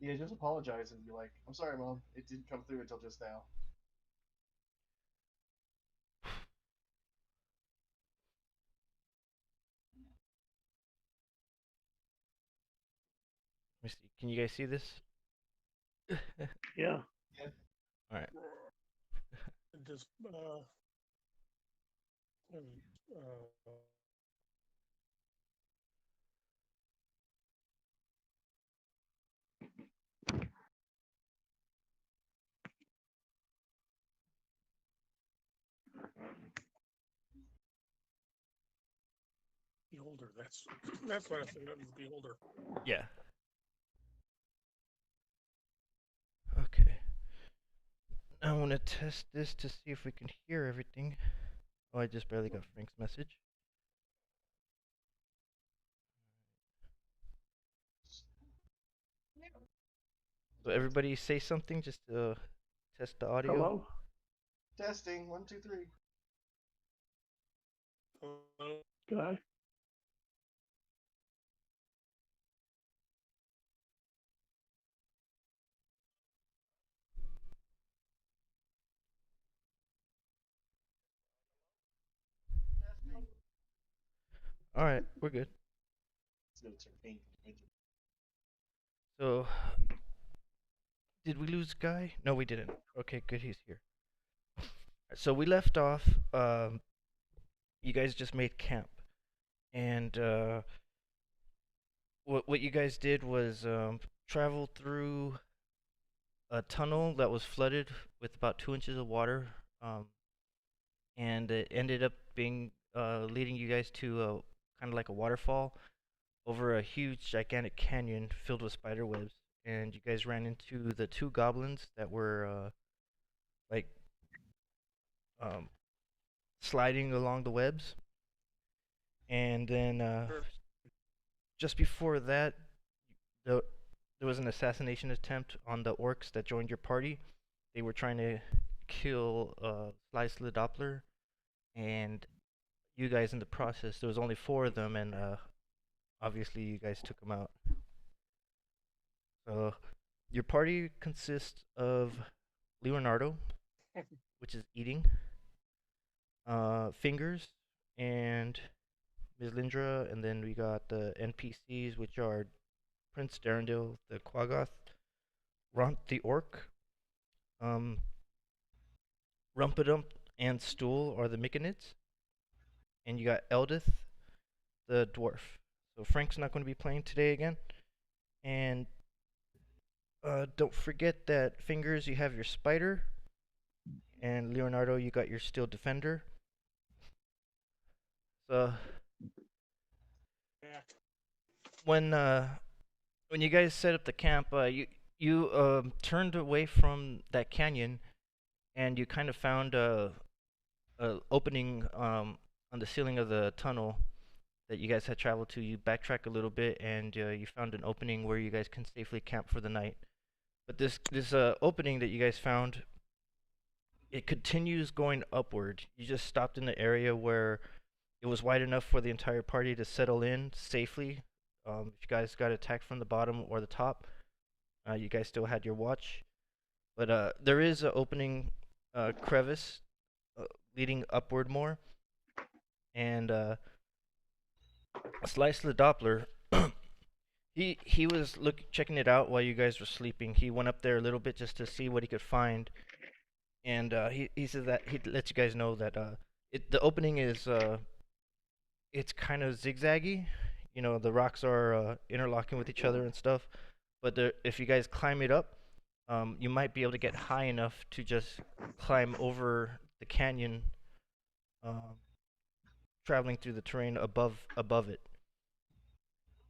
Yeah, just apologize and be like, "I'm sorry, Mom. It didn't come through until just now." Let me see. Can you guys see this? Yeah. Yeah. All right. Just uh, Beholder. That's what I think. That was Beholder. Yeah. Okay. I want to test this to see if we can hear everything. Oh, I just barely got Frank's message. So everybody say something just to test the audio. Hello. Testing. 1, 2, 3. Hello? Guy. All right, we're good. It's gonna turn pink. So, did we lose Guy? No, we didn't. Okay, good, he's here. So we left off. You guys just made camp, and what you guys did was travel through a tunnel that was flooded with about 2 inches of water, um, and it ended up being leading you guys to a kind of like a waterfall over a huge, gigantic canyon filled with spider webs. And you guys ran into the two goblins that were like um, sliding along the webs. And then Sure. just before that, the, there was an assassination attempt on the orcs that joined your party. They were trying to kill Slice the Doppler, and you guys in the process. There was only four of them, and obviously you guys took them out. So your party consists of Leonardo, which is eating, Fingers, and Ms. Lindra, and then we got the NPCs, which are Prince Darendil, the Quaggoth, Runt the Orc, um, Rumpadump, and Stool are the Myconids, and you got Eldith, the Dwarf. So Frank's not going to be playing today again, and don't forget that Fingers, you have your Spider, and Leonardo, you got your Steel Defender. So Yeah. when when you guys set up the camp, you turned away from that canyon, and you kind of found a opening on the ceiling of the tunnel that you guys had traveled to. You backtrack a little bit, and you found an opening where you guys can safely camp for the night. But this opening that you guys found, it continues going upward. You just stopped in the area where it was wide enough for the entire party to settle in safely. If you guys got attacked from the bottom or the top, you guys still had your watch. But there is an opening crevice uh, leading upward more, and Slice the Doppler. He was checking it out while you guys were sleeping. He went up there a little bit just to see what he could find, and he said that he let you guys know that the opening is it's kind of zigzaggy. You know, the rocks are interlocking with each other and stuff. But if you guys climb it up, you might be able to get high enough to just climb over the canyon, um, traveling through the terrain above it.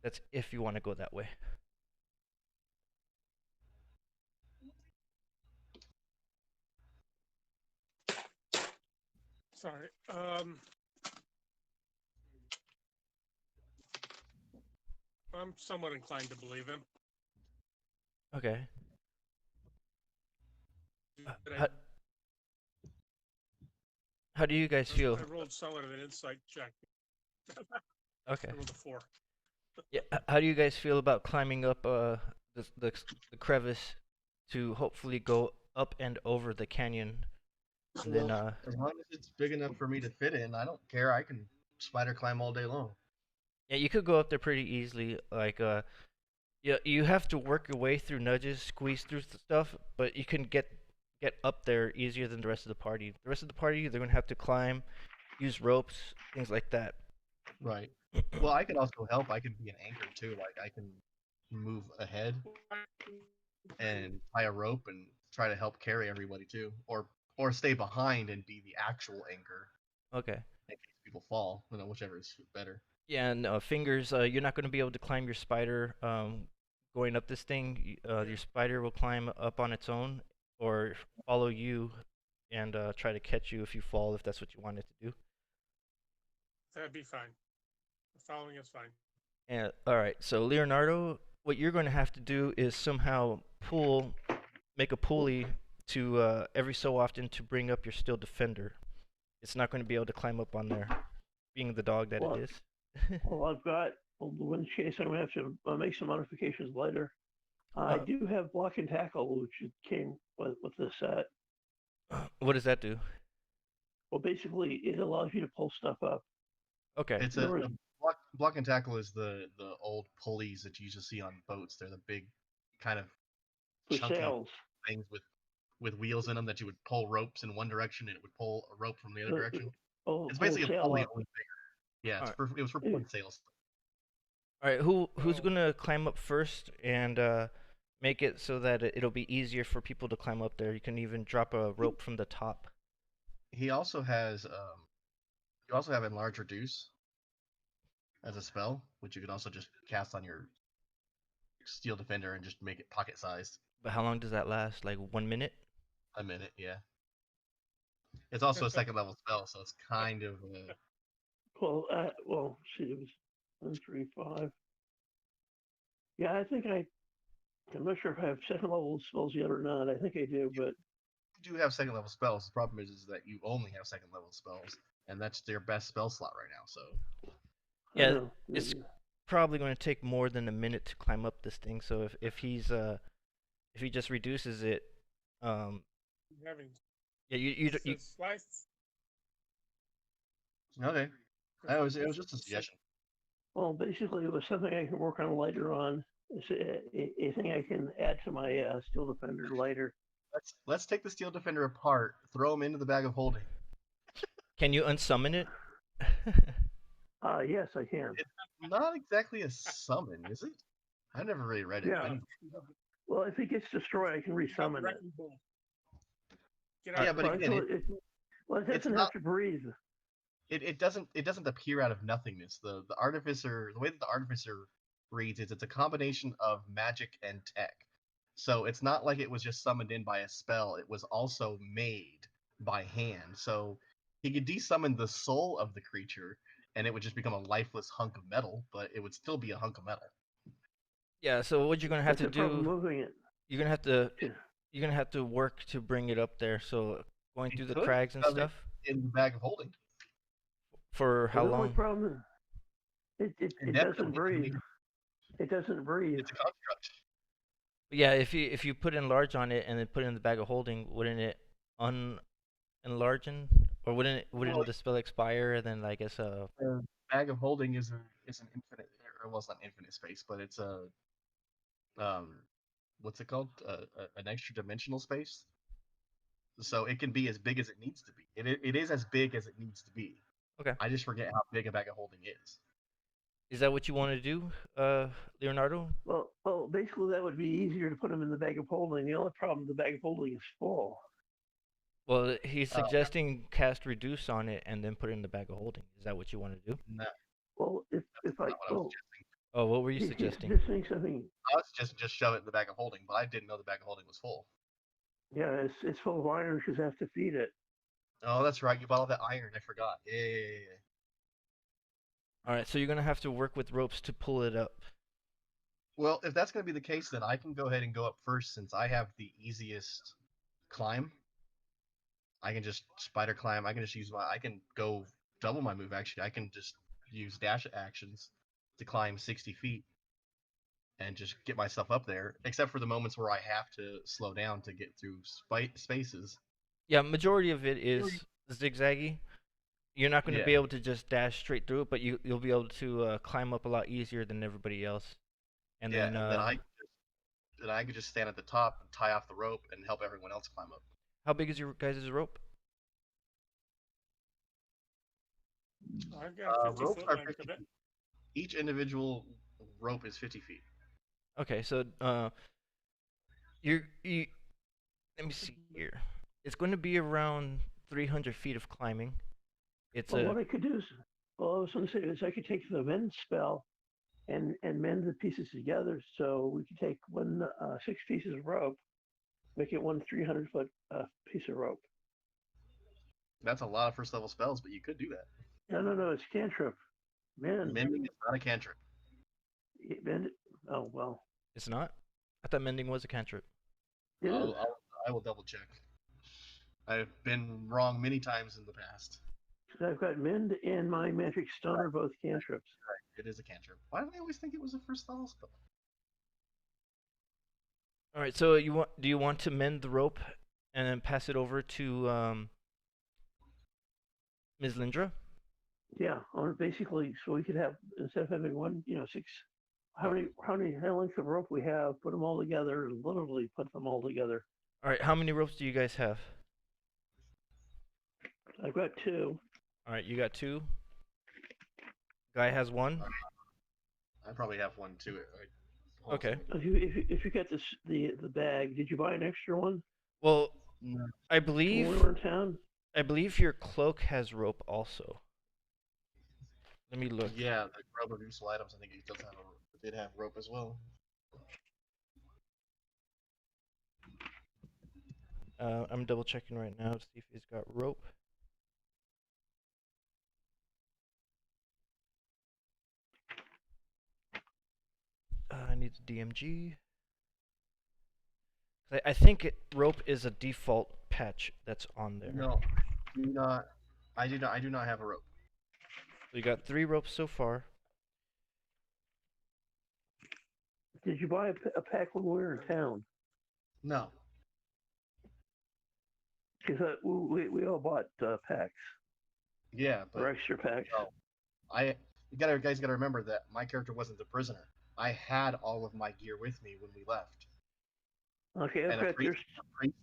That's if you want to go that way. Sorry. I'm somewhat inclined to believe him. Okay. But How do you guys feel? I rolled somewhat of an insight check. Okay. I rolled a 4. Yeah. How do you guys feel about climbing up the crevice to hopefully go up and over the canyon. And then Well, as long as it's big enough for me to fit in, I don't care. I can spider climb all day long. yeah, you could go up there pretty easily. Like yeah, you have to work your way through nudges, squeeze through stuff, but you can get up there easier than the rest of the party. The rest of the party, they're gonna have to climb, use ropes, things like that. Right. Well, I can also help. I can be an anchor too. Like I can move ahead and tie a rope and try to help carry everybody too, or stay behind and be the actual anchor Okay. in case people fall. Whichever is better. Yeah, and fingers, you're not gonna be able to climb your spider going up this thing. Your spider will climb up on its own, or follow you and try to catch you if you fall, if that's what you want it to do. That'd be fine. The following is fine. And all right, so Leonardo, what you're going to have to do is somehow make a pulley to every so often to bring up your steel defender. It's not going to be able to climb up on there, being the dog that Well, it is. Well, I've got, well, in this case, I'm going to have to make some modifications later. I do have block and tackle, which came with this set. What does that do? Well, basically, it allows you to pull stuff up. Okay. It's There was- a block and tackle is the old pulleys that you usually see on boats. They're the big kind of For chunky sails. things with wheels in them that you would pull ropes in one direction and it would pull a rope from the other The- direction. Oh, It's pull basically a sail pulley up. only bigger. Yeah, Alright. it was for Yeah. pulling sails. All right. Who's going to climb up first and make it so that it'll be easier for people to climb up there? You can even drop a rope from the top. He also has you also have enlarge reduce as a spell, which you can also just cast on your steel defender and just make it pocket sized. But how long does that last? Like 1 minute? A minute, yeah. It's also a second level spell, so it's kind of Well, see, it was 1, 3, 5. Yeah, I'm not sure if I have second level spells yet or not. I think I do, but you do have second level spells. The problem is that you only have second level spells, and that's their best spell slot right now. So I Yeah, don't know. it's probably going to take more than a minute to climb up this thing. So if he just reduces it, Having yeah, you slice. okay, it was just a suggestion. Well, basically, it was something I can work on later on. It's a thing I can add to my steel defender later. Let's take the steel defender apart, throw him into the bag of holding. can you unsummon it? Yes, I can. It's not exactly a summon, is it? I never really read it. Yeah. Well, if it gets destroyed, I can resummon it. Wrecking ball. Get Yeah, out. but again, it it's doesn't not- have to breathe. it doesn't appear out of nothingness. The artificer, the way that the artificer reads is it's a combination of magic and tech. So it's not like it was just summoned in by a spell. It was also made by hand. So he could desummon the soul of the creature, and it would just become a lifeless hunk of metal, but it would still be a hunk of metal. Yeah. So what you're gonna have That's to the problem do? moving it. You're gonna have to Yeah. you're gonna have to work to bring it up there. So going You through the could crags and shove it stuff in the bag of holding. for how The only long? problem is it doesn't Indefinitely. breathe. It doesn't breathe. It's a construct. Yeah, if you put enlarge on it and then put it in the bag of holding, wouldn't it enlargen, or wouldn't Well, the spell expire and then I guess The bag of holding is an infinite, or well, it's not infinite space, but it's a what's it called? An extra dimensional space. So it can be as big as it needs to be. It is as big as it needs to be. Okay. I just forget how big a bag of holding is. Is that what you want to do, Leonardo? Well, basically that would be easier to put them in the bag of holding. The only problem, the bag of holding is full. Well, he's suggesting cast reduce on it and then put it in the bag of holding. Is that what you want to do? No, Well, if I not what I was suggesting. Oh, what were you he's suggesting? suggesting something. I was just shove it in the bag of holding, but I didn't know the bag of holding was full. Yeah, it's full of iron because I have to feed it. Oh, that's right. You bought all that iron. I forgot. Yeah. All right, so you're gonna have to work with ropes to pull it up. Well, if that's going to be the case, then I can go ahead and go up first since I have the easiest climb. I can just spider climb. I can just use I can go double my move, actually. I can just use dash actions to climb 60 feet. and just get myself up there. Except for the moments where I have to slow down to get through spaces. Yeah, majority of it is zigzaggy. You're not going to Yeah, be able to just dash straight through it, but you'll be able to climb up a lot easier than everybody else. And yeah, then, and then I could just stand at the top and tie off the rope and help everyone else climb up. how big is your guys' rope? I've got a 50 Ropes foot are length 50 of it. feet. Each individual rope is 50 feet. Okay, so you let me see here. It's going to be around 300 feet of climbing. It's Well, a what I could do is, well, I was going to say is I could take the mend spell and mend the pieces together. So we could take one 6 pieces of rope, make it one 300-foot piece of rope. That's a lot of first level spells, but you could do that. No, it's cantrip. Mend. Mending is not a cantrip. Mend. Oh well. It's not. I thought mending was a cantrip. It is. I will double check. I've been wrong many times in the past. I've got mend and my magic stone are both cantrips. It is a cantrip. Why do I always think it was a first level spell? All right, so do you want to mend the rope and then pass it over to Ms. Lindra? Yeah, or basically, so we could have instead of having one, 6. How lengths of rope we have? Put them all together. Literally put them all together. All right, how many ropes do you guys have? I've got 2. All right, you got 2. Guy has 1. I probably have one too. Okay. If you get the bag, did you buy an extra one Well, No. I when believe we were in town? your cloak has rope also. Let me look. Yeah, the grub of useful items. I think it does have it did have rope as well. I'm double checking right now to see if he's got rope. I need the DMG. I think rope is a default patch that's on there. No, do not. I do not have a rope. So you got 3 ropes so far. Did you buy a pack when we were in town? No. Because we all bought packs Yeah, but or extra packs. no. You guys gotta remember that my character wasn't the prisoner. I had all of my gear with me when we left. Okay, And a priest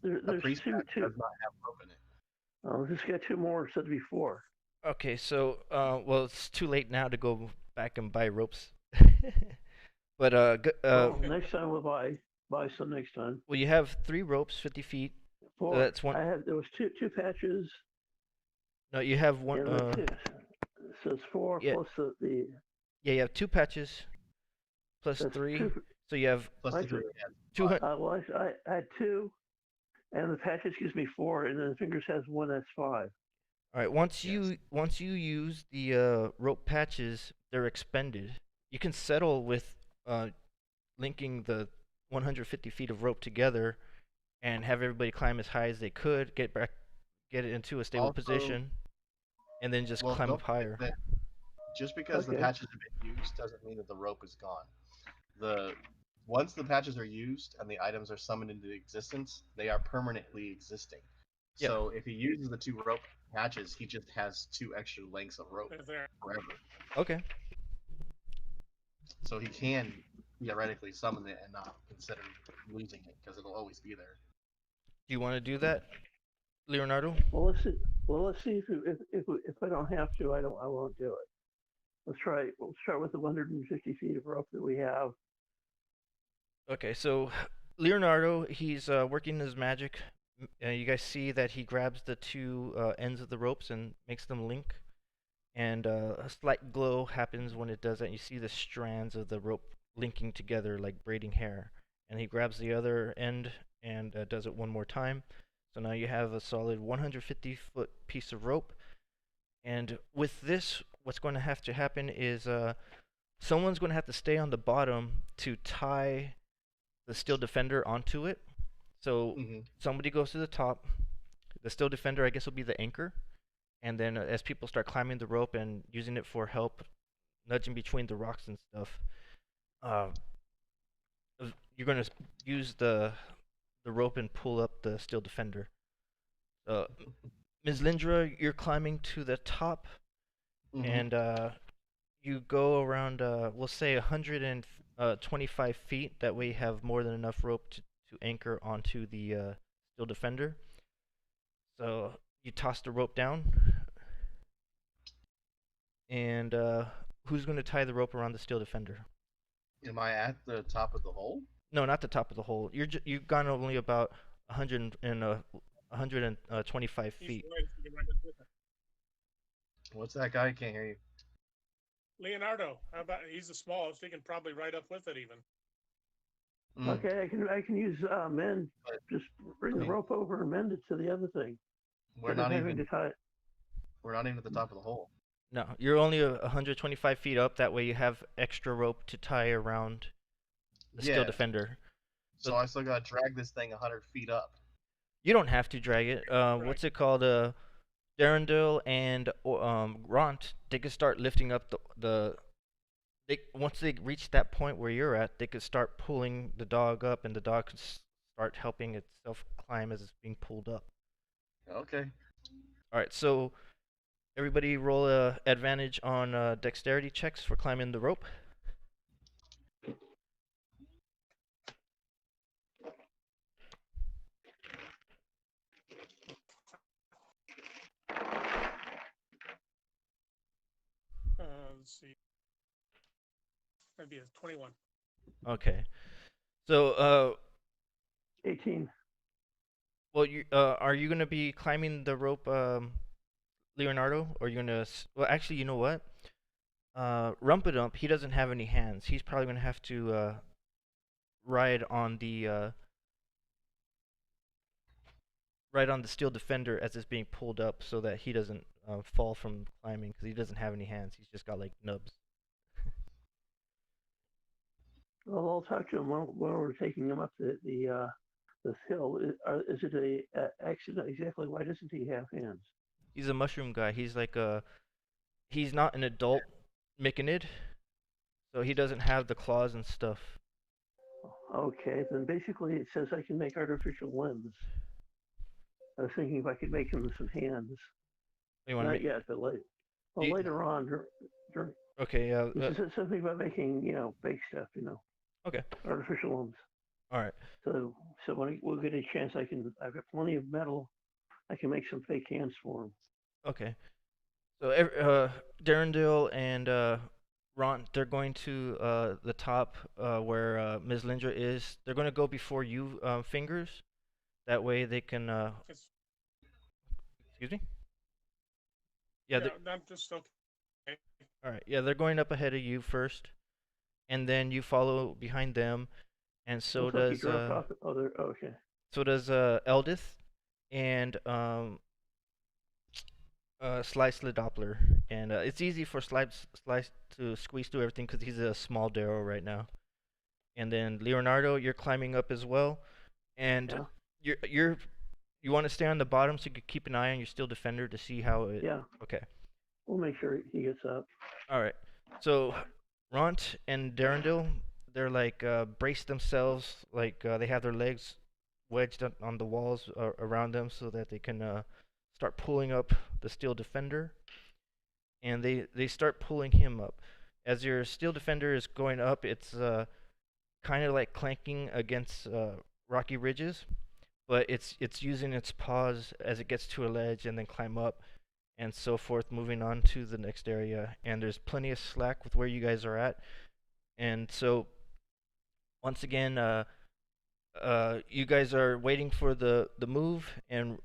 there's two. does not have rope in it. Oh, this got 2 more instead of before. Okay, so well, it's too late now to go back and buy ropes. But Well, next time we'll buy some next time. well, you have 3 ropes, 50 feet. 4. That's one. There was two patches. No, you have one. And 2. So it's 4 yeah. plus the. Yeah, you have 2 patches plus That's 3. 2. So you have Plus the 3 200. Well, I had 2, and the patches gives me 4, and then the fingers has 1. That's 5. All right. Once you use the rope patches, they're expended. You can settle with linking the 150 feet of rope together, and have everybody climb as high as they could, get it into a stable position, and then just climb up higher. Just because the patches have been used doesn't mean that the rope is gone. Once the patches are used and the items are summoned into existence, they are permanently existing. Yeah. So if he uses the 2 rope patches, he just has 2 extra lengths of rope forever. Okay. So he can theoretically summon it and not consider losing it because it'll always be there. Do you want to do that, Leonardo? Well, let's see if I don't have to, I won't do it. Let's try. We'll start with the 150 feet of rope that we have. Okay, so Leonardo, he's working his magic. You guys see that he grabs the 2 ends of the ropes and makes them link, and a slight glow happens when it does that. You see the strands of the rope linking together like braiding hair, and he grabs the other end and does it one more time. So now you have a solid 150-foot piece of rope, and with this, what's going to have to happen is someone's going to have to stay on the bottom to tie the steel defender onto it. So somebody goes to the top. The steel defender, I guess, will be the anchor. And then as people start climbing the rope and using it for help, nudging between the rocks and stuff, you're gonna use the rope and pull up the steel defender. Ms. Lindra, you're climbing to the top, and you go around, we'll say 125 feet. That way, you have more than enough rope to anchor onto the steel defender. So you toss the rope down, and who's going to tie the rope around the steel defender? Am I at the top of the hole? No, not the top of the hole. You've gone only about 125 He's feet. right, he can right up with it. What's that guy? Can't hear you. Leonardo, how about he's the smallest? He can probably right up with it even. Okay, I can use mend. Just bring the rope over and mend it to the other thing. We're instead of not having even. to tie it. We're not even at the top of the hole. No, you're only 125 feet up. That way, you have extra rope to tie around the steel Yeah. defender. So I still gotta drag this thing 100 feet up. You don't have to drag it. What's it called? Darendil and Ront, they could start lifting up once they reach that point where you're at, they could start pulling the dog up, and the dog could start helping itself climb as it's being pulled up. Okay. All right, so everybody roll a advantage on dexterity checks for climbing the rope. Let's see. That'd be a 21. Okay. So 18. well, are you gonna be climbing the rope, Leonardo, or are you gonna? Well, actually, you know what? Rumpadump, he doesn't have any hands. He's probably gonna have to ride on the steel defender as it's being pulled up, so that he doesn't fall from climbing, because he doesn't have any hands. He's just got like nubs. Well, I'll talk to him while we're taking him up the hill. Is it a accident exactly? Why doesn't he have hands? He's a mushroom guy. He's like he's not an adult myconid, so he doesn't have the claws and stuff. Okay, then basically it says I can make artificial limbs. I was thinking if I could make him some hands. You want Not yet, but later on. Okay, yeah. This is something about making, fake stuff, Okay. artificial limbs. All right. So when we'll get a chance, I've got plenty of metal. I can make some fake hands for him. Okay. So Darendil and Ron, they're going to the top where Ms. Lindra is. They're going to go before you, Fingers. That way they can. Excuse me. Yeah. I'm just okay. All right. Yeah, they're going up ahead of you first, and then you follow behind them, and so does. Okay. So does Eldith and Slice the Doppler, and it's easy for Slice to squeeze through everything because he's a small Darrow right now. And then Leonardo, you're climbing up as well, and you want to stay on the bottom so you can keep an eye on your steel defender to see how it. Yeah. Okay. We'll make sure he gets up. All right. So Ront and Darendil, they're like brace themselves, like they have their legs wedged on the walls around them so that they can start pulling up the steel defender, and they start pulling him up. As your steel defender is going up, it's kind of like clanking against rocky ridges, but it's using its paws as it gets to a ledge and then climb up and so forth, moving on to the next area. And there's plenty of slack with where you guys are at, and so once again, you guys are waiting for the move, and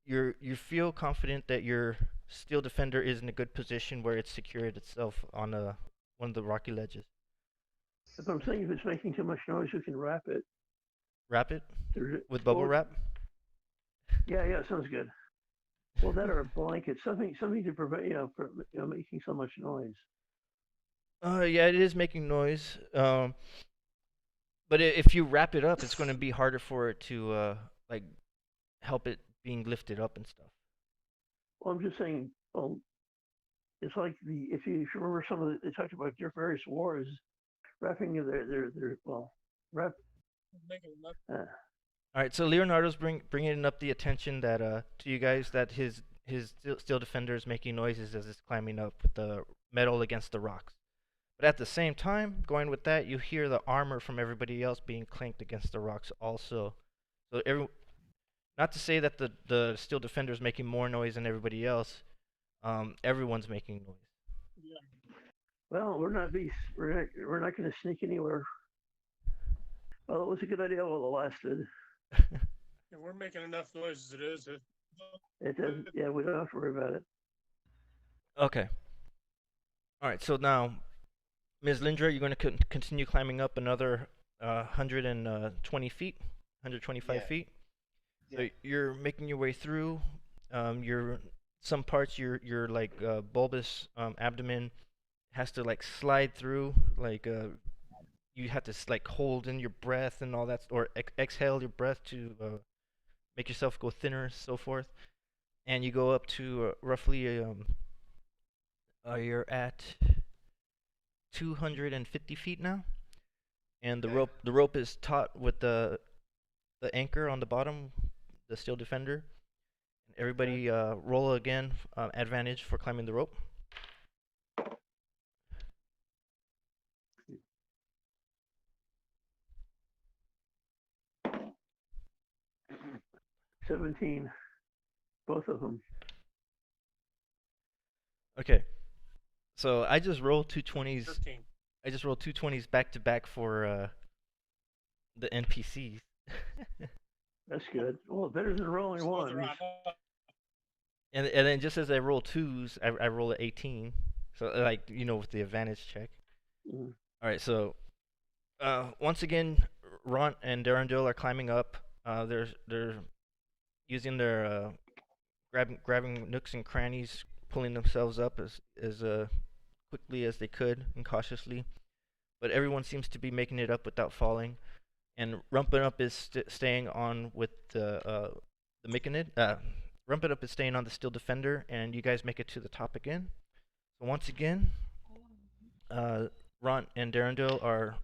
you feel confident that your steel defender is in a good position where it's secured itself on one of the rocky ledges. If I'm saying if it's making too much noise, we can wrap it. Wrap it with bubble wrap. Yeah, sounds good. Well, that or a blanket, something to prevent making so much noise. Yeah, it is making noise. But if you wrap it up, it's going to be harder for it to like help it being lifted up and stuff. Well, I'm just saying. Well, it's like if you remember they talked about their various wars, wrapping Making enough. All right, so Leonardo's bringing up the attention that to you guys that his steel defender is making noises as it's climbing up with the metal against the rocks. But at the same time, going with that, you hear the armor from everybody else being clanked against the rocks also. So not to say that the steel defender is making more noise than everybody else. Everyone's making noise. Yeah. Well, we're not going to sneak anywhere. Well, it was a good idea while it lasted. And we're making enough noise as it is. It doesn't. Yeah, we don't have to worry about it. Okay. All right. So now, Ms. Lindra, you're going to continue climbing up another 120 feet, 125 feet. Yeah. So you're making your way through. Your some parts your like bulbous abdomen has to like slide through. Like you have to like hold in your breath and all that, or exhale your breath to make yourself go thinner, so forth. And you go up to roughly you're at 250 feet now, and the rope is taut with the anchor on the bottom, the steel defender. Everybody roll again, advantage for climbing the rope. 17, both of them. Okay, so I just rolled 2 20s. 13. I just rolled 2 20s back to back for the NPCs. That's good. Well, better than rolling So those are ones. on. And then just as I roll twos, I roll an 18. So like with the advantage check. Mm. All right, so once again, Ron and Darendil are climbing up. They're using their grabbing nooks and crannies, pulling themselves up as quickly as they could and cautiously. But everyone seems to be making it up without falling. And Rumpin' Up is staying on with the Myconid. Rumpin' Up is staying on the Steel Defender, and you guys make it to the top again. So once again, Ron and Darendil are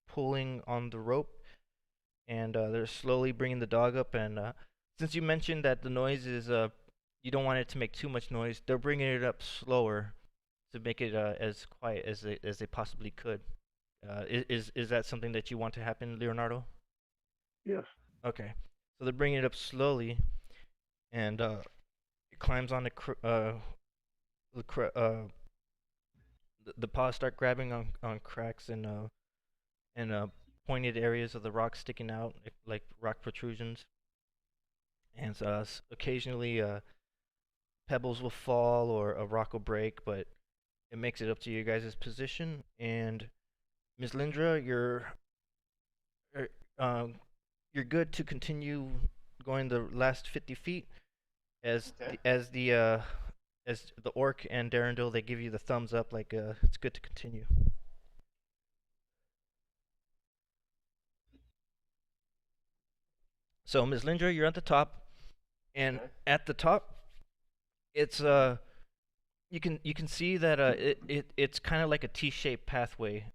pulling on the rope, and they're slowly bringing the dog up. And since you mentioned that the noise is, you don't want it to make too much noise, they're bringing it up slower to make it as quiet as they possibly could. Is that something that you want to happen, Leonardo? Yes. Okay. So they're bringing it up slowly, and it climbs on the paws start grabbing on cracks and pointed areas of the rock sticking out like rock protrusions. And occasionally pebbles will fall or a rock will break, but it makes it up to you guys' position. And Ms. Lindra, er, you're good to continue going the last 50 feet as the orc and Darendil, they give you the thumbs up like it's good to continue. So Ms. Lindra, you're at the top, and at the top, it's you can see that it's kind of like a T-shaped pathway.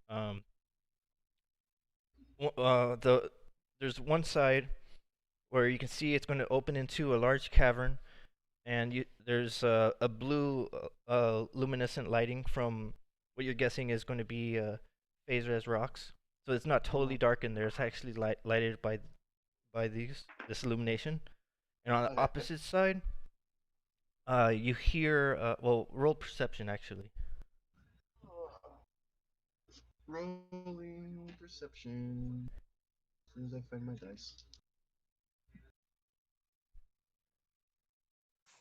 There's one side where you can see it's going to open into a large cavern, and there's a blue luminescent lighting from what you're guessing is going to be phaser rocks. So it's not totally dark in there. It's actually lighted by this illumination. And on the opposite side, you hear roll perception actually. Rolling perception. As soon as I find my dice.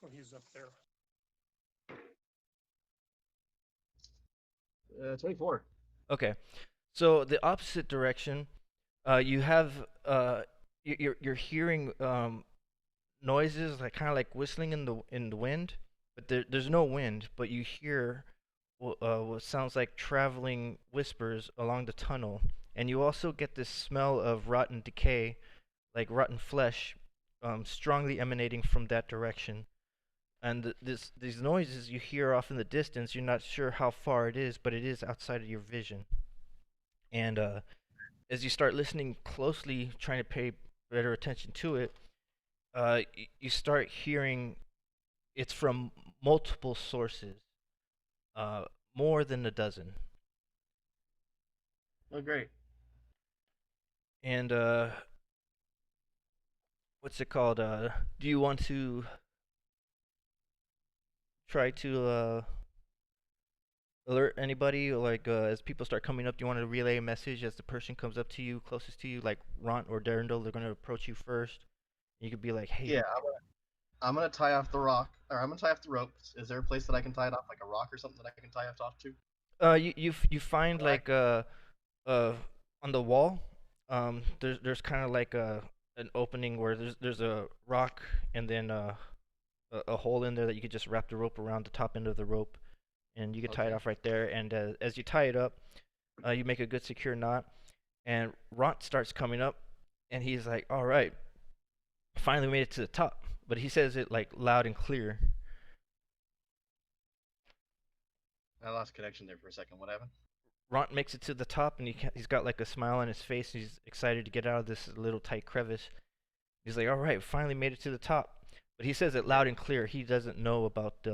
Oh, he's up there. 24. Okay, so the opposite direction, you have you're hearing noises like kind of like whistling in the wind, but there's no wind, but you hear what sounds like traveling whispers along the tunnel, and you also get this smell of rotten decay, like rotten flesh, strongly emanating from that direction. And these noises you hear off in the distance, you're not sure how far it is, but it is outside of your vision. And as you start listening closely, trying to pay better attention to it, you start hearing it's from multiple sources, uh, more than a dozen. Oh, great. And what's it called? Do you want to try to alert anybody, like as people start coming up? Do you want to relay a message as the person comes up to you, closest to you, like Ront or Darendal? They're gonna approach you first. You could be like, "Hey, Yeah, I'm gonna tie off the rock, or I'm gonna tie off the rope. Is there a place that I can tie it off, like a rock or something that I can tie it off to? you find Or I, like uh on the wall, there's kind of like an opening where there's a rock and then a hole in there that you could just wrap the rope around the top end of the rope, and you could tie it okay. off right there. And as you tie it up, you make a good secure knot, and Ront starts coming up, and he's like, "All right, finally made it to the top." But he says it like loud and clear. I lost connection there for a second. What happened? Ront makes it to the top, and he's got like a smile on his face. He's excited to get out of this little tight crevice. He's like, "All right, finally made it to the top." But he says it loud and clear. He doesn't know about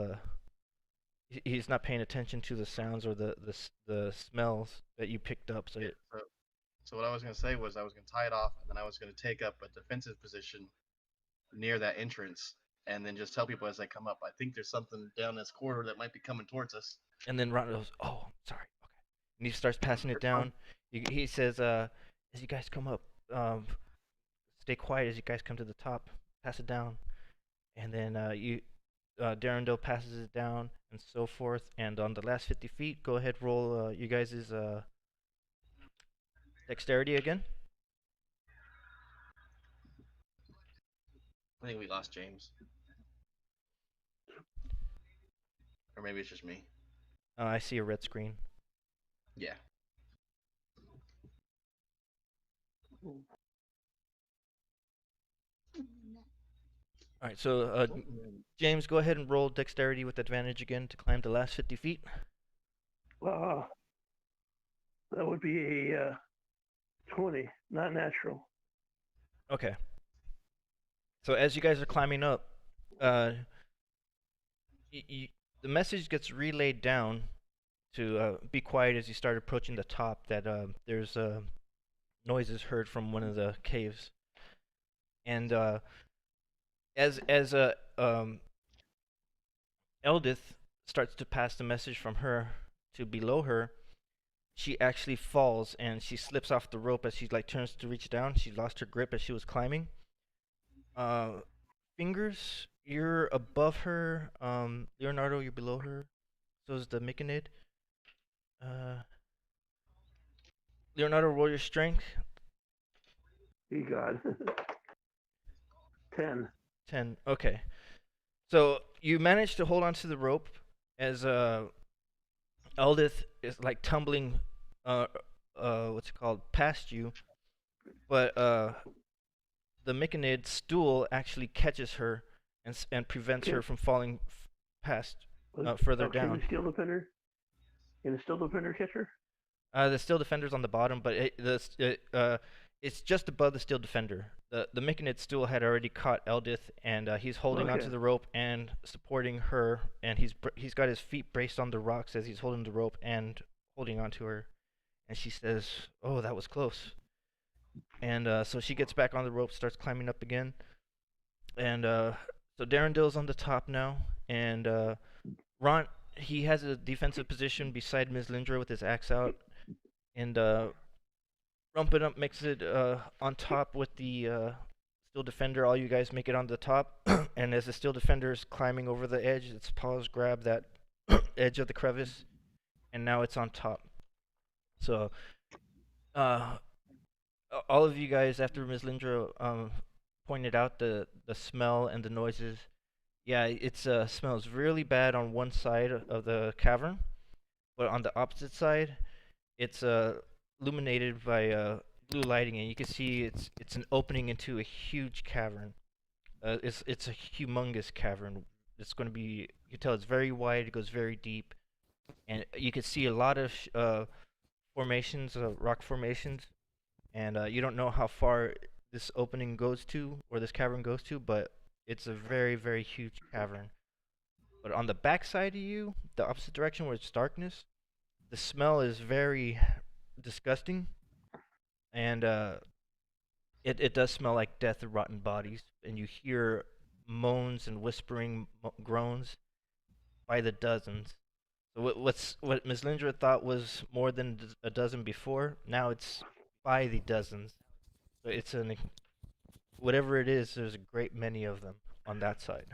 he's not paying attention to the sounds or the smells that you picked up. So Yeah. So what I was gonna say was I was gonna tie it off, and then I was gonna take up a defensive position near that entrance, and then just tell people as they come up, I think there's something down this corridor that might be coming towards us. and then Ron goes, "Oh, sorry, okay," and he starts passing it It's fine. down. He says, "As you guys come up, stay quiet as you guys come to the top. Pass it down." And then Darendale passes it down, and so forth. And on the last 50 feet, go ahead, roll you guys' dexterity again. I think we lost James, or maybe it's just me. I see a red screen. Yeah. All right, so James, go ahead and roll dexterity with advantage again to climb the last 50 feet. That would be a 20, not natural. Okay. So as you guys are climbing up, uh, the message gets relayed down to be quiet as you start approaching the top. That there's noises heard from one of the caves, and as Eldith starts to pass the message from her to below her, she actually falls and she slips off the rope as she like turns to reach down. She lost her grip as she was climbing. Fingers, you're above her. Leonardo, you're below her. So is the Myconid. Uh, Leonardo, roll your strength. He got 10. 10. Okay. So you manage to hold onto the rope as Eldith is like tumbling, what's it called, past you, but the Myconid stool actually catches her and prevents her from falling past further down. Can the steel defender? Can the steel defender catch her? The steel defender's on the bottom, but it's just above the steel defender. The Myconid stool had already caught Eldith, and he's holding onto the rope and supporting her, and he's got his feet braced on the rocks as he's holding the rope and holding onto her. And she says, "Oh, that was close." And so she gets back on the rope, starts climbing up again. And so Darendale's on the top now, and Ron, he has a defensive position beside Ms. Lindra with his axe out, and Rumpin' Up makes it on top with the Steel Defender. All you guys make it on the top, and as the Steel Defender is climbing over the edge, its paws grab that edge of the crevice, and now it's on top. So, all of you guys, after Ms. Lindra pointed out the smell and the noises, yeah, it smells really bad on one side of the cavern, but on the opposite side, it's illuminated by blue lighting, and you can see it's an opening into a huge cavern. It's a humongous cavern. It's going to be, you can tell it's very wide. It goes very deep, and you can see a lot of formations, rock formations, and you don't know how far this opening goes to, or this cavern goes to, but it's a very, very huge cavern. But on the back side of you, the opposite direction where it's darkness, the smell is very disgusting, and it does smell like death and rotten bodies, and you hear moans and whispering groans by the dozens. So what Ms. Lindra thought was more than a dozen before, now it's by the dozens. So it's an whatever it is, there's a great many of them on that side.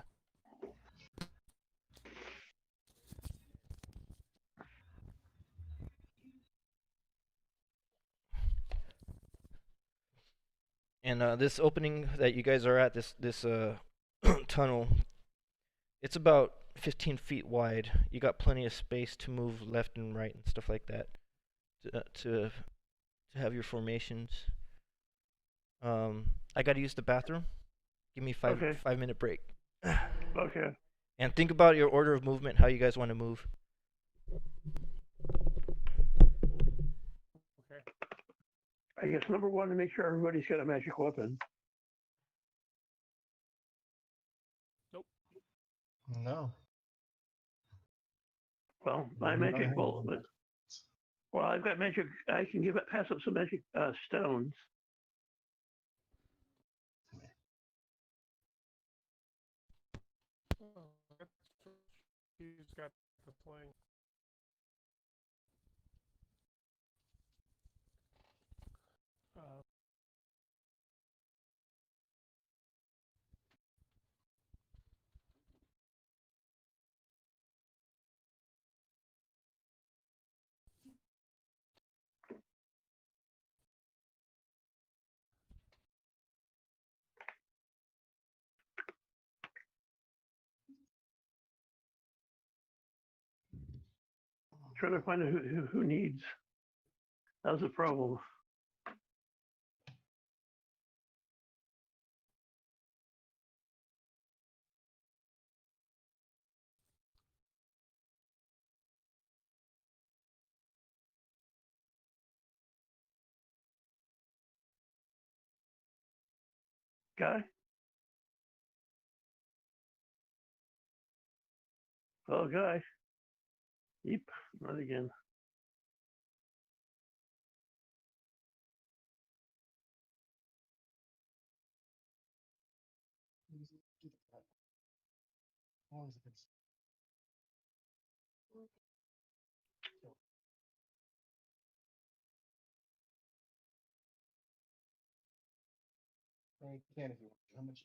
And this opening that you guys are at, this tunnel, it's about 15 feet wide. You got plenty of space to move left and right and stuff like that to have your formations. I gotta use the bathroom. Give me five Okay. 5 minute break. Okay. And think about your order of movement, how you guys want to move. Okay. I guess number one, to make sure everybody's got a magic weapon. No. Well, my No, magic no, bolt, but well, I've got magic. I can pass up some magic stones. He's got the playing. Uh, Trying to find out who needs. That was the problem. Guy? Oh, guy. Yep, not again. You can if you want. How much?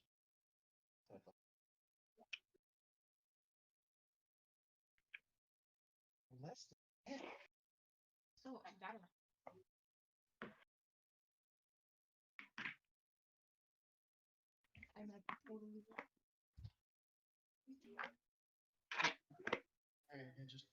Less than. So I got it. I'm like totally. I just.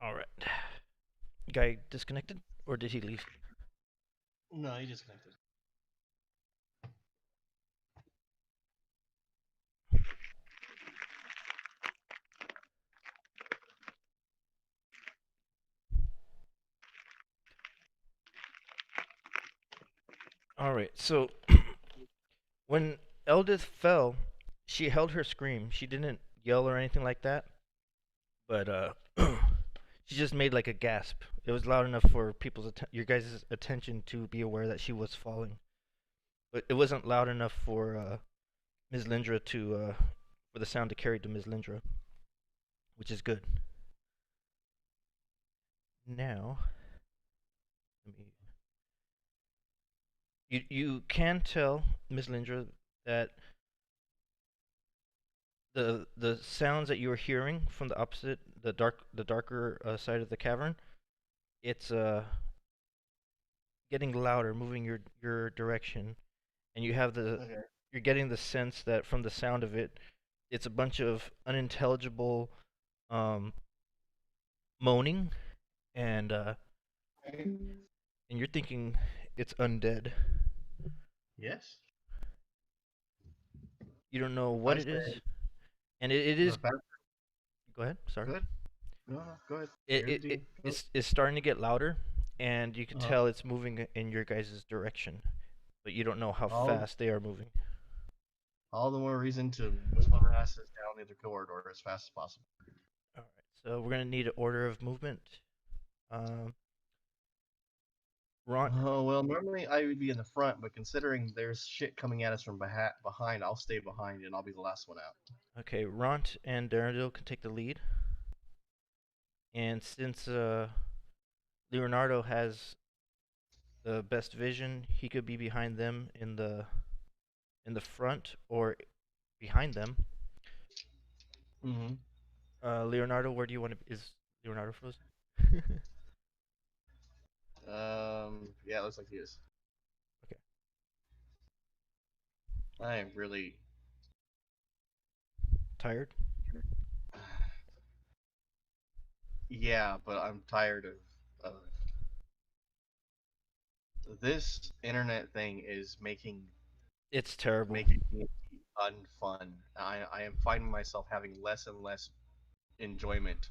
All right. Guy disconnected, or did he leave? No, he disconnected. All right. So when Eldith fell, she held her scream. She didn't yell or anything like that, but she just made like a gasp. It was loud enough for your guys' attention to be aware that she was falling, but it wasn't loud enough for Ms. Lindra to for the sound to carry to Ms. Lindra, which is good. Now, let me. You can tell Ms. Lindra that the sounds that you are hearing from the opposite, the darker side of the cavern, it's getting louder, moving your direction, and you have the Okay. you're getting the sense that from the sound of it, it's a bunch of unintelligible moaning, and you're thinking it's undead. Yes. You don't know I what it is, say. and it is. Back. Go ahead. Sorry. Good. No, go ahead. Here's the deal. Go. It's starting to get louder, and you can Uh-huh. tell it's moving in your guys' direction, but you don't know how All- fast they are moving. All the more reason to move our asses down the corridor as fast as possible. All right, so we're gonna need an order of movement. Um, Ron, Oh, well, normally I would be in the front, but considering there's shit coming at us from behind, I'll stay behind and I'll be the last one out. okay, Ront and Darendil can take the lead, and since Leonardo has the best vision, he could be behind them in the front or behind them. Mm-hmm. Leonardo, where do you want to? Is Leonardo frozen? Yeah, it looks like he is. Okay. I am really Tired? Yeah, but I'm tired of this internet thing is It's terrible. making me unfun. I am finding myself having less and less enjoyment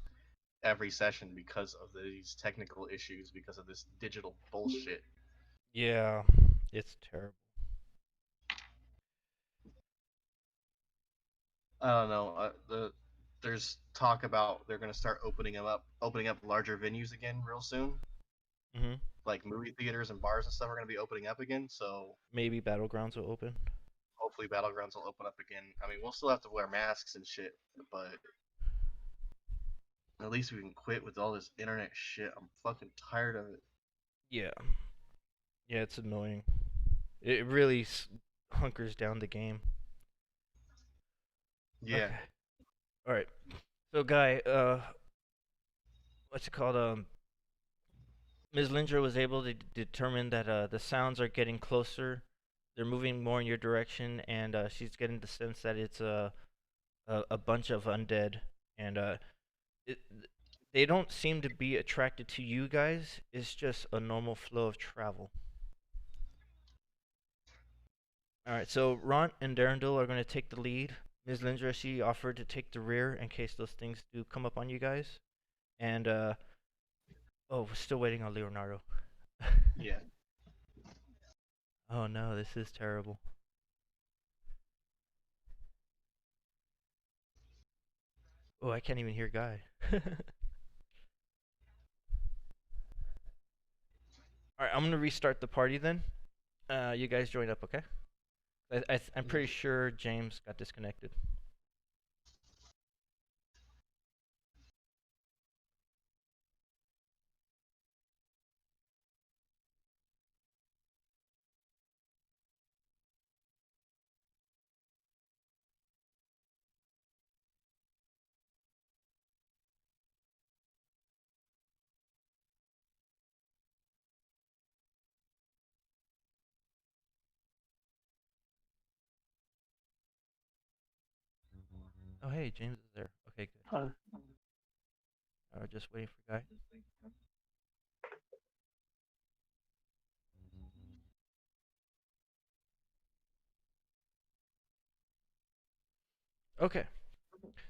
every session because of these technical issues, because of this digital bullshit. Yeah, it's terrible. I don't know. There's talk about they're gonna start opening up larger venues again real soon. Mhm. Like movie theaters and bars and stuff are gonna be opening up again. So Maybe Battlegrounds will open. hopefully battlegrounds will open up again. I mean, we'll still have to wear masks and shit, but at least we can quit with all this internet shit. I'm fucking tired of it. Yeah. Yeah, it's annoying. It really hunkers down the game. Yeah. Okay. All right. So, guy, what's it called? Ms. Lindra was able to determine that the sounds are getting closer. They're moving more in your direction, and she's getting the sense that it's a bunch of undead, and it, they don't seem to be attracted to you guys. It's just a normal flow of travel. All right, so Ron and Darendil are going to take the lead. Ms. Lindra, she offered to take the rear in case those things do come up on you guys. And, oh, we're still waiting on Leonardo. Yeah. Oh no, this is terrible. Oh, I can't even hear Guy. Alright, I'm going to restart the party then. You guys join up, okay? I'm pretty sure James got disconnected. Oh, hey, James is there. Okay, good. Huh? Just waiting for Guy. Okay.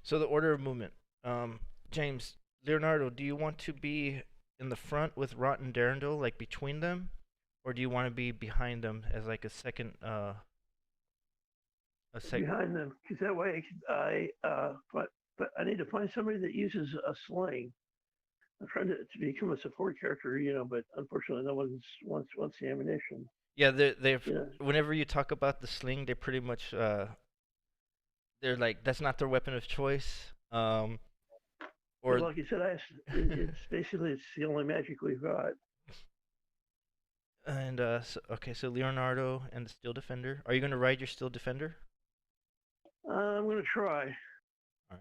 So the order of movement. James, Leonardo, do you want to be in the front with Rot and Darendil, like between them, or do you want to be behind them as like a second, Behind them, because that way but I need to find somebody that uses a sling. I'm trying to become a support character, but unfortunately, no one's wants the ammunition. Yeah, they've. Yeah. Whenever you talk about the sling, they pretty much they're like that's not their weapon of choice. Or Like you said, it's basically it's the only magic we've got. and okay, so Leonardo and the Steel Defender. Are you gonna ride your Steel Defender? I'm gonna try. All right.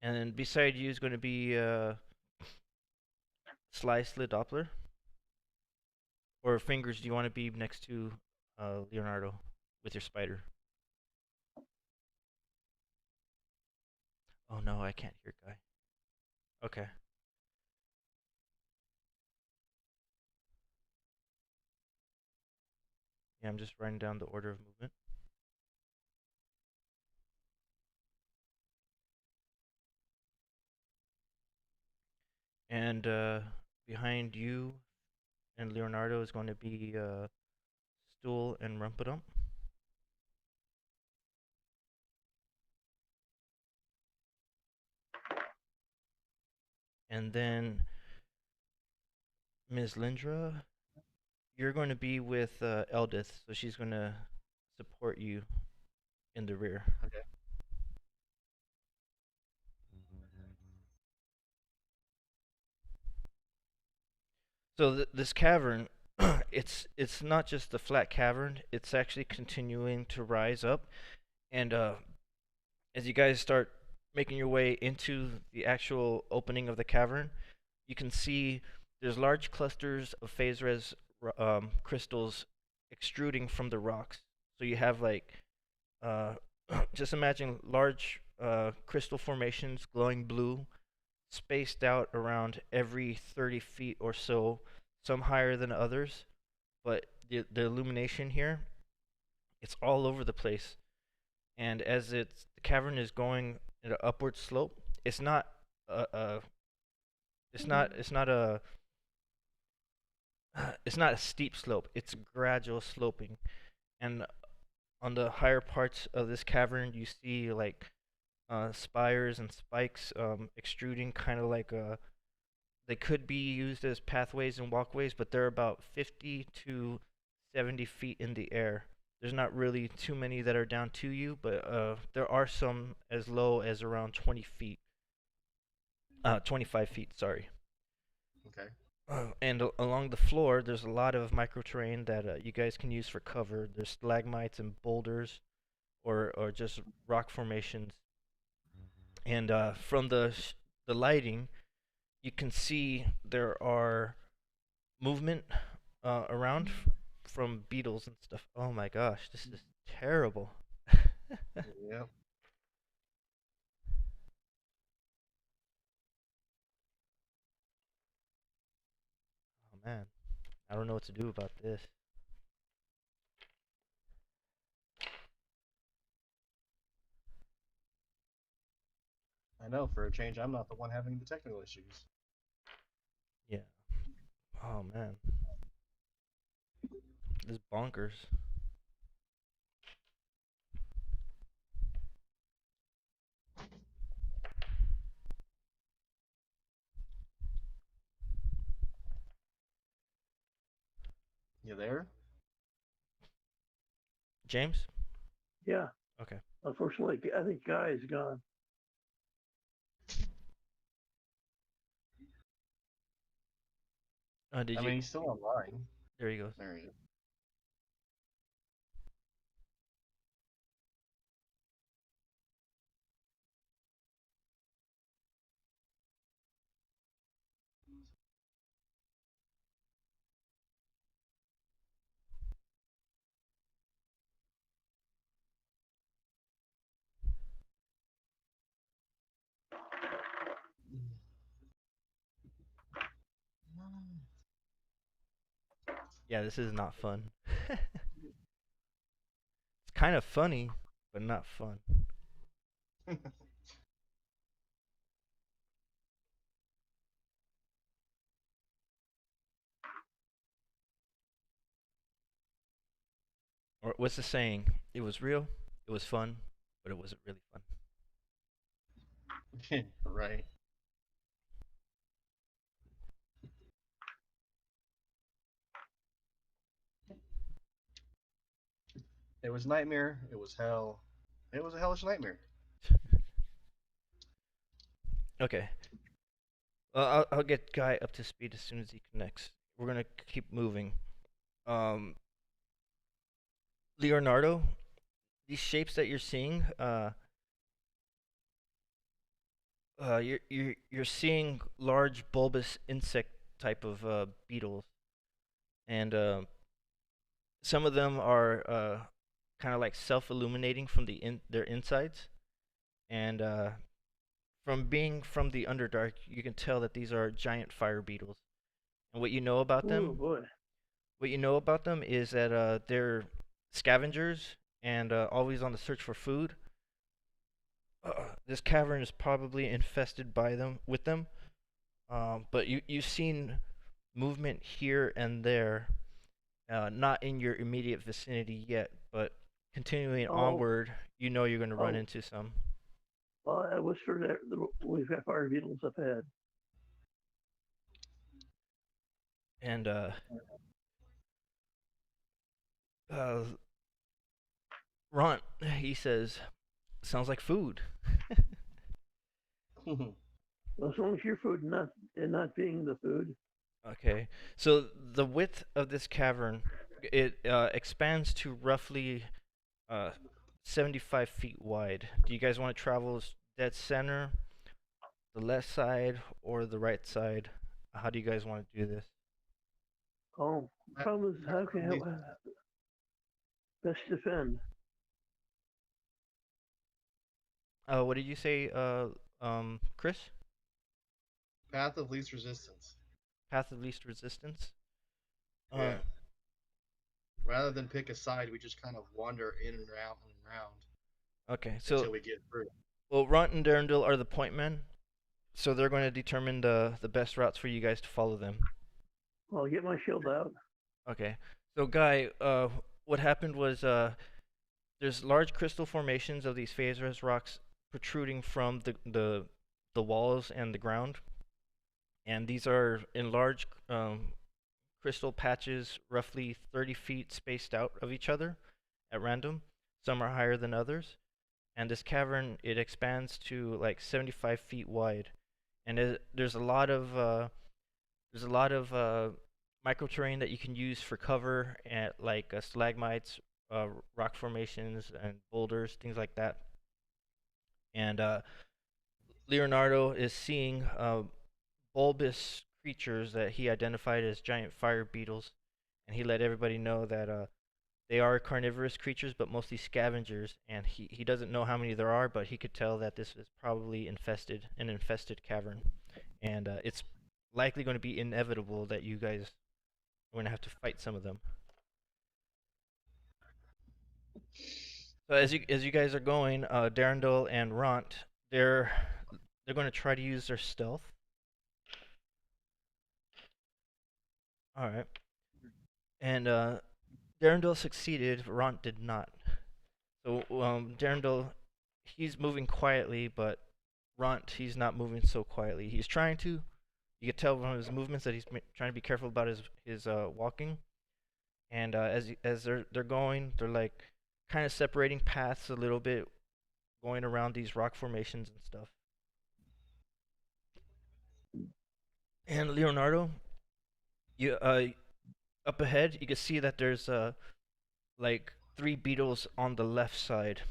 And then beside you is going to be Slice the Doppler. Or Fingers, do you want to be next to Leonardo with your spider? Oh no, I can't hear Guy. Okay. Yeah, I'm just writing down the order of movement. And behind you and Leonardo is going to be Stool and Rumpadump. And then Ms. Lindra, you're going to be with Eldith, so she's going to support you in the rear. Okay. So this cavern, it's not just a flat cavern. It's actually continuing to rise up, and as you guys start making your way into the actual opening of the cavern, you can see there's large clusters of phase res crystals extruding from the rocks. So you have like, just imagine large crystal formations glowing blue, spaced out around every 30 feet or so, some higher than others. But the illumination here, it's all over the place. And as the cavern is going in an upward slope, it's not a it's not it's not a it's not a steep slope. It's gradual sloping, and on the higher parts of this cavern, you see like spires and spikes extruding, kind of like they could be used as pathways and walkways, but they're about 50 to 70 feet in the air. There's not really too many that are down to you, but there are some as low as around 20 feet. 25 feet, sorry. Okay. And along the floor, there's a lot of micro terrain that you guys can use for cover. There's stalagmites and boulders, or just rock formations. And from the lighting, you can see there are movement around from beetles and stuff. Oh my gosh, this is terrible. Yep. Oh man, I don't know what to do about this. I know, for a change, I'm not the one having the technical issues. Yeah. Oh man, this is bonkers. You there? James? Yeah. Okay. Unfortunately, I think Guy is gone. Did I you? mean, he's still online. There he goes. There he is. Yeah, this is not fun. It's kind of funny, but not fun. Or what's the saying? It was real, it was fun, but it wasn't really fun. Right. It was nightmare. It was hell. It was a hellish nightmare. Okay. I'll get Guy up to speed as soon as he connects. We're gonna keep moving. Um, Leonardo, these shapes that you're seeing, you're seeing large bulbous insect type of beetles, and some of them are kind of like self-illuminating from their insides, and from being from the Underdark, you can tell that these are giant fire beetles. And what you know about Oh them, boy. what you know about them is that they're scavengers and always on the search for food. This cavern is probably infested by them with them. But you've seen movement here and there, not in your immediate vicinity yet, but continuing Oh, onward, you know you're going to run oh. into some. Well, I was sure that we've got fire beetles up ahead. And uh, Ron, he says, sounds like food. Well, as long as your food not being the food. Okay, so the width of this cavern, it expands to roughly uh, 75 feet wide. Do you guys want to travel dead center, the left side, or the right side? How do you guys want to do this? Oh, problem is how can best defend? What did you say, Chris? Path of least resistance. Path of least resistance. Yeah. Rather than pick a side, we just kind of wander in and around Okay, until so we get through. well, Runt and Durandil are the point men, so they're going to determine the best routes for you guys to follow them. I'll get my shield out. Okay, so Guy, what happened was there's large crystal formations of these phasers rocks protruding from the walls and the ground, and these are in large crystal patches, roughly 30 feet spaced out of each other at random. Some are higher than others, and this cavern it expands to like 75 feet wide, and there's a lot of micro terrain that you can use for cover, at like stalagmites, rock formations, and boulders, things like that. And Leonardo is seeing bulbous creatures that he identified as giant fire beetles, and he let everybody know that they are carnivorous creatures, but mostly scavengers. And he doesn't know how many there are, but he could tell that this is probably an infested cavern, and it's likely going to be inevitable that you guys are going to have to fight some of them. So as you guys are going, Darendil and Ront, they're going to try to use their stealth. All right, and Darendil succeeded. Ront did not. So Darendil, he's moving quietly, but Ront, he's not moving so quietly. He's trying to. You can tell from his movements that he's trying to be careful about his walking. And as they're going, they're like kind of separating paths a little bit, going around these rock formations and stuff. And Leonardo, you up ahead, you can see that there's like three beetles on the left side.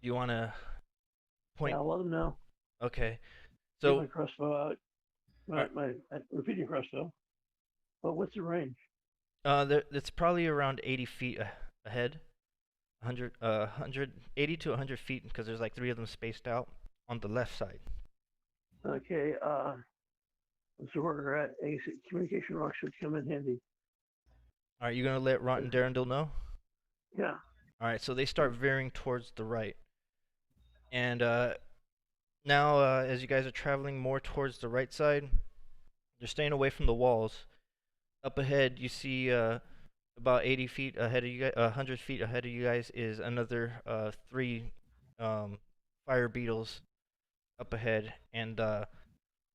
You want to point? Yeah, I'll let them know. Okay. Get So my crossbow out. My repeating crossbow. But what's the range? it's probably around 80 feet ahead. 180 to 100 feet, because there's like three of them spaced out on the left side. Okay, so where we're at, communication rock should come in handy. Are you gonna let Ron and Darendil know? Yeah. All right, so they start veering towards the right, and now as you guys are traveling more towards the right side, you're staying away from the walls. Up ahead, you see about 80 feet ahead of you guys, 100 feet ahead of you guys is another three fire beetles up ahead, and the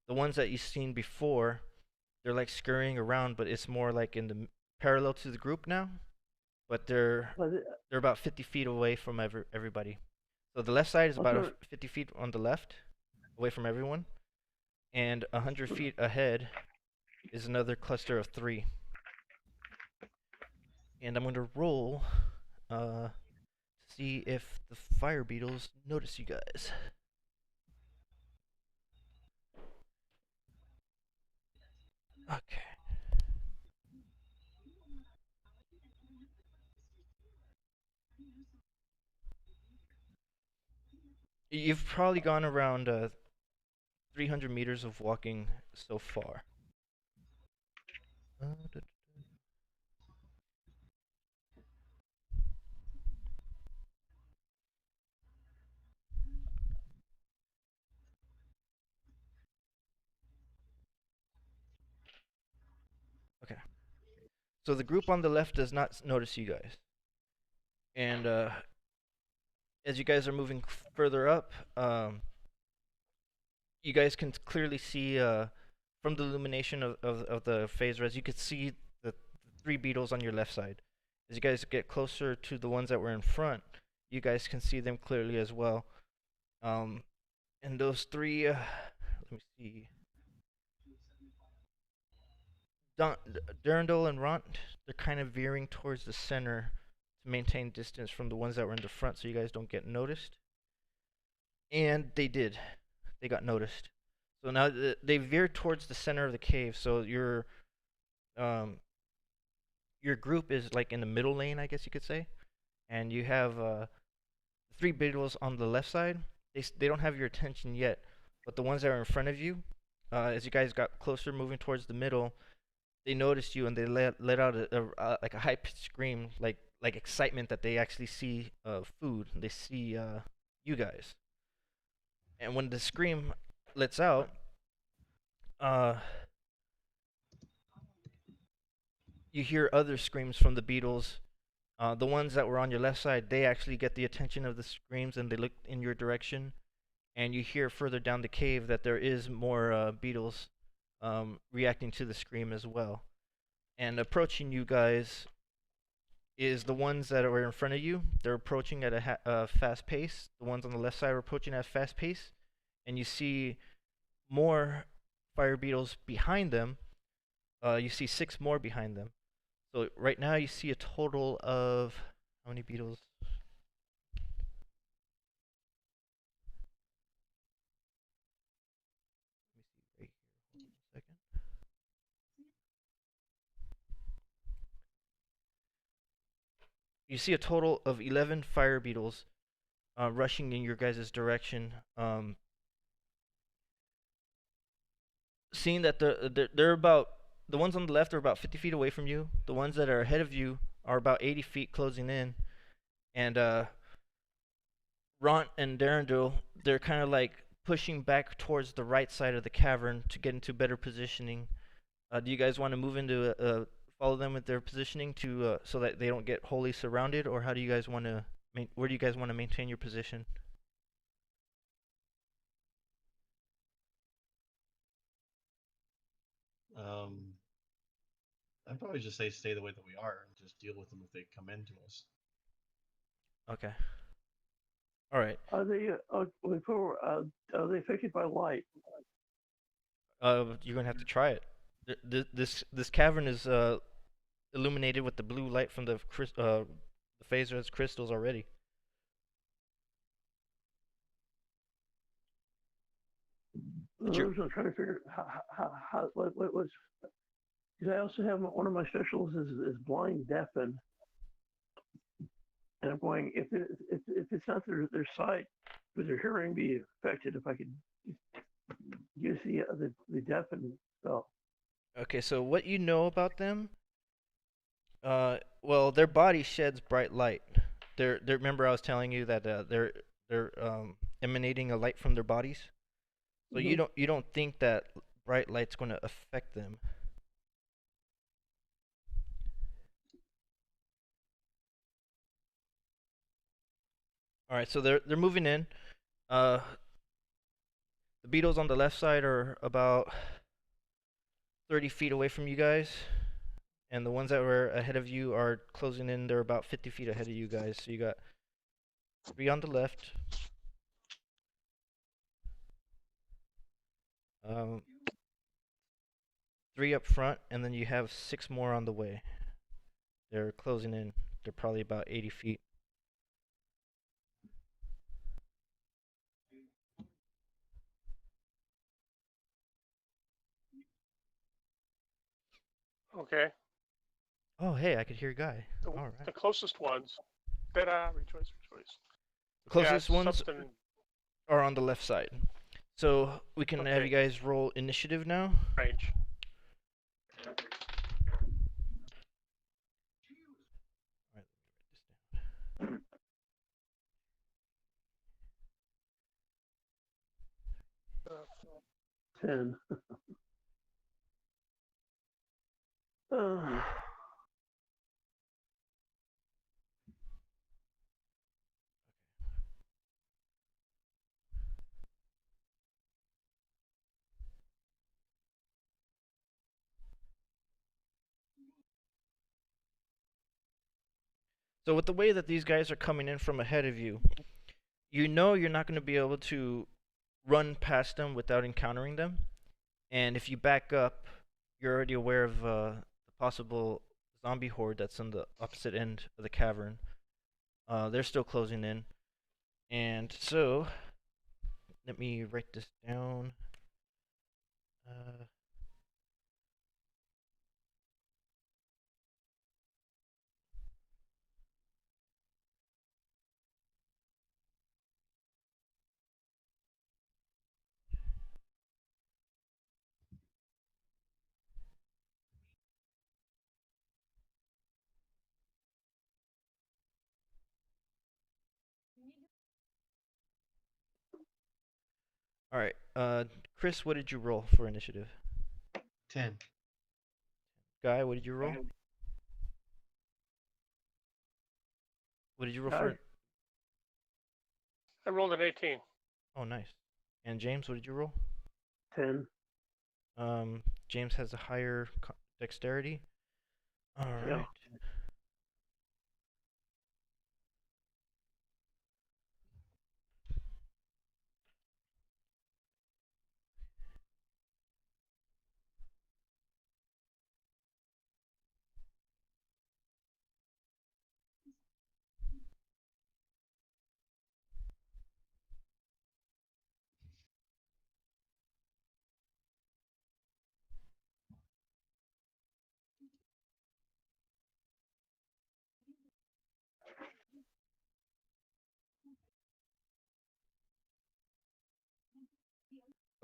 ones that you've seen before, they're like scurrying around, but it's more like in the parallel to the group now. But But they're about 50 feet away from everybody. So the left side is about also, 50 feet on the left, away from everyone, and 100 feet ahead is another cluster of three. And I'm going to roll to see if the fire beetles notice you guys. Okay. You've probably gone around 300 meters of walking so far. Okay. So the group on the left does not notice you guys. And as you guys are moving further up, you guys can clearly see from the illumination of the phase res, you could see the three beetles on your left side. As you guys get closer to the ones that were in front, you guys can see them clearly as well. And those three, let me see. Durandol and Ront, they're kind of veering towards the center to maintain distance from the ones that were in the front so you guys don't get noticed. And they did. They got noticed. So now they veered towards the center of the cave. So your group is like in the middle lane, I guess you could say. And you have three beetles on the left side. They don't have your attention yet, but the ones that are in front of you, as you guys got closer, moving towards the middle, they noticed you and they let out like a high pitched scream, like excitement that they actually see food. They see you guys, and when the scream lets out, you hear other screams from the beetles. The ones that were on your left side, they actually get the attention of the screams and they look in your direction. And you hear further down the cave that there is more beetles reacting to the scream as well. And approaching you guys is the ones that are in front of you. They're approaching at a fast pace. The ones on the left side are approaching at a fast pace. And you see more fire beetles behind them. You see 6 more behind them. So right now you see a total of how many beetles? Let me see right here. Hold on a second. You see a total of 11 fire beetles rushing in your guys' direction. Seeing that they're about, the ones on the left are about 50 feet away from you. The ones that are ahead of you are about 80 feet closing in. And Ront and Darendil, they're kind of like pushing back towards the right side of the cavern to get into better positioning. Do you guys want to move into follow them with their positioning to so that they don't get wholly surrounded, or how do you guys want to where do you guys want to maintain your position? I'd probably just say stay the way that we are and just deal with them if they come into us. Okay. All right. are they are they affected by light? You're gonna have to try it. This cavern is illuminated with the blue light from the phaser's crystals already. But I'm trying to figure what was. Because I also have one of my specials is blind deafen, and I'm going if it's not their sight, would their hearing be affected if I could use the deafen spell? Okay, so what you know about them, Well, their body sheds bright light. They're remember I was telling you that they're emanating a light from their bodies. So Mhm. you don't think that bright light's going to affect them. All right, so they're moving in. Uh, the beetles on the left side are about 30 feet away from you guys, and the ones that were ahead of you are closing in. They're about 50 feet ahead of you guys. So you got 3 on the left. Um, 3 up front, and then you have 6 more on the way. They're closing in. They're probably about 80 feet. Okay. Oh, hey, I could hear Guy. The, All the right. closest ones. Rejoice, rejoice. The Yeah, closest ones something are on the left side. So we can have Okay. you guys roll initiative now. range. All right, let me write this down. 10. Uh, So with the way that these guys are coming in from ahead of you, you know you're not going to be able to run past them without encountering them. And if you back up, you're already aware of the possible zombie horde that's on the opposite end of the cavern. They're still closing in. And so, let me write this down. Uh, all right. Chris, what did you roll for initiative? 10. Guy, what did you roll? What did you roll Guy? for? I rolled an 18. Oh, nice. And James, what did you roll? 10. James has a higher dexterity. All right. Yeah.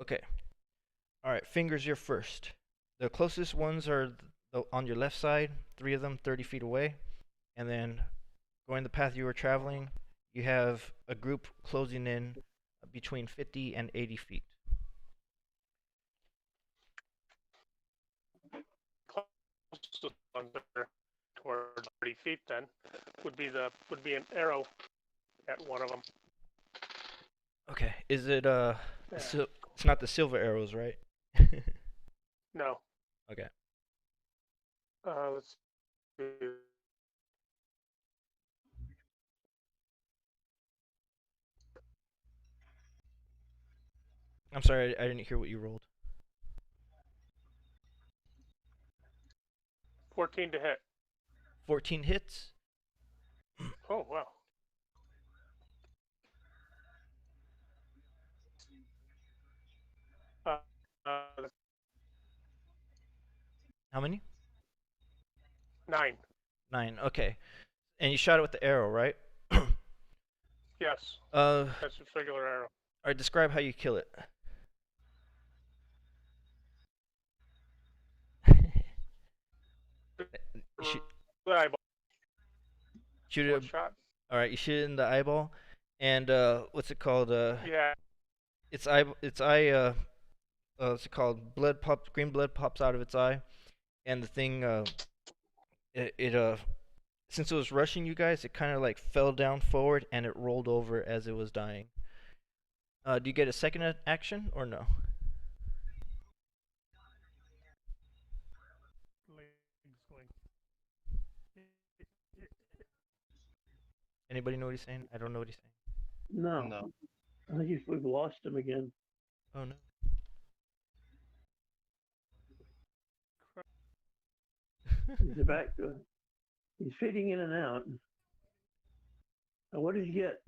Okay. All right. Fingers, you're first. The closest ones are on your left side. 3 of them 30 feet away. And then going the path you were traveling, you have a group closing in between 50 and 80 feet. Closest ones are toward 30 feet. Then would be an arrow at one of them. Okay. Is it Yeah. it's not the silver arrows, right? No. Okay. Let's see. I'm sorry, I didn't hear what you rolled. 14 to hit. 14 hits. Oh wow. Uh, uh, How many? 9. 9. Okay. And you shot it with the arrow, right? Yes, uh, that's a regular arrow. all right. Describe how you kill it. The eyeball. Shoot One it. shot. All right, you shoot it in the eyeball, and what's it called? Yeah. Its eye. What's it called? Blood pops. Green blood pops out of its eye, and the thing. It since it was rushing you guys, it kind of like fell down forward and it rolled over as it was dying. Do you get a second action or no? Legs going. Anybody know what he's saying? I don't know what he's saying. No. No. I think we've lost him again. Oh no. He's back. He's fading in and out. And what did you get?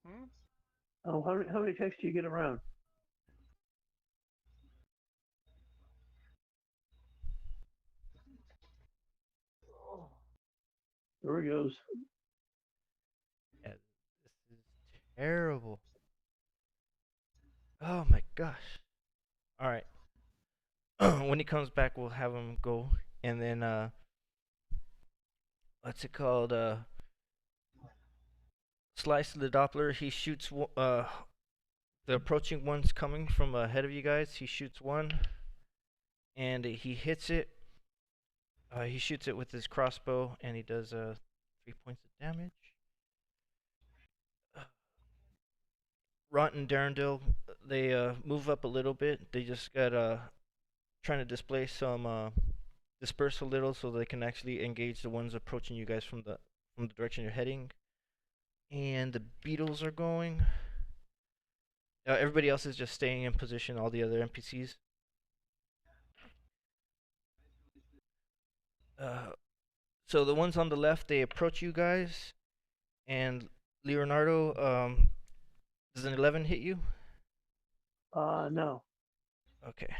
Hmm? Oh, how many texts do you get around? There he goes. Yeah, this is terrible. Oh my gosh. All right. When he comes back, we'll have him go, and then what's it called? Slice the Doppler. He shoots. The approaching one's coming from ahead of you guys. He shoots one, and he hits it. He shoots it with his crossbow, and he does 3 points of damage. Ront and Darendil, they move up a little bit. They just got trying to display some disperse a little so they can actually engage the ones approaching you guys from the direction you're heading. And the beetles are going. Everybody else is just staying in position. All the other NPCs. So the ones on the left, they approach you guys, and Leonardo, does an 11 hit you? No. Okay.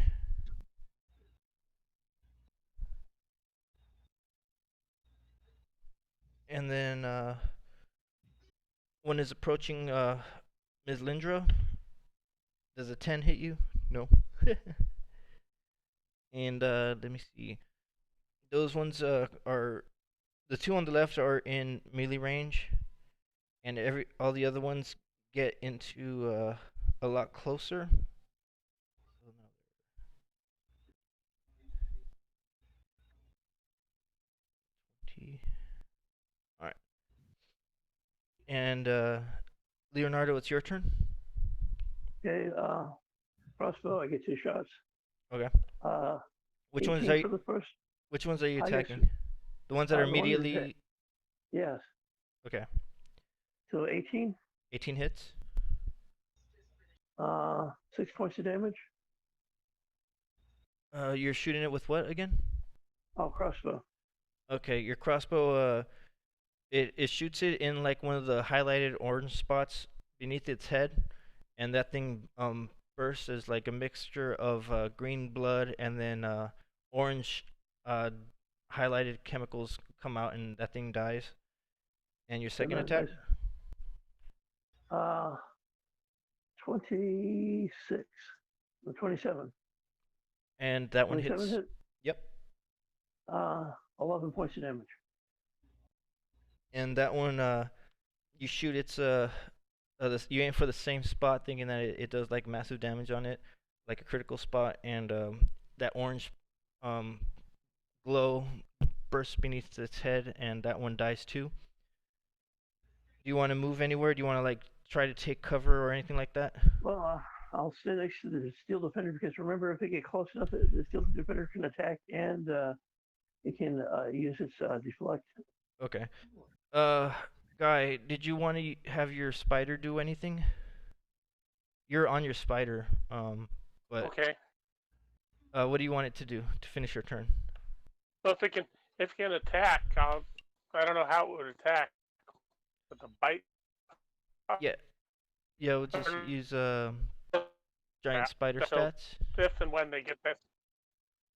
And then one is approaching Ms. Lindra. Does a 10 hit you? No. And let me see. Those ones are the two on the left are in melee range, and all the other ones get into a lot closer. All right. And Leonardo, it's your turn. Okay. Crossbow. I get 2 shots. Okay. Which ones 18 are for the first? which ones are you I guess- attacking? The ones that are the ones that immediately. Yes. Okay. So 18. 18 hits. 6 points of damage. You're shooting it with what again? Oh, crossbow. Okay, your crossbow. It shoots it in like one of the highlighted orange spots beneath its head, and that thing bursts as like a mixture of green blood and then orange highlighted chemicals come out, and that thing dies. And your second that attack? dies. 26. Or 27. And that one 27 hits. hit. Yep. 11 points of damage. And that one, you shoot its you aim for the same spot, thinking that it does like massive damage on it, like a critical spot, and that orange glow bursts beneath its head, and that one dies too. Do you want to move anywhere? Do you want to like try to take cover or anything like that? Well, I'll stay next to the steel defender because remember, if they get close enough, the steel defender can attack and it can use its deflect. Okay. Guy, did you want to have your spider do anything? You're on your spider, but Okay. what do you want it to do to finish your turn? Well, if it can attack, I don't know how it would attack. But the bite. Yeah, we'll just use giant spider so stats. If and when they get that.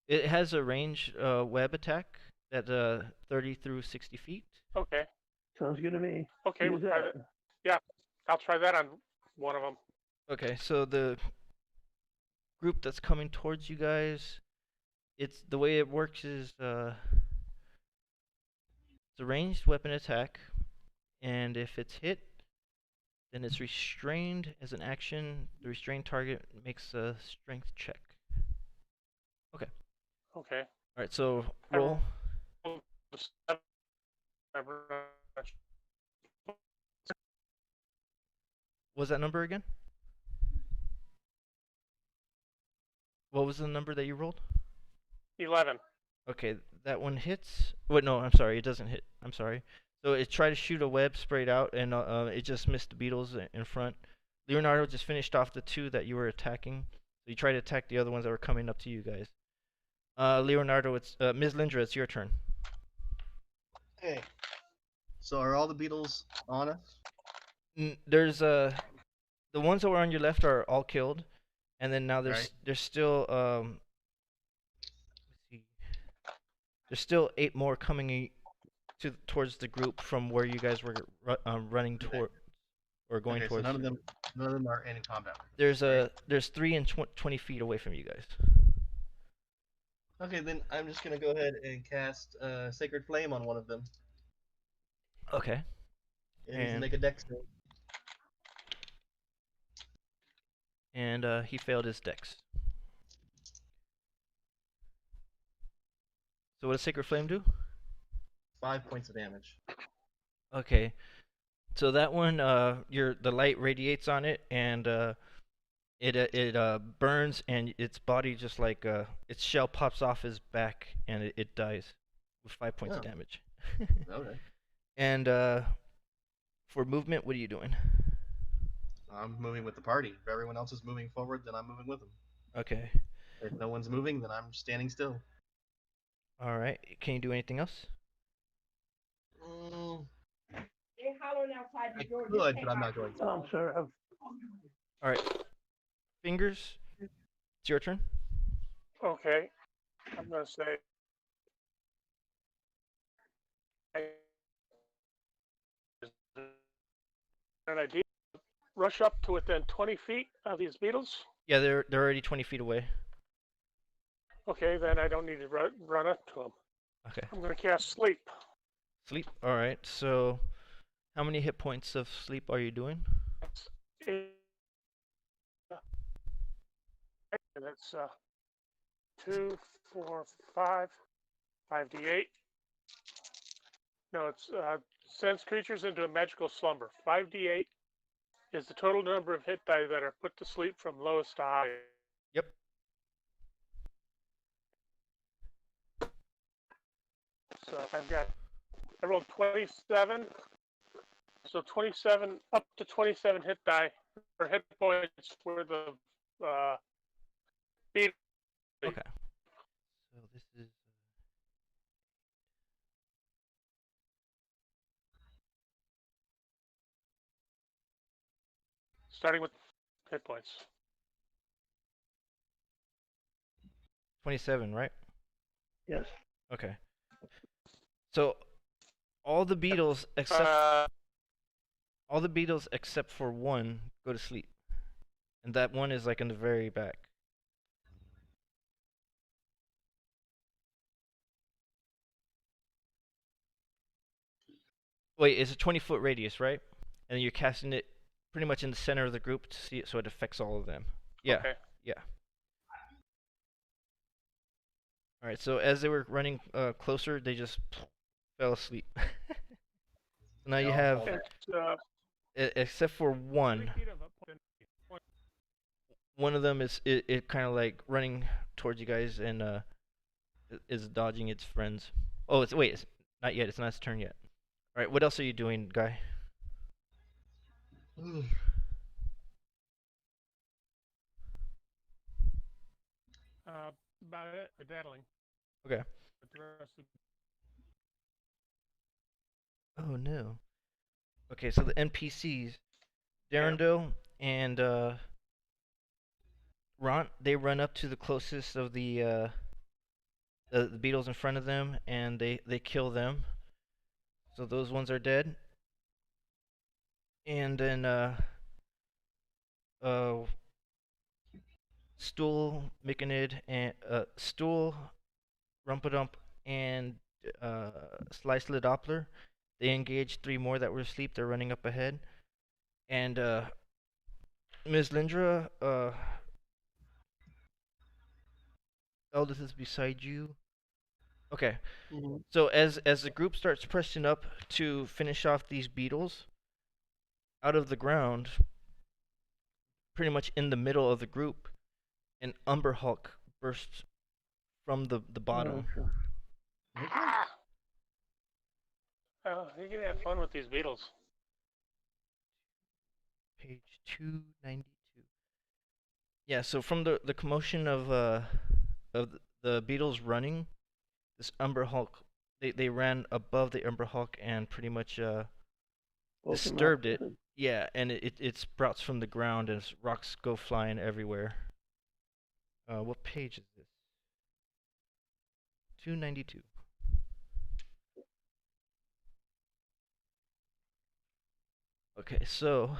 It has a range web attack at 30 through 60 feet. Okay. Sounds good to me. Okay. We'll try that. Yeah, I'll try that on one of them. Okay, so the group that's coming towards you guys, It's the way it works is it's a ranged weapon attack, and if it's hit, then it's restrained as an action. The restrained target makes a strength check. Okay. Okay. All right. So I roll. rolled the 7. I rolled What was that number again? What was the number that you rolled? 11. Okay, that one hits. Wait, no, I'm sorry, it doesn't hit. I'm sorry. So it tried to shoot a web sprayed out, and it just missed the beetles in front. Leonardo just finished off the 2 that you were attacking. So you try to attack the other ones that were coming up to you guys. Leonardo, it's Ms. Lindra, it's your turn. Okay. So are all the beetles on us? There's the ones that were on your left are all killed, and then now Right. there's still let's see, there's still 8 more coming towards the group from where you guys were running toward or going Okay, so towards. none of them are in combat. There's right? there's 3 and 20 feet away from you guys. Okay, then I'm just gonna go ahead and cast Sacred Flame on one of them. Okay. It needs to And- make a dex save. And he failed his dex. So what does Sacred Flame do? 5 points of damage. Okay. So that one, the light radiates on it, and it burns, and its body just like its shell pops off his back, and it dies with 5 points of Oh. damage. Okay. And for movement, what are you doing? I'm moving with the party. If everyone else is moving forward, then I'm moving with them. Okay. If no one's moving, then I'm standing still. All right. Can you do anything else? They're hollering outside I the door. could, but I'm not going to. Oh, I'm sorry. All right. Fingers, it's your turn. Okay. I'm going to say. An idea. Rush up to within 20 feet of these beetles. Yeah, they're already 20 feet away. Okay, then I don't need to run up to them. Okay. I'm going to cast Sleep. Sleep. All right. So, how many hit points of sleep are you doing? And it's 2, 4, 5, 5d8. No, it's sends creatures into a magical slumber. 5d8 is the total number of hit die that are put to sleep from lowest to highest. Yep. So I rolled 27. So 27 up to 27 hit die or hit points for the beat. Okay. So this is Starting with hit points. 27, right? Yes. Okay. So all the beetles except for one go to sleep, and that one is like in the very back. Wait, it's a 20-foot radius, right? And you're casting it pretty much in the center of the group to see it, so it affects all of them. Yeah. Okay. Yeah. All right. So as they were running closer, they just fell asleep. So now They you all have, fall back. It's except for one. One of them it kind of like running towards you guys and is dodging its friends. Oh, it's not yet. It's not its turn yet. All right. What else are you doing, guy? About it, daddling. Okay. But the rest of Oh no. Okay, so the NPCs, Darendil and Ron, they run up to the closest of the beetles in front of them, and they kill them. So those ones are dead. And then Stool, Myconid, and Stool, Rumpadump, and Slice the Doppler. They engaged 3 more that were asleep. They're running up ahead. And Ms. Lindra, Eldith is beside you. Okay. Mhm. So as the group starts pressing up to finish off these beetles, out of the ground, pretty much in the middle of the group, an Umber Hulk bursts from the bottom. Sure. Ah! Oh, you can have fun with these beetles. Page 292. Yeah, so from the commotion of the beetles running, this Umber Hulk, they ran above the Umber Hulk and pretty much Woke him up. disturbed it. Yeah, and it sprouts from the ground and rocks go flying everywhere. What page is this? 292. Okay, so,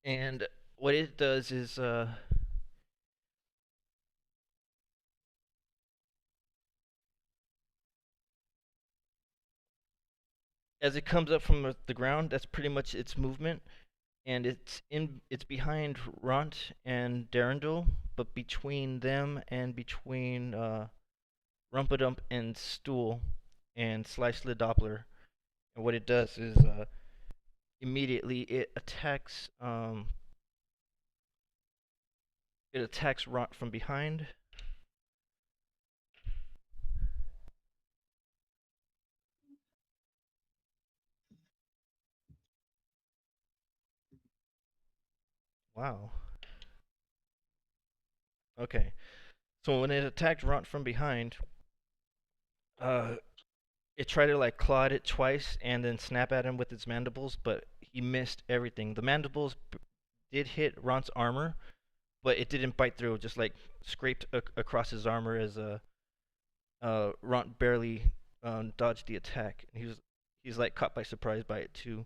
and what it does is as it comes up from the ground, that's pretty much its movement, and it's behind Ront and Darendil, but between them and between Rumpadump and Stool and Slice the Doppler. And what it does is immediately it attacks Ront from behind. Wow. Okay. So when it attacked Ront from behind, it tried to like claw at it twice and then snap at him with its mandibles, but he missed everything. The mandibles did hit Ront's armor, but it didn't bite through. It just like scraped across his armor as Ront barely dodged the attack. And he's like caught by surprise by it too.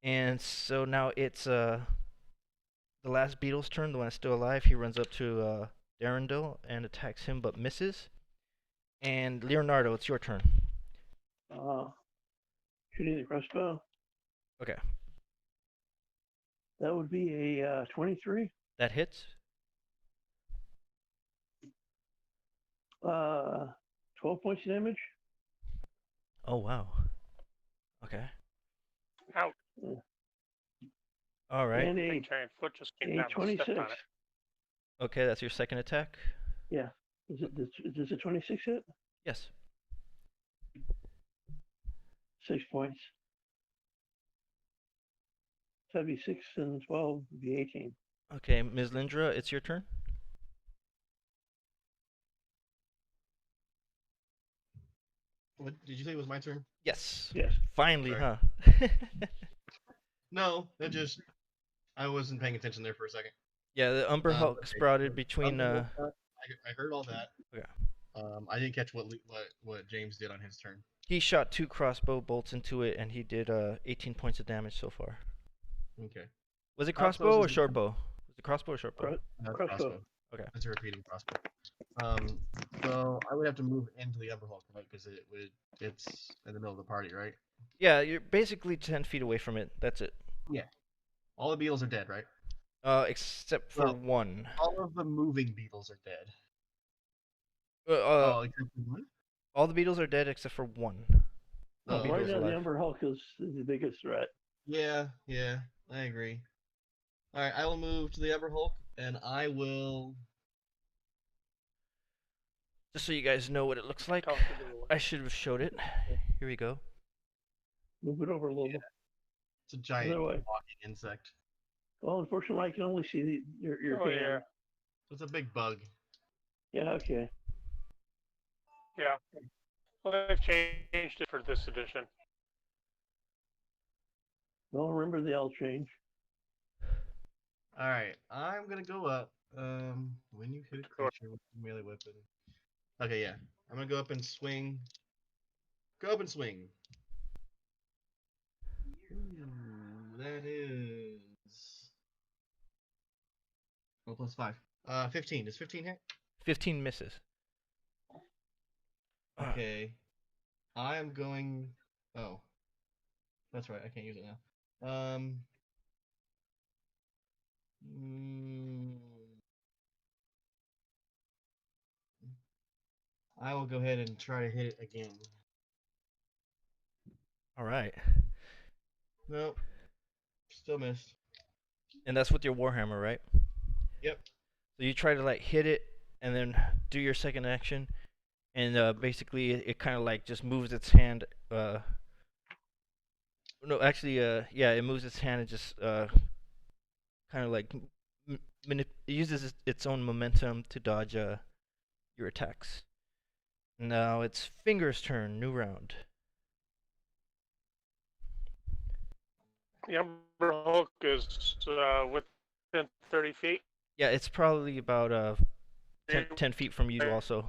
And so now it's the last beetle's turn, the one that's still alive. He runs up to Darendil and attacks him, but misses. And Leonardo, it's your turn. Shooting the crossbow. Okay, That would be a 23. that hits. 12 points of damage. Oh wow. Okay. Ouch. All right. And Big giant foot just came a down and 26. stepped on it. Okay, that's your second attack. Yeah. Does a 26 hit? Yes. 6 points. So that'd be 6 and 12 would be 18. Okay, Ms. Lindra, it's your turn. What did you say it was my turn? Yes. Yes. Finally, Sorry. huh? No, that just I wasn't paying attention there for a second. Yeah, the Umber Hulk Okay. sprouted between. I heard all that. Okay. I didn't catch what James did on his turn. He shot 2 crossbow bolts into it, and he did 18 points of damage so far. Okay. Was it Crossbows crossbow or is- short bow? Was it crossbow or short bow? That's Crossbow. Okay. That's a repeating crossbow. So I would have to move into the Umber Hulk, right? Because it's in the middle of the party, right? Yeah, you're basically 10 feet away from it. That's it. All the beetles are dead, right? Except for Well, one. All of the moving beetles are dead. Except for one? All the beetles are dead except for one. Oh, beetle Right is now, alive. the Umber Hulk is the biggest threat. Yeah, I agree. All right, I will move to the Umber Hulk, and I will. Just so you guys know what it looks like, Tell us to do I should have showed it. Here we go. Move it over a little. It's a giant Other way. walking insect. Well, unfortunately, I can only see your Oh, hand. yeah. It's a big bug. Yeah, okay. Yeah. Well, they've changed it for this edition. Well, remember the L change. All right, I'm gonna go up. When you hit a creature with a melee weapon. Okay, yeah, I'm gonna go up and swing. Go up and swing. That is. Oh, plus 5. 15. Does 15 hit? 15 misses. Okay. I am going. Oh, that's right. I can't use it now. Mm, I will go ahead and try to hit it again. All right. Nope. Still missed. And that's with your warhammer, right? Yep. So you try to like hit it and then do your second action, and basically it kind of like just moves its hand. No, actually, yeah, it moves its hand and just kind of like it uses its own momentum to dodge your attacks. Now it's Finger's turn. New round. The Umber Hulk is within 30 feet. Yeah, it's probably about 10 feet from you also.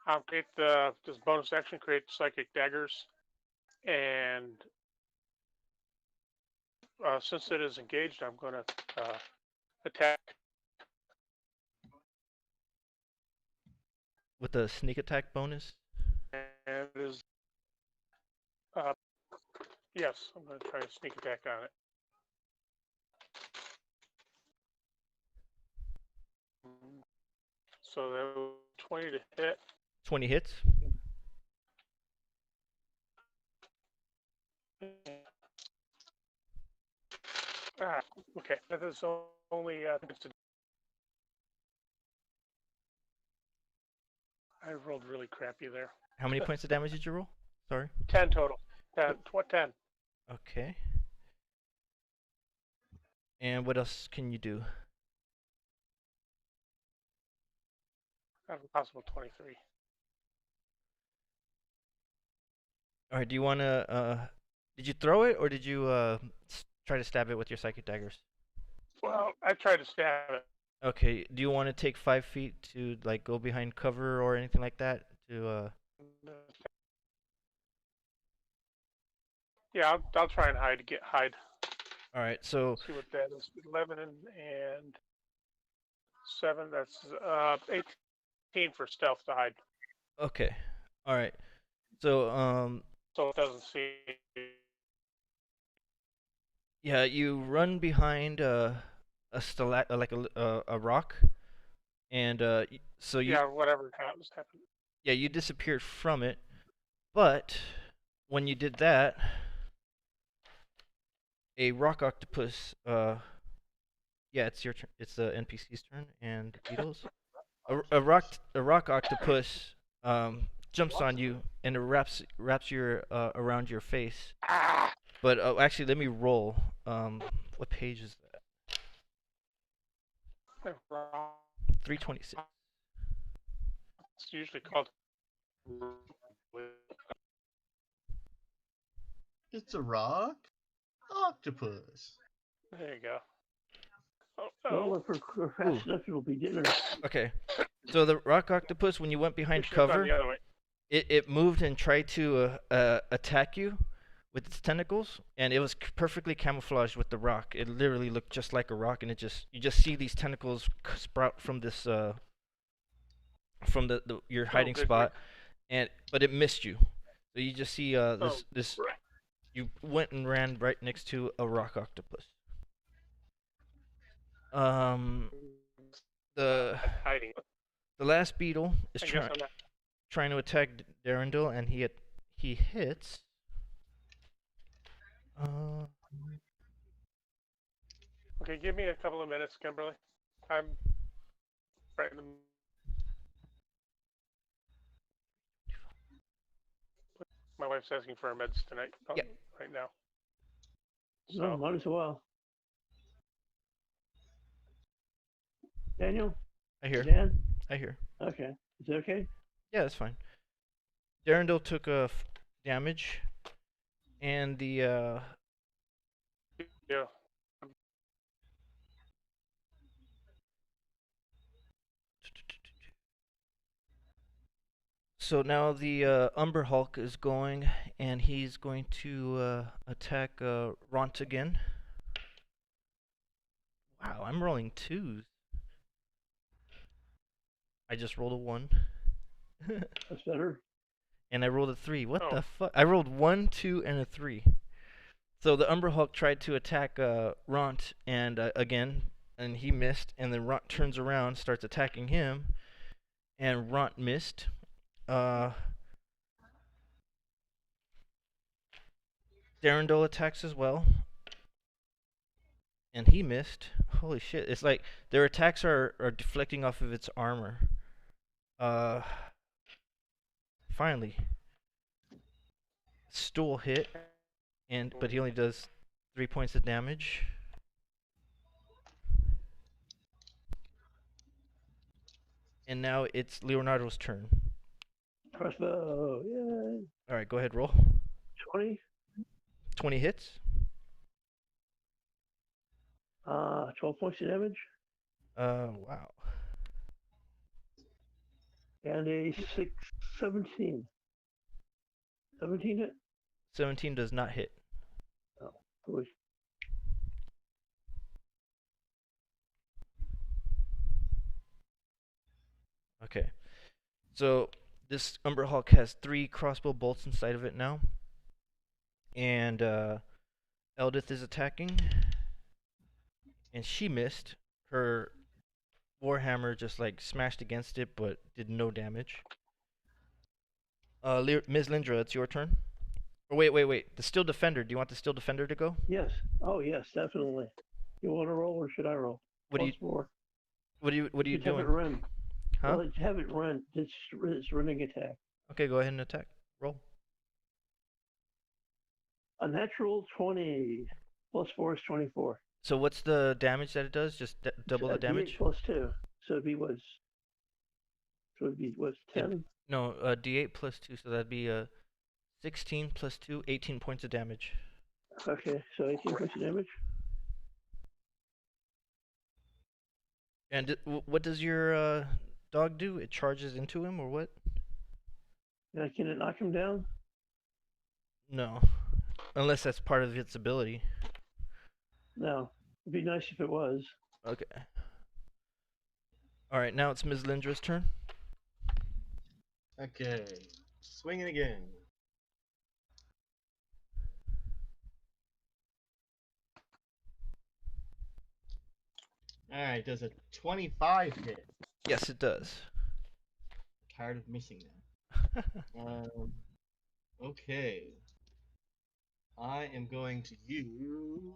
I'll create this bonus action, create psychic daggers, and since it is engaged, I'm going to attack. With the sneak attack bonus? And it is, yes, I'm going to try to sneak attack on it. So that was 20 to hit. 20 hits? Okay, that is only I rolled really crappy there. How many points of damage did you roll? Sorry. 10 total. 10. 10. Okay. And what else can you do? I have a possible 23. All right. Do you want to? Did you throw it or did you try to stab it with your psychic daggers? Well, I tried to stab it. Okay. Do you want to take 5 feet to like go behind cover or anything like that? To Yeah, I'll try and hide. All right. So See what that is. 11 and 7. That's 18 for stealth to hide. okay. All right. So So it doesn't see. yeah, you run behind like a rock, and so you Yeah, whatever was happening. yeah, you disappeared from it, but when you did that, a rock octopus yeah, it's your turn. It's the NPC's turn and Beetle's. A rock octopus jumps on you and it wraps your around your face. Ah! But actually, let me roll. What page is that? 326. It's usually called. It's a rock octopus. There you go. Well, if we're fast enough, it'll be dinner. Okay. So the rock octopus, when you went behind cover, it moved and tried to attack you with its tentacles, and it was perfectly camouflaged with the rock. It literally looked just like a rock, and you just see these tentacles sprout from this from your hiding spot, but it missed you. So you just see this. You went and ran right next to a rock octopus. The hiding. The last beetle is trying to attack Darendil, and he hits. Okay, give me a couple of minutes, Kimberly. I'm right in the. My wife's asking for her meds tonight. Yep. Right now. So no, might as well. Daniel? I hear. Dan? I hear. Okay. Is that okay? Yeah, that's fine. Darendil took damage, and the yeah. So now the Umber Hulk is going, and he's going to attack Ront again. Wow, I'm rolling 2s. I just rolled a 1. That's better. And I rolled a 3. What Oh. the fuck? I rolled 1, 2, and a 3. So the Umber Hulk tried to attack Ront, and again, and he missed. And then Ront turns around, starts attacking him, and Ront missed. Darendol attacks as well, and he missed. Holy shit! It's like their attacks are deflecting off of its armor. Finally, Stool hit, but he only does 3 points of damage. And now it's Leonardo's turn. Crossbow, yay. All right, go ahead, roll. 20. 20 hits. 12 points of damage. Wow. And a 17. 17 hit? 17 does not hit. Oh, good. Okay. So this Umber Hulk has 3 crossbow bolts inside of it now. And Eldith is attacking. And she missed. Her Warhammer just like smashed against it, but did no damage. Ms. Lindra, it's your turn. Or wait. The Steel Defender. Do you want the Steel Defender to go? Yes. Oh, yes, definitely. You want to roll or should I roll? What Plus 4. What are you Have doing? it run. Huh? Well, have it run. It's running attack. Okay, go ahead and attack. Roll. A natural 20 plus 4 is 24. So what's the damage that it does? Just double the D8 damage? plus 2. So it'd be what's 10? No, D8 plus 2, so that'd be 16 plus 2, 18 points of damage. Okay, so 18 points of damage. And what does your dog do? It charges into him, or what? Can it knock him down? No, unless that's part of its ability. No. It'd be nice if it was. Okay. All right, now it's Ms. Lindra's turn. Okay. Swinging again. Alright, does a 25 hit? Yes, it does. Tired of missing that. Okay. I am going to use...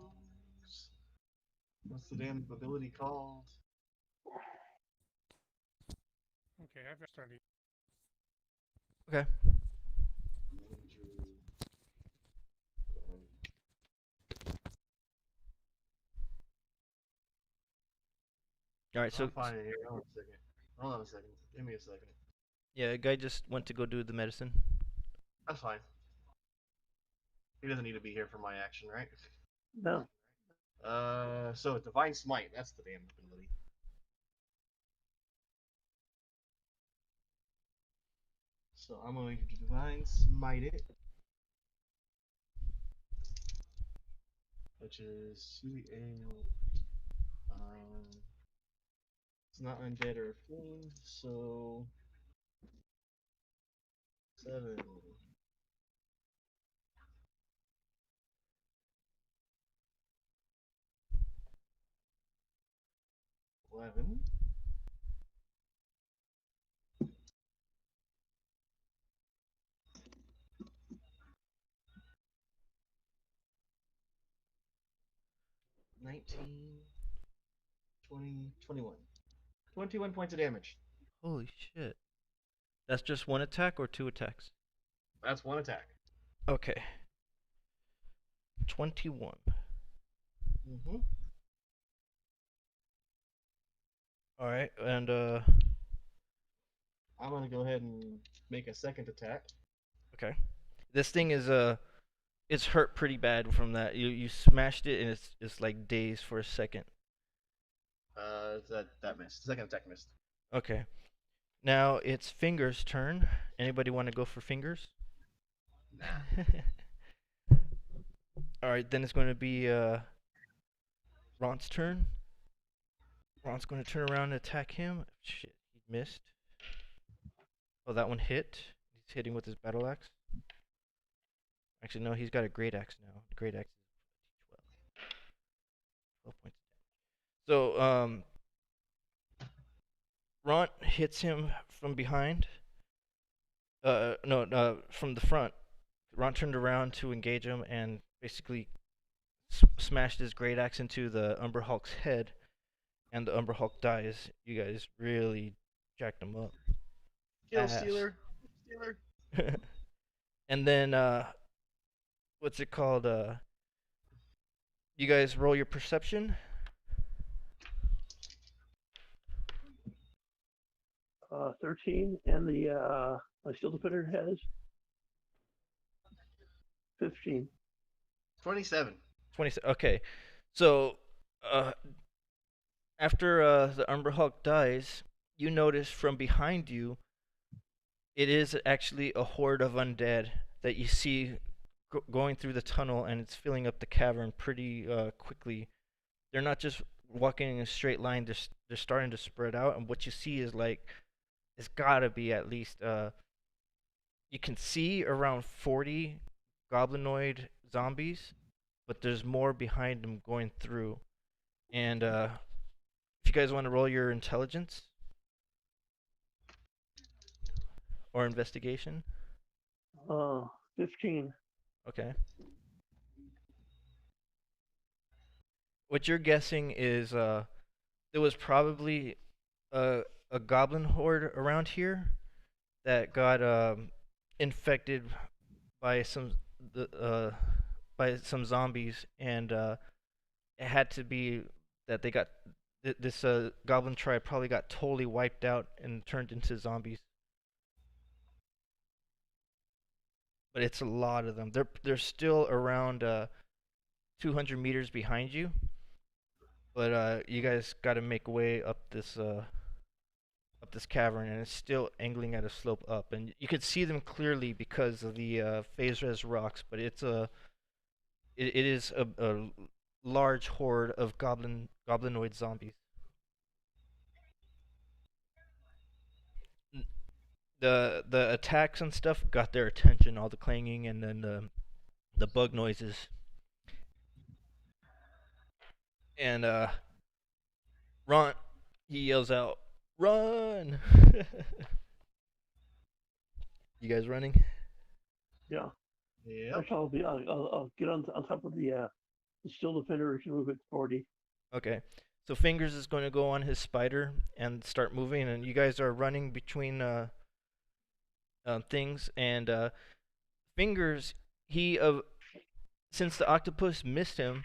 What's the damn ability called? Okay, I've started. Okay. All right, so I'll find it here. Hold on a second. Hold on a second. Give me a second. yeah, a guy just went to go do the medicine. That's fine. He doesn't need to be here for my action, right? No. So Divine Smite, that's the damn ability. So I'm going to Divine Smite it. Which is 2d8. It's not undead or a fiend, so 7. 11. $19, 20, 21. 21 points of damage. Holy shit. That's just one attack or 2 attacks? That's one attack. Okay. 21. Mm-hmm. All right, and I'm gonna go ahead and make a second attack. okay. This thing is it's hurt pretty bad from that. You smashed it and it's like dazed for a second. That missed. Second attack missed. Okay. Now it's Fingers' turn. Anybody want to go for Fingers? Nah. All right, then it's going to be Ront's turn. Ron's going to turn around and attack him. Shit, he missed. Oh, that one hit. He's hitting with his battle axe. Actually, no, he's got a great axe now. Great axe is 12 points. So, Ron hits him from behind. No, from the front. Ron turned around to engage him and basically smashed his great axe into the Umber Hulk's head, and the Umber Hulk dies. You guys really jacked him up. Kill Ass. Stealer. And then what's it called? You guys roll your perception. 13, and the my Steel Defender has 15. 27. 20. Okay, so after the Umber Hulk dies, you notice from behind you, it is actually a horde of undead that you see going through the tunnel, and it's filling up the cavern pretty quickly. They're not just walking in a straight line; they're starting to spread out, and what you see is like it's gotta be at least you can see around 40 goblinoid zombies, but there's more behind them going through. And if you guys want to roll your intelligence or investigation. 15. Okay. What you're guessing is there was probably a goblin horde around here that got infected by some zombies, and it had to be that they got this goblin tribe probably got totally wiped out and turned into zombies. But it's a lot of them. They're still around 200 meters behind you, but you guys got to make way up this cavern, and it's still angling at a slope up, and you could see them clearly because of the phase res rocks. But it is a large horde of goblinoid zombies. The attacks and stuff got their attention, all the clanging and then the bug noises. And Ron, he yells out, "Run!" You guys running? Yeah. Yep. Actually, I'll get on top of the Steel Defender. We can move it 40. Okay. So Fingers is going to go on his spider and start moving, and you guys are running between things. And Fingers, he since the octopus missed him,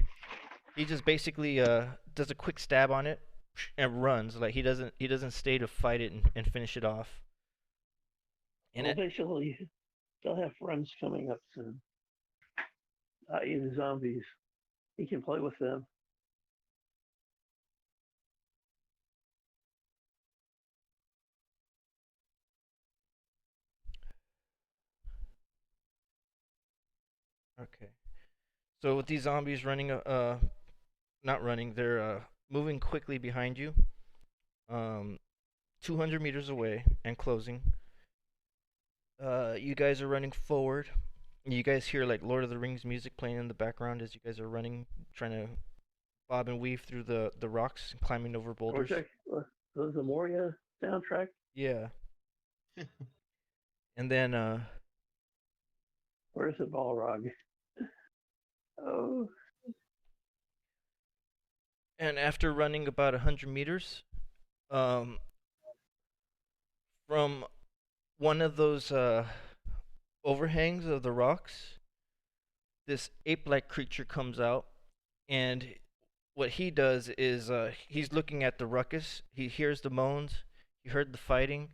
he just basically does a quick stab on it and runs. Like he doesn't stay to fight it and finish it off. And Well, basically, they'll have friends coming up soon. Even zombies. He can play with them. Okay. So with these zombies running, not running, they're moving quickly behind you, 200 meters away and closing. You guys are running forward. You guys hear like Lord of the Rings music playing in the background as you guys are running, trying to bob and weave through the rocks, climbing over boulders. The Moria soundtrack. Yeah. And then Where's the Balrog? Oh. And after running about 100 meters, from one of those overhangs of the rocks, this ape-like creature comes out, and what he does is he's looking at the ruckus. He hears the moans. He heard the fighting,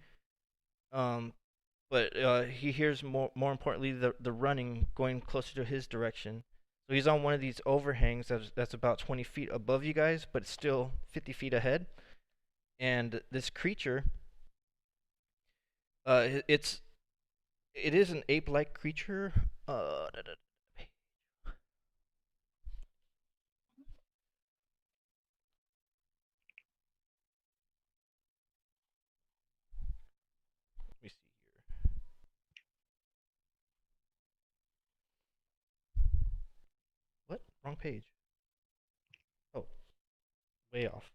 but he hears more importantly the running going closer to his direction. So he's on one of these overhangs that's about 20 feet above you guys, but still 50 feet ahead. And this creature, it is an ape-like creature. Wrong page. Oh, way off.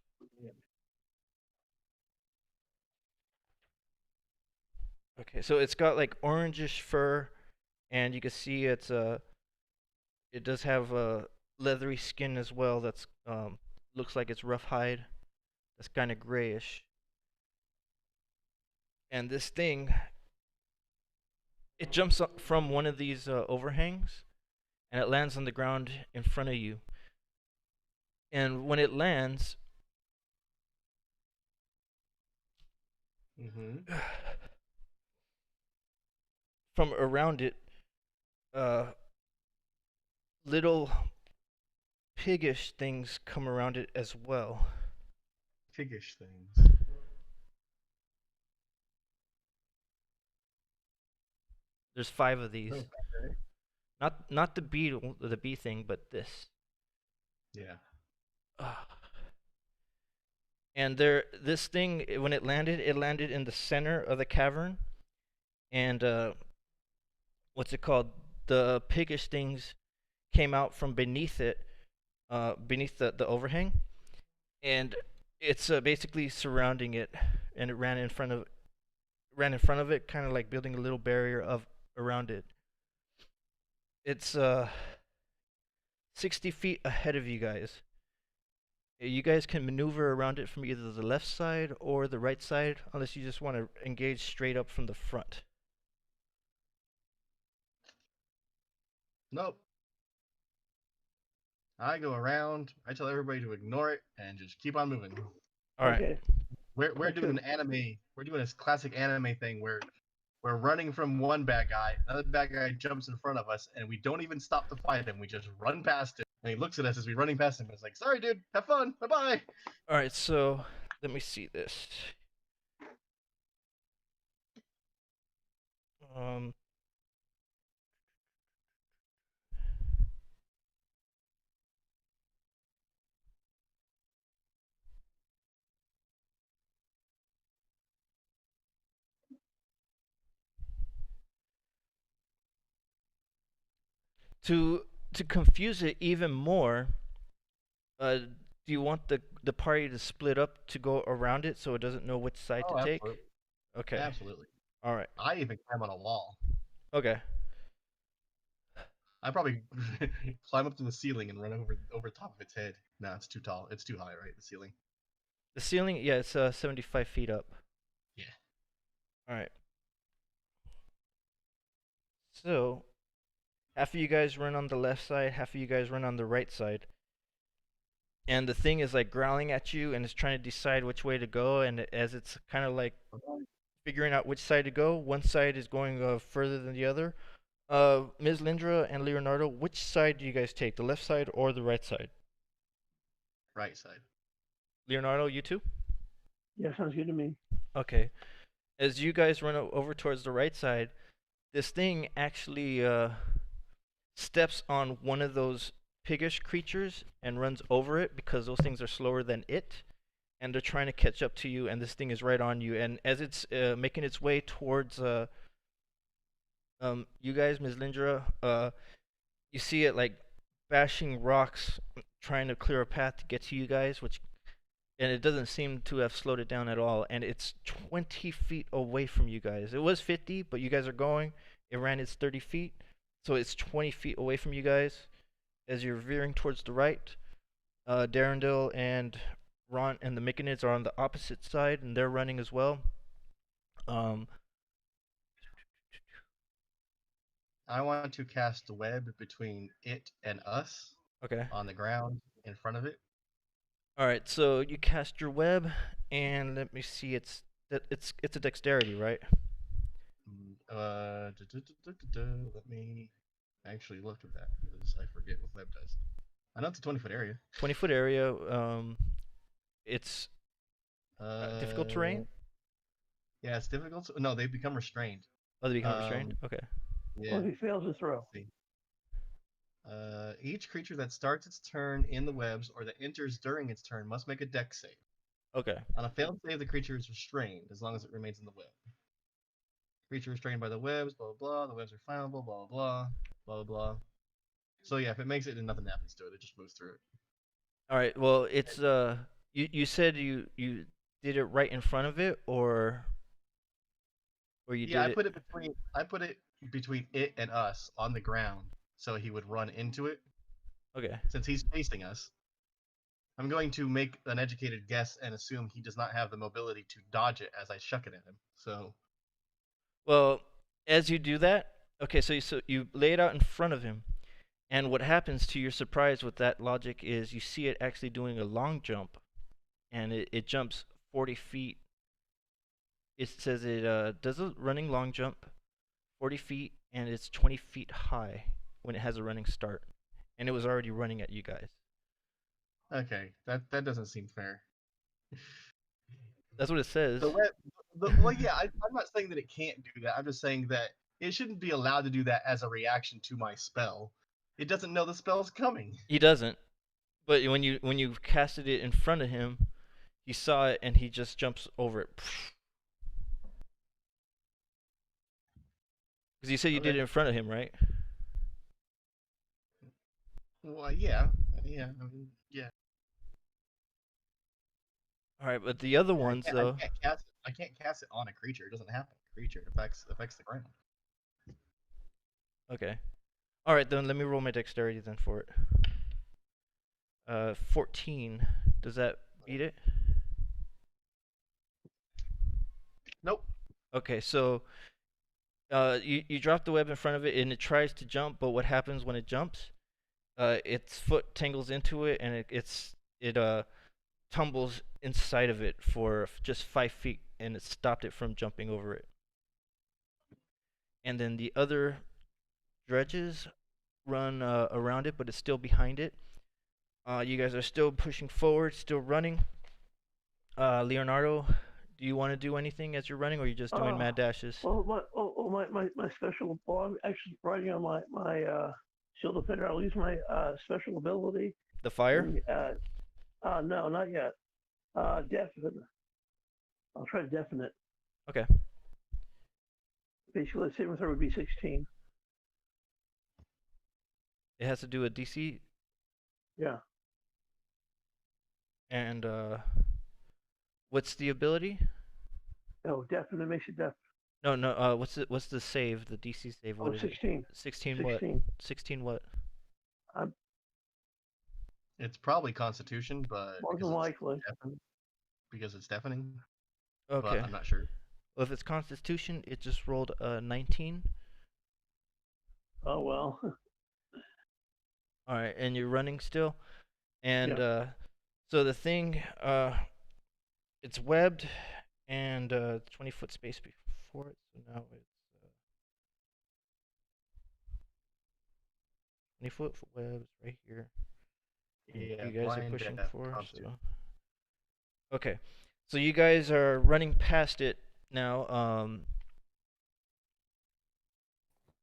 Okay, so it's got like orangish fur, and you can see it does have a leathery skin as well. That's looks like it's rough hide. That's kind of grayish. And this thing, it jumps up from one of these overhangs, and it lands on the ground in front of you. And when it lands, Mm-hmm. from around it, little piggish things come around it as well. Piggish things. There's 5 of these. Okay. Not the beetle, the bee thing, but this. Yeah. And this thing, when it landed in the center of the cavern, and what's it called? The piggish things came out from beneath it, beneath the overhang, and it's basically surrounding it, and it ran in front of it, kind of like building a little barrier around it. It's 60 feet ahead of you guys. You guys can maneuver around it from either the left side or the right side, unless you just want to engage straight up from the front. Nope. I go around. I tell everybody to ignore it and just keep on moving. All right. Okay. We're doing an anime. We're doing this classic anime thing where we're running from one bad guy, another bad guy jumps in front of us, and we don't even stop to fight him. We just run past him, and he looks at us as we're running past him. It's like, sorry, dude, have fun, bye bye. All right. So let me see this. Um. To confuse it even more, do you want the party to split up to go around it so it doesn't know which side to take? Absolutely. Okay. Absolutely. All right. I even climb on a wall. Okay. I probably climb up to the ceiling and run over top of its head. No, it's too tall. It's too high, right? The ceiling. The ceiling, yeah, it's 75 feet up. Yeah. All right. So, half of you guys run on the left side, half of you guys run on the right side. And the thing is like growling at you and it's trying to decide which way to go. And as it's kind of like figuring out which side to go, one side is going further than the other. Ms. Lindra and Leonardo, which side do you guys take, the left side or the right side? Right side. Leonardo, you too? Yeah, sounds good to me. Okay. As you guys run over towards the right side, this thing actually steps on one of those piggish creatures and runs over it because those things are slower than it, and they're trying to catch up to you, and this thing is right on you. And as it's making its way towards you guys, Ms. Lindra, you see it like bashing rocks, trying to clear a path to get to you guys, and it doesn't seem to have slowed it down at all. And it's 20 feet away from you guys. It was 50, but you guys are going. It ran its 30 feet, so it's 20 feet away from you guys. As you're veering towards the right, Darendil and Ron and the Myconids are on the opposite side, and they're running as well. I want to cast a web between it and us Okay. on the ground in front of it. All right. So you cast your web, and let me see. It's a dexterity, right? Let me actually look at that because I forget what web does. I know it's a 20-foot area. 20-foot area. It's difficult terrain. Yeah, it's difficult. No, they become restrained. Oh, they become restrained. Okay. Yeah. Well, if he fails to throw. Let's see. Each creature that starts its turn in the webs or that enters during its turn must make a dex save. Okay. On a failed save, the creature is restrained as long as it remains in the web. Creature restrained by the webs, blah blah blah. The webs are flammable, blah blah blah, blah blah blah. So yeah, if it makes it and nothing happens to it, it just moves through it. All right. Well, it's you said you did it right in front of it, or you Yeah, did it. I put it between it and us on the ground, so he would run into it. Okay. Since he's facing us, I'm going to make an educated guess and assume he does not have the mobility to dodge it as I shuck it at him. So Well, as you do that, okay, so you lay it out in front of him, and what happens to your surprise with that logic is you see it actually doing a long jump, and it jumps 40 feet. It says it does a running long jump, 40 feet, and it's 20 feet high when it has a running start, and it was already running at you guys. okay, that doesn't seem fair. That's what it says. Well, yeah, I'm not saying that it can't do that. I'm just saying that it shouldn't be allowed to do that as a reaction to my spell. It doesn't know the spell's coming. He doesn't. But when you casted it in front of him, he saw it and he just jumps over it. Because you said you did it in front of him, right? Well, yeah, yeah, I mean, yeah. All right, but the other ones though. I can't cast it on a creature. It doesn't happen. Creature it affects the ground. Okay. All right, then let me roll my dexterity then for it. 14. Does that beat it? Nope. Okay, so you drop the web in front of it and it tries to jump, but what happens when it jumps? Its foot tangles into it and it tumbles inside of it for just 5 feet, and it stopped it from jumping over it. And then the other dredges run around it, but it's still behind it. You guys are still pushing forward, still running. Leonardo, do you want to do anything as you're running, or are you just doing mad dashes? Well, my special. Well, I'm actually riding on my shield defender. I'll use my special ability. The fire? And, no, not yet. Definite. I'll try to deafen it. Okay. Basically, the saving throw would be 16. It has to do a DC. Yeah. And what's the ability? Oh, definite makes it deaf. No. What's the save? The DC save? What is 16. it? 16 what? 16 what? It's probably Constitution, but More than likely. Because it's deafening. Okay. But I'm not sure. Well, if it's Constitution, it just rolled a 19. Oh well. All right, and you're running still, and Yeah. so the thing, it's webbed, and 20-foot space before it. So now it's 20-foot webs right here. Yeah, you guys are blind pushing deaf, for. Constitution. So. Okay, so you guys are running past it now.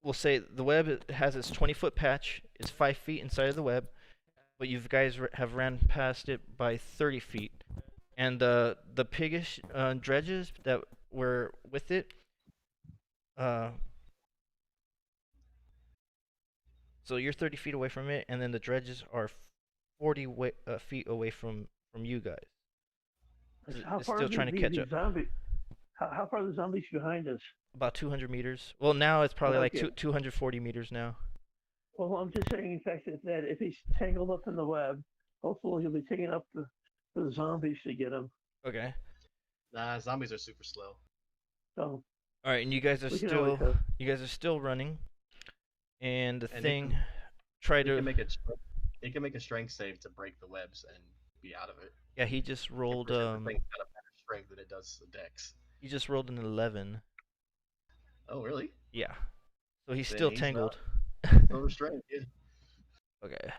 We'll say the web has its 20-foot patch. It's 5 feet inside of the web, but you guys have ran past it by 30 feet. And the piggish dredges that were with it, so you're 30 feet away from it, and then the dredges are 40 feet away from you guys. How It's far still is trying to catch up. How far are the zombies behind us? About 200 meters. Well, now it's probably Okay. like 240 meters now. Well, I'm just saying, in fact, that if he's tangled up in the web, hopefully he'll be taking up for the zombies to get him. Okay. Nah, zombies are super slow. So, All right, and you guys are We can always still running, and the And thing tried It to. can make a strength save to break the webs and be out of it. Yeah, he just rolled. The thing's got a better strength than it does the dex. He just rolled an 11. Oh, really? Yeah. So he's Then still he's tangled. No restraint. Yeah. Okay.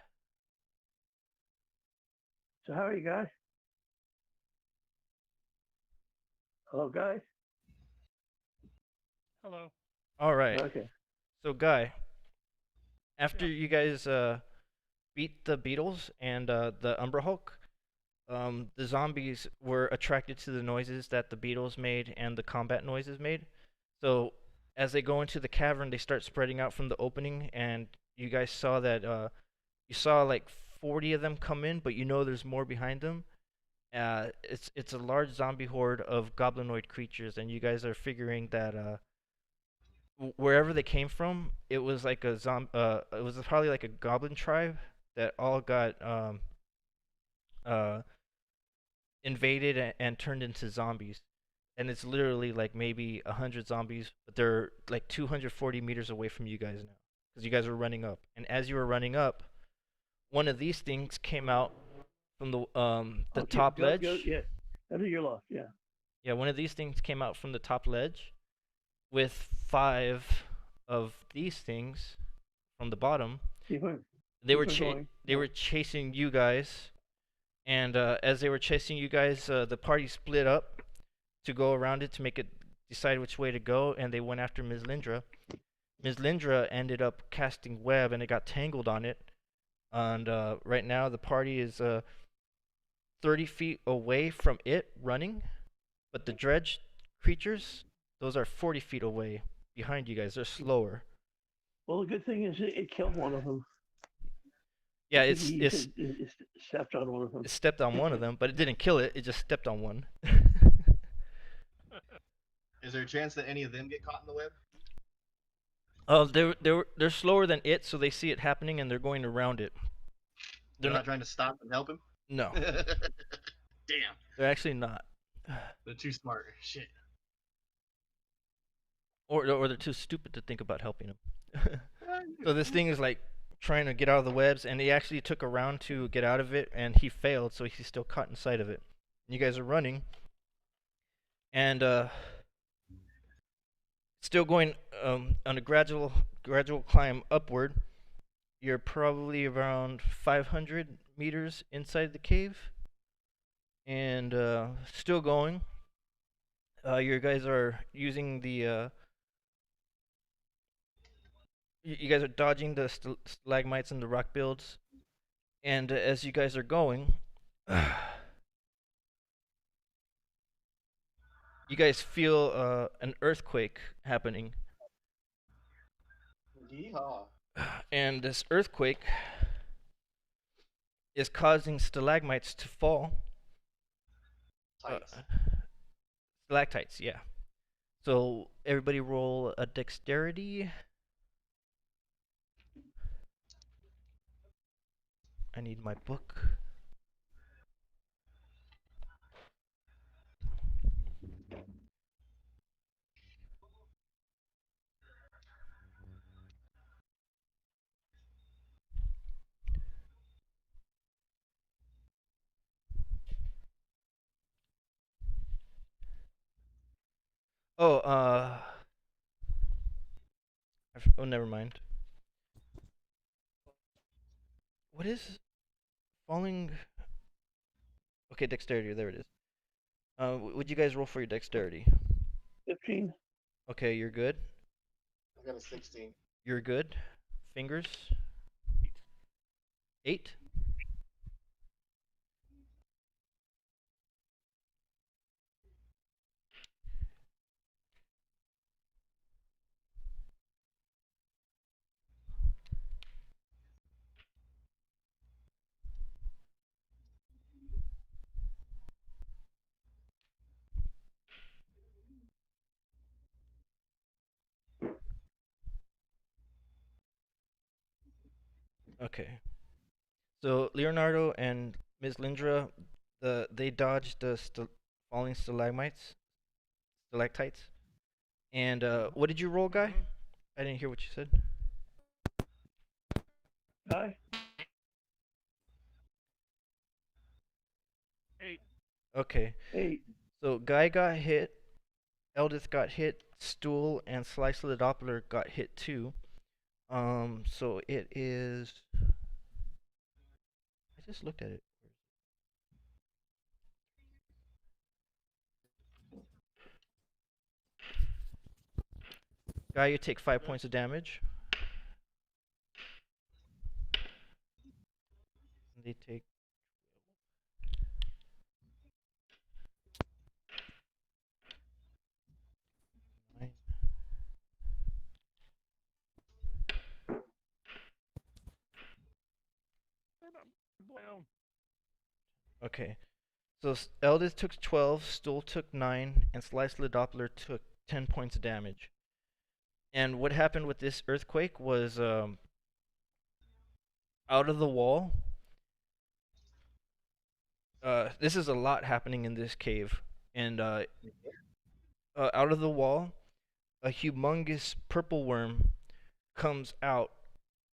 so how are you guys? Hello, guys. Hello. All right. Okay. So, Guy, after you guys beat the beetles and the Umbra Hulk, the zombies were attracted to the noises that the beetles made and the combat noises made. So, as they go into the cavern, they start spreading out from the opening, and you guys saw that you saw like 40 of them come in, but you know there's more behind them. It's a large zombie horde of goblinoid creatures, and you guys are figuring that wherever they came from, it was like a it was probably like a goblin tribe that all got uh invaded and turned into zombies. And it's literally like maybe 100 zombies, but they're like 240 meters away from you guys now, because you guys are running up. And as you were running up, one of these things came out from the Okay, top ledge. yeah. Under your left, yeah. Yeah, one of these things came out from the top ledge with 5 of these things from the bottom. Keep on, They were going. they were chasing you guys, and as they were chasing you guys, the party split up to go around it to make it decide which way to go, and they went after Ms. Lindra. Ms. Lindra ended up casting web, and it got tangled on it. And right now, the party is 30 feet away from it, running, but the dredge creatures, those are 40 feet away behind you guys. They're slower. Well, the good thing is it killed one of them. Yeah, It it stepped on one of them. It stepped on one of them, but it didn't kill it. It just stepped on one. Is there a chance that any of them get caught in the web? Oh, they're slower than it, so they see it happening and they're going around it. They're not trying to stop and help him? No. Damn. They're actually not. They're too smart. Shit. Or they're too stupid to think about helping him. So this thing is like trying to get out of the webs, and he actually took a round to get out of it, and he failed, so he's still caught inside of it. And you guys are running, and still going on a gradual climb upward. You're probably around 500 meters inside the cave, and still going. You guys are using the you guys are dodging the stalagmites and the rock builds, and as you guys are going, you guys feel an earthquake happening. Yeehaw. And this earthquake is causing stalagmites to fall. Stalactites, yeah. So everybody roll a dexterity. I need my book. Oh, oh, never mind. What is falling? Okay, dexterity. There it is. Would you guys roll for your dexterity? 15. Okay, you're good. I got a 16. You're good. Fingers. 8. Okay. So Leonardo and Ms. Lindra, they dodged the falling stalactites. And what did you roll, guy? I didn't hear what you said. Hi. 8. Okay. 8. So Guy got hit, Eldith got hit, Stool and Slice of the Doppler got hit too. So it is. I just looked at it. Guy, you take 5 points of damage. They take. Okay. So Eldith took 12, Stool took 9, and Slice the Doppler took 10 points of damage. And what happened with this earthquake was out of the wall. This is a lot happening in this cave. And out of the wall, a humongous purple worm comes out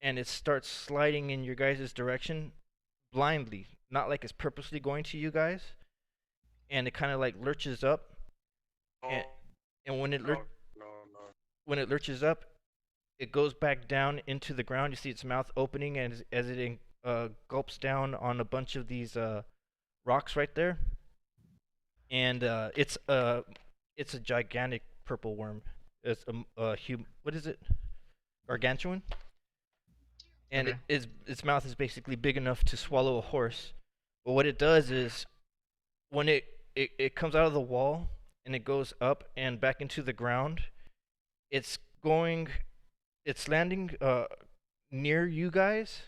and it starts sliding in your guys' direction blindly. Not like it's purposely going to you guys. And it kind of like lurches up. And, and when it when it lurches up, it goes back down into the ground. You see its mouth opening as it gulps down on a bunch of these rocks right there. And it's a gigantic purple worm. It's what is it? Gargantuan. And Okay. its mouth is basically big enough to swallow a horse. But what it does is when it comes out of the wall and it goes up and back into the ground, it's landing near you guys,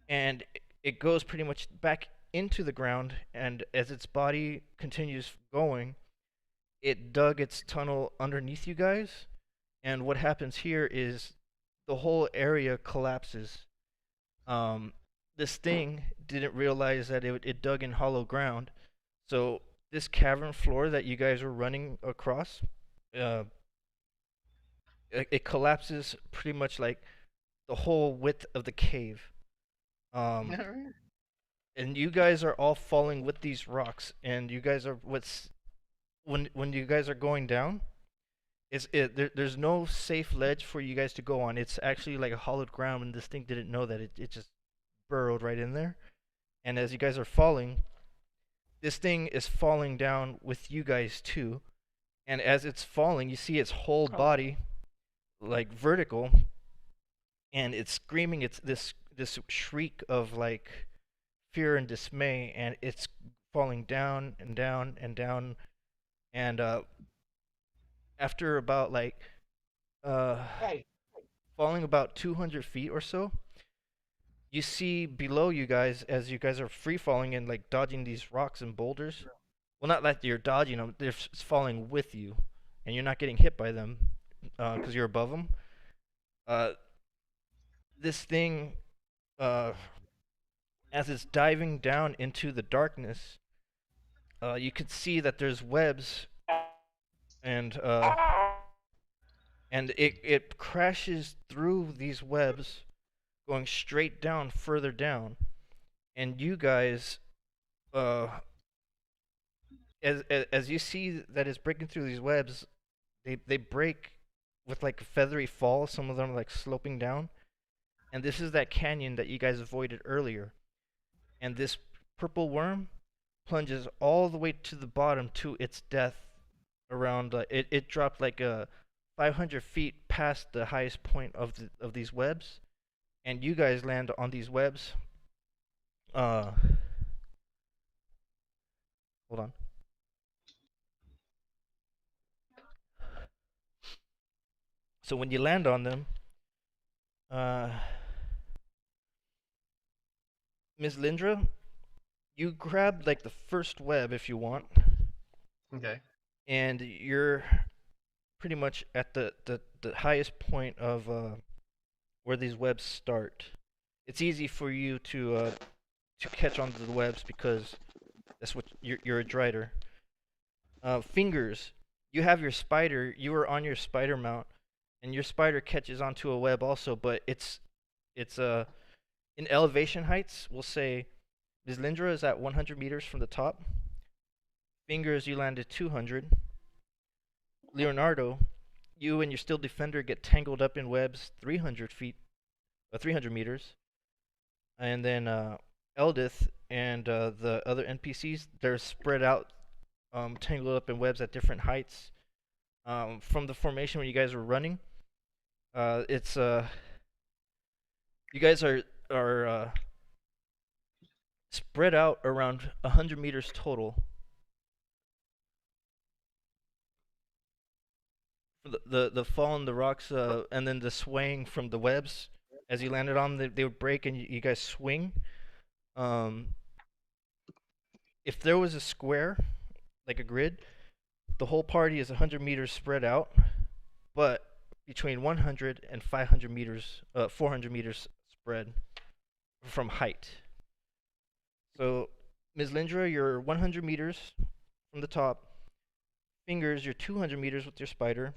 and it goes pretty much back into the ground, and as its body continues going, it dug its tunnel underneath you guys, and what happens here is the whole area collapses. This thing didn't realize that it dug in hollow ground, so this cavern floor that you guys were running across, it collapses pretty much like the whole width of the cave. And you guys are all falling with these rocks, and you guys are when you guys are going down, there's no safe ledge for you guys to go on. It's actually like a hollowed ground, and this thing didn't know that it just burrowed right in there. And as you guys are falling, this thing is falling down with you guys too. And as it's falling, you see its whole body like vertical, and it's screaming. It's this shriek of like fear and dismay, and it's falling down and down and down, and after about like falling about 200 feet or so, you see below you guys, as you guys are free falling and like dodging these rocks and boulders. Well, not like you're dodging them; they're falling with you, and you're not getting hit by them because you're above them. This thing, as it's diving down into the darkness, you could see that there's webs, and it crashes through these webs, going straight down, further down, and you guys, as you see that it's breaking through these webs, they break with like a feathery fall. Some of them are like sloping down, and this is that canyon that you guys avoided earlier. And this purple worm plunges all the way to the bottom to its death. Around it dropped like 500 feet past the highest point of these webs, and you guys land on these webs. Hold on. So when you land on them, Ms. Lindra, you grab like the first web if you want. Okay. And you're pretty much at the highest point of where these webs start. It's easy for you to catch onto the webs because that's what you're a drider. Fingers, you have your spider. You are on your spider mount, and your spider catches onto a web also, but it's in elevation heights. We'll say Ms. Lindra is at 100 meters from the top. Fingers, you land at 200. Leonardo, you and your steel defender get tangled up in webs 300 meters. And then Eldith and the other NPCs, they're spread out, tangled up in webs at different heights. From the formation when you guys were running, it's you guys are spread out around 100 meters total. The fall in the rocks, and then the swaying from the webs as you landed on, they would break and you guys swing. if there was a square, like a grid, the whole party is 100 meters spread out, but between 100 and 500 meters, 400 meters spread from height. So, Ms. Lindra, you're 100 meters from the top. Fingers, you're 200 meters with your spider.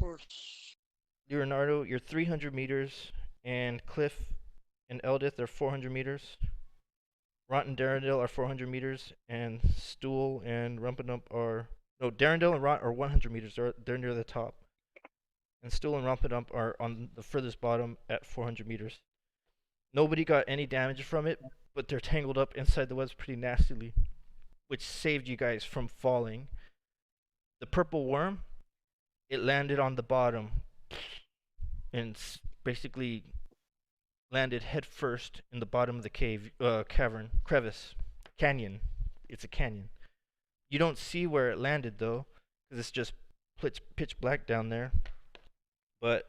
Leonardo, you're 300 meters. And Cliff and Eldith are 400 meters. Ront and Darendale are 400 meters. And Stool and Rumpendump are... No, Darendale and Ront are 100 meters. They're near the top. And Stool and Rumpendump are on the furthest bottom at 400 meters. Nobody got any damage from it, but they're tangled up inside the webs pretty nastily, which saved you guys from falling. The purple worm, it landed on the bottom and basically landed head first in the bottom of the canyon. It's a canyon. You don't see where it landed though, because it's just pitch black down there. But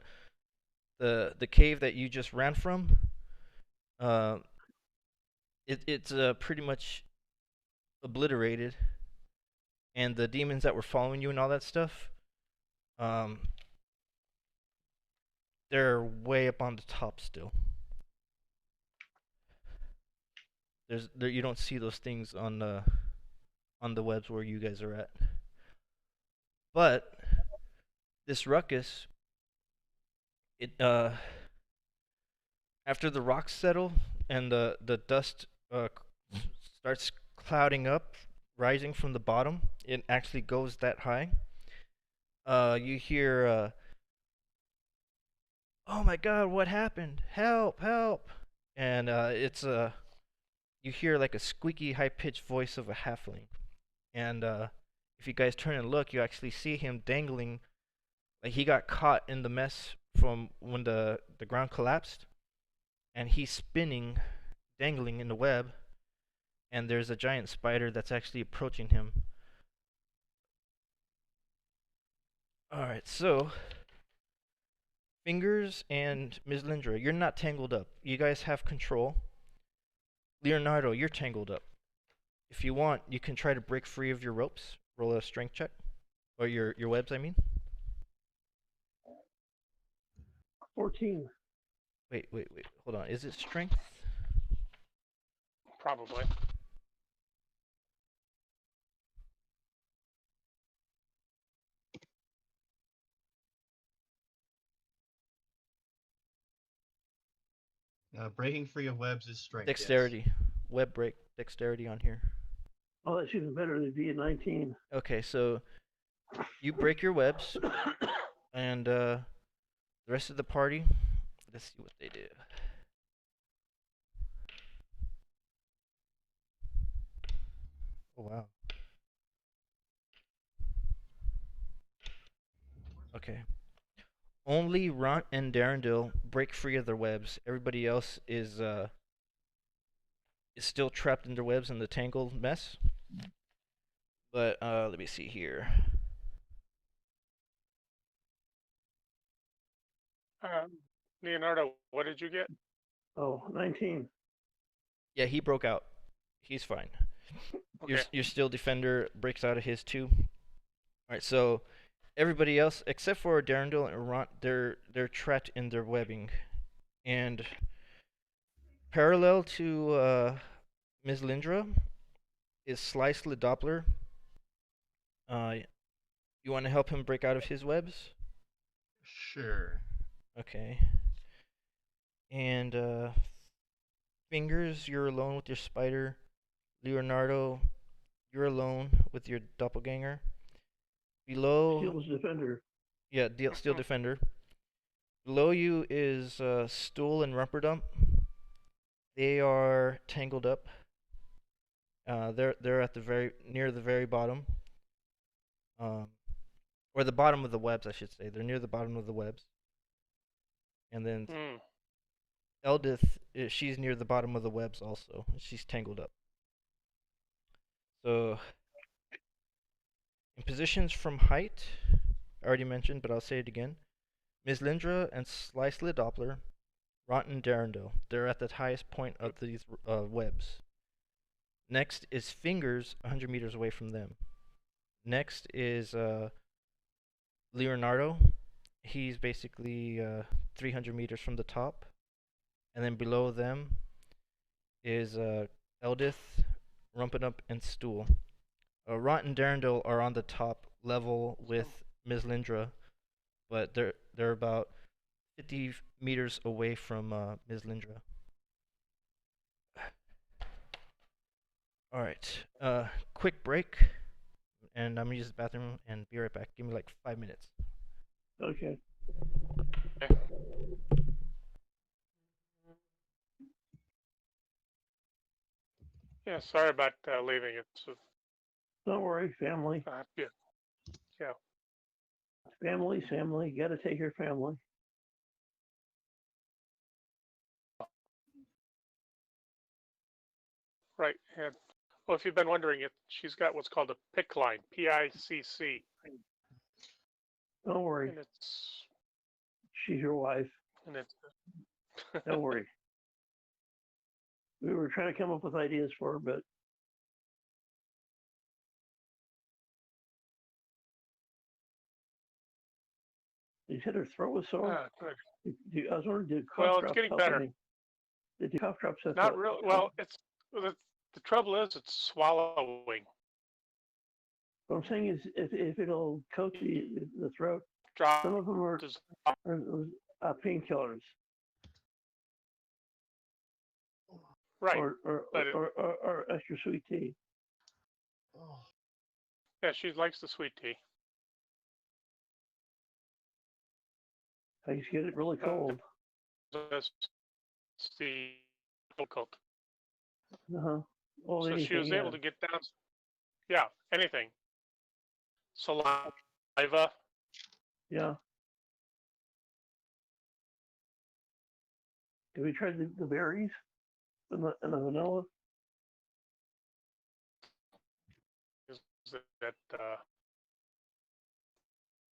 the cave that you just ran from, it's pretty much obliterated, and the demons that were following you and all that stuff, they're way up on the top still. You don't see those things on the webs where you guys are at. But this ruckus, it after the rocks settle and the dust starts clouding up, rising from the bottom, it actually goes that high. You hear, "Oh my God, what happened? Help! Help!" And you hear like a squeaky, high-pitched voice of a halfling. And if you guys turn and look, you actually see him dangling, like he got caught in the mess from when the ground collapsed, and he's spinning, dangling in the web. And there's a giant spider that's actually approaching him. Alright, so Fingers and Ms. Lindra, you're not tangled up. You guys have control. Leonardo, you're tangled up. If you want, you can try to break free of your ropes. Roll a strength check. Or your webs, I mean. 14. Wait. Hold on. Is it strength? Probably. Breaking free of webs is strength. Dexterity. Yes. Web break. Dexterity on here. Oh, that's even better than being 19. Okay, so you break your webs, and the rest of the party, let's see what they do. Oh, wow. Okay. Only Ront and Darendil break free of their webs. Everybody else is still trapped in their webs in the tangled mess. But let me see here. Leonardo, what did you get? Oh, 19. Yeah, he broke out. He's fine. Okay. Your still defender breaks out of his too. All right, so everybody else except for Darendil and Ront, they're trapped in their webbing, and parallel to Ms. Lindra is Slice the Doppler. You want to help him break out of his webs? Sure. Okay. And Fingers, you're alone with your spider. Leonardo, you're alone with your doppelganger. Below, Steel's defender. yeah, Steel Defender. Below you is Stool and Rumperdump. They are tangled up. They're at the near the very bottom. Or the bottom of the webs, I should say. They're near the bottom of the webs. And then Eldith, she's near the bottom of the webs also. She's tangled up. So, in positions from height, I already mentioned, but I'll say it again. Ms. Lindra and Slice the Doppler, Ront and Darendil. They're at the highest point of these webs. Next is Fingers, 100 meters away from them. Next is Leonardo. He's basically 300 meters from the top. And then below them is Eldith, Rumpenup, and Stool. Ront and Darendil are on the top level with Ms. Lindra, but they're about 50 meters away from Ms. Lindra. All right, quick break, and I'm gonna use the bathroom and be right back. Give me like 5 minutes. Okay. Yeah, sorry about leaving. It's Don't worry, family. yeah, yeah. Family. You got to take your family. Right. And well, if you've been wondering, she's got what's called a PICC line, PICC, Don't worry. and it's She's your wife. and it's Don't worry. We were trying to come up with ideas for her, but you said her throat was sore. good. I was wondering, did cough Well, it's drops getting help better. any? Did the cough drops help? Not really. Well, the trouble is it's swallowing. What I'm saying is, if it'll coat the throat, Drop some of them are is painkillers, right. or extra sweet tea. Oh, Yeah, she likes the sweet tea. I used to get it really cold. That's the difficult. Uh-huh. Well, So anything, she was yeah. able to get down. Yeah, anything. Saliva. Yeah. Have you tried the berries and the vanilla? Is that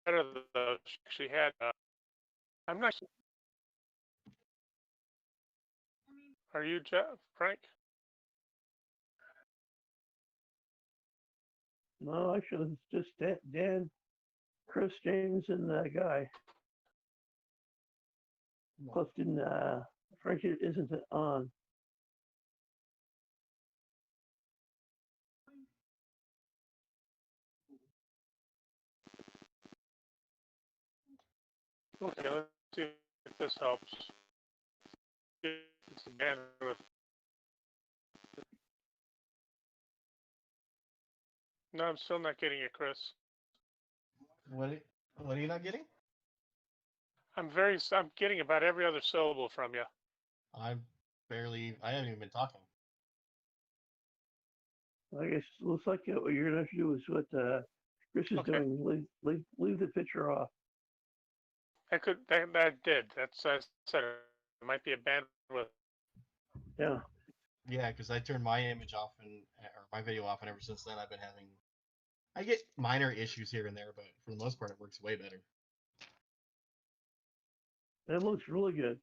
better than she had? I'm not. Are you Jeff, Frank? No, actually, it's just Dan, Chris, James, and that guy. Plus, Frank isn't on. Okay, let's see if this helps. It's a bandwidth. No, I'm still not getting it, Chris. what are you not getting? I'm getting about every other syllable from you. I haven't even been talking. I guess it looks like what you're gonna have to do is what Chris is Okay. doing. Leave the picture off. That did. That's I said it might be a bandwidth. Yeah. Yeah, because I turned my image off or my video off, and ever since then I get minor issues here and there, but for the most part it works way better. It looks really good.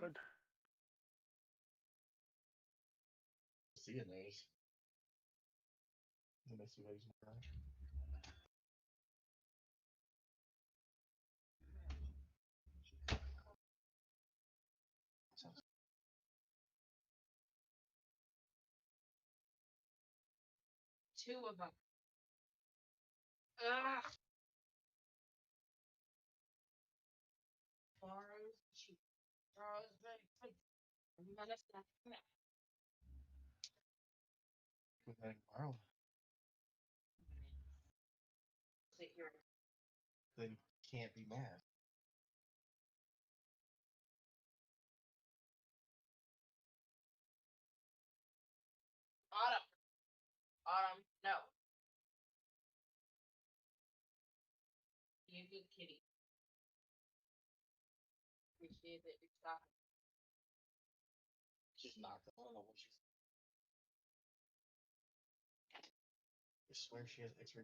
Good. See it knows. Let me see what he's more. Two of them. Ugh. Borrows cheap. Borrows very quick. Tomorrow. Sit here. Then you can't be mad. Autumn, no. Be a good kitty. Appreciate that you're stopping. She's knocked up. I don't know what she's. I swear she has extra.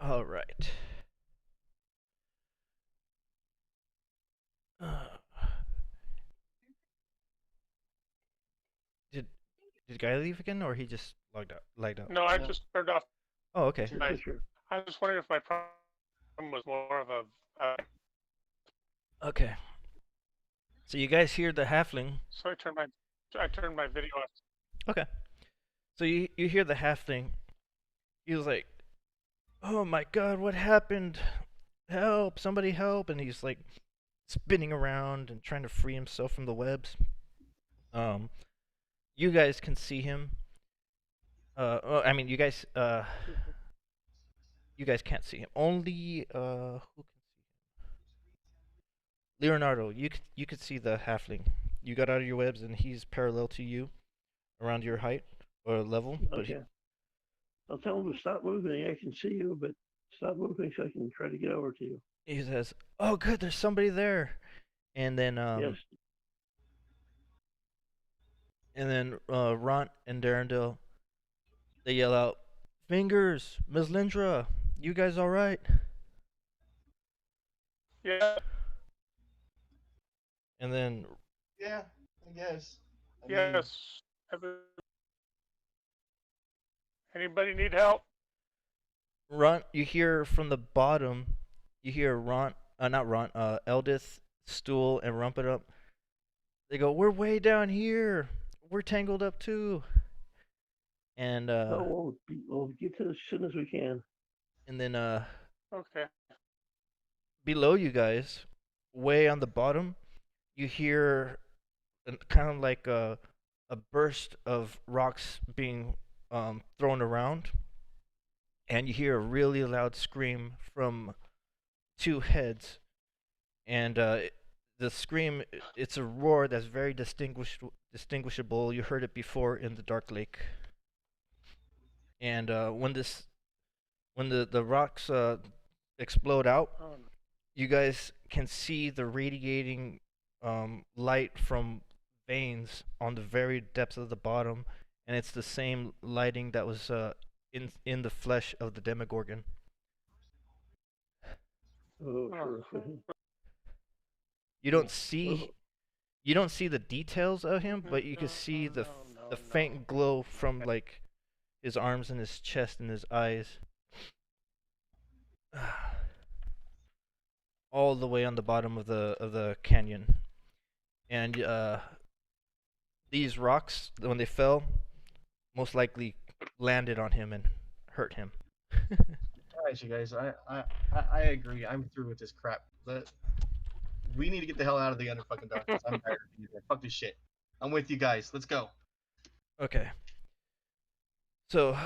All right. Did did Guy leave again, or he just lagged out? No, I Yeah. just turned off Oh, okay. Your my. picture. I was wondering if my problem was more of a. Okay. So you guys hear the halfling. So I turned my video off. Okay. So you hear the halfling. He was like, "Oh my God, what happened? Help! Somebody help!" And he's like spinning around and trying to free himself from the webs. You guys can see him. Well, I mean, you guys can't see him. Only who can see him? Leonardo, you could see the halfling. You got out of your webs, and he's parallel to you, around your height or level. But Okay. I'll tell him to stop moving. I can see you, but stop moving so I can try to get over to you. he says, "Oh, good, there's somebody there." And then Yes. Ron and Darendil, they yell out, "Fingers, Ms. Lindra, you guys all right?" Yeah. And then Yeah, I guess. I mean, Yes. Anybody need help? Ron, you hear from the bottom, you hear Ron, not Ron, Eldith, Stool, and Rumpetup. They go, "We're way down here. We're tangled up too." And We'll get to it as soon as we can. and then Okay. below you guys, way on the bottom, you hear kind of like a burst of rocks being thrown around, and you hear a really loud scream from two heads, and the scream, it's a roar that's very distinguishable. You heard it before in the Dark Lake. And when the rocks explode out, you guys can see the radiating light from veins on the very depths of the bottom, and it's the same lighting that was in the flesh of the Demogorgon. Oh, sure. You don't see the details of him, but you can see the faint glow from like his arms and his chest and his eyes. All the way on the bottom of the canyon. And these rocks, when they fell, most likely landed on him and hurt him. alright, you guys. I agree. I'm through with this crap. We need to get the hell out of the under fucking darkness. I'm tired of being here. Fuck this shit. I'm with you guys. Let's go. Okay. So,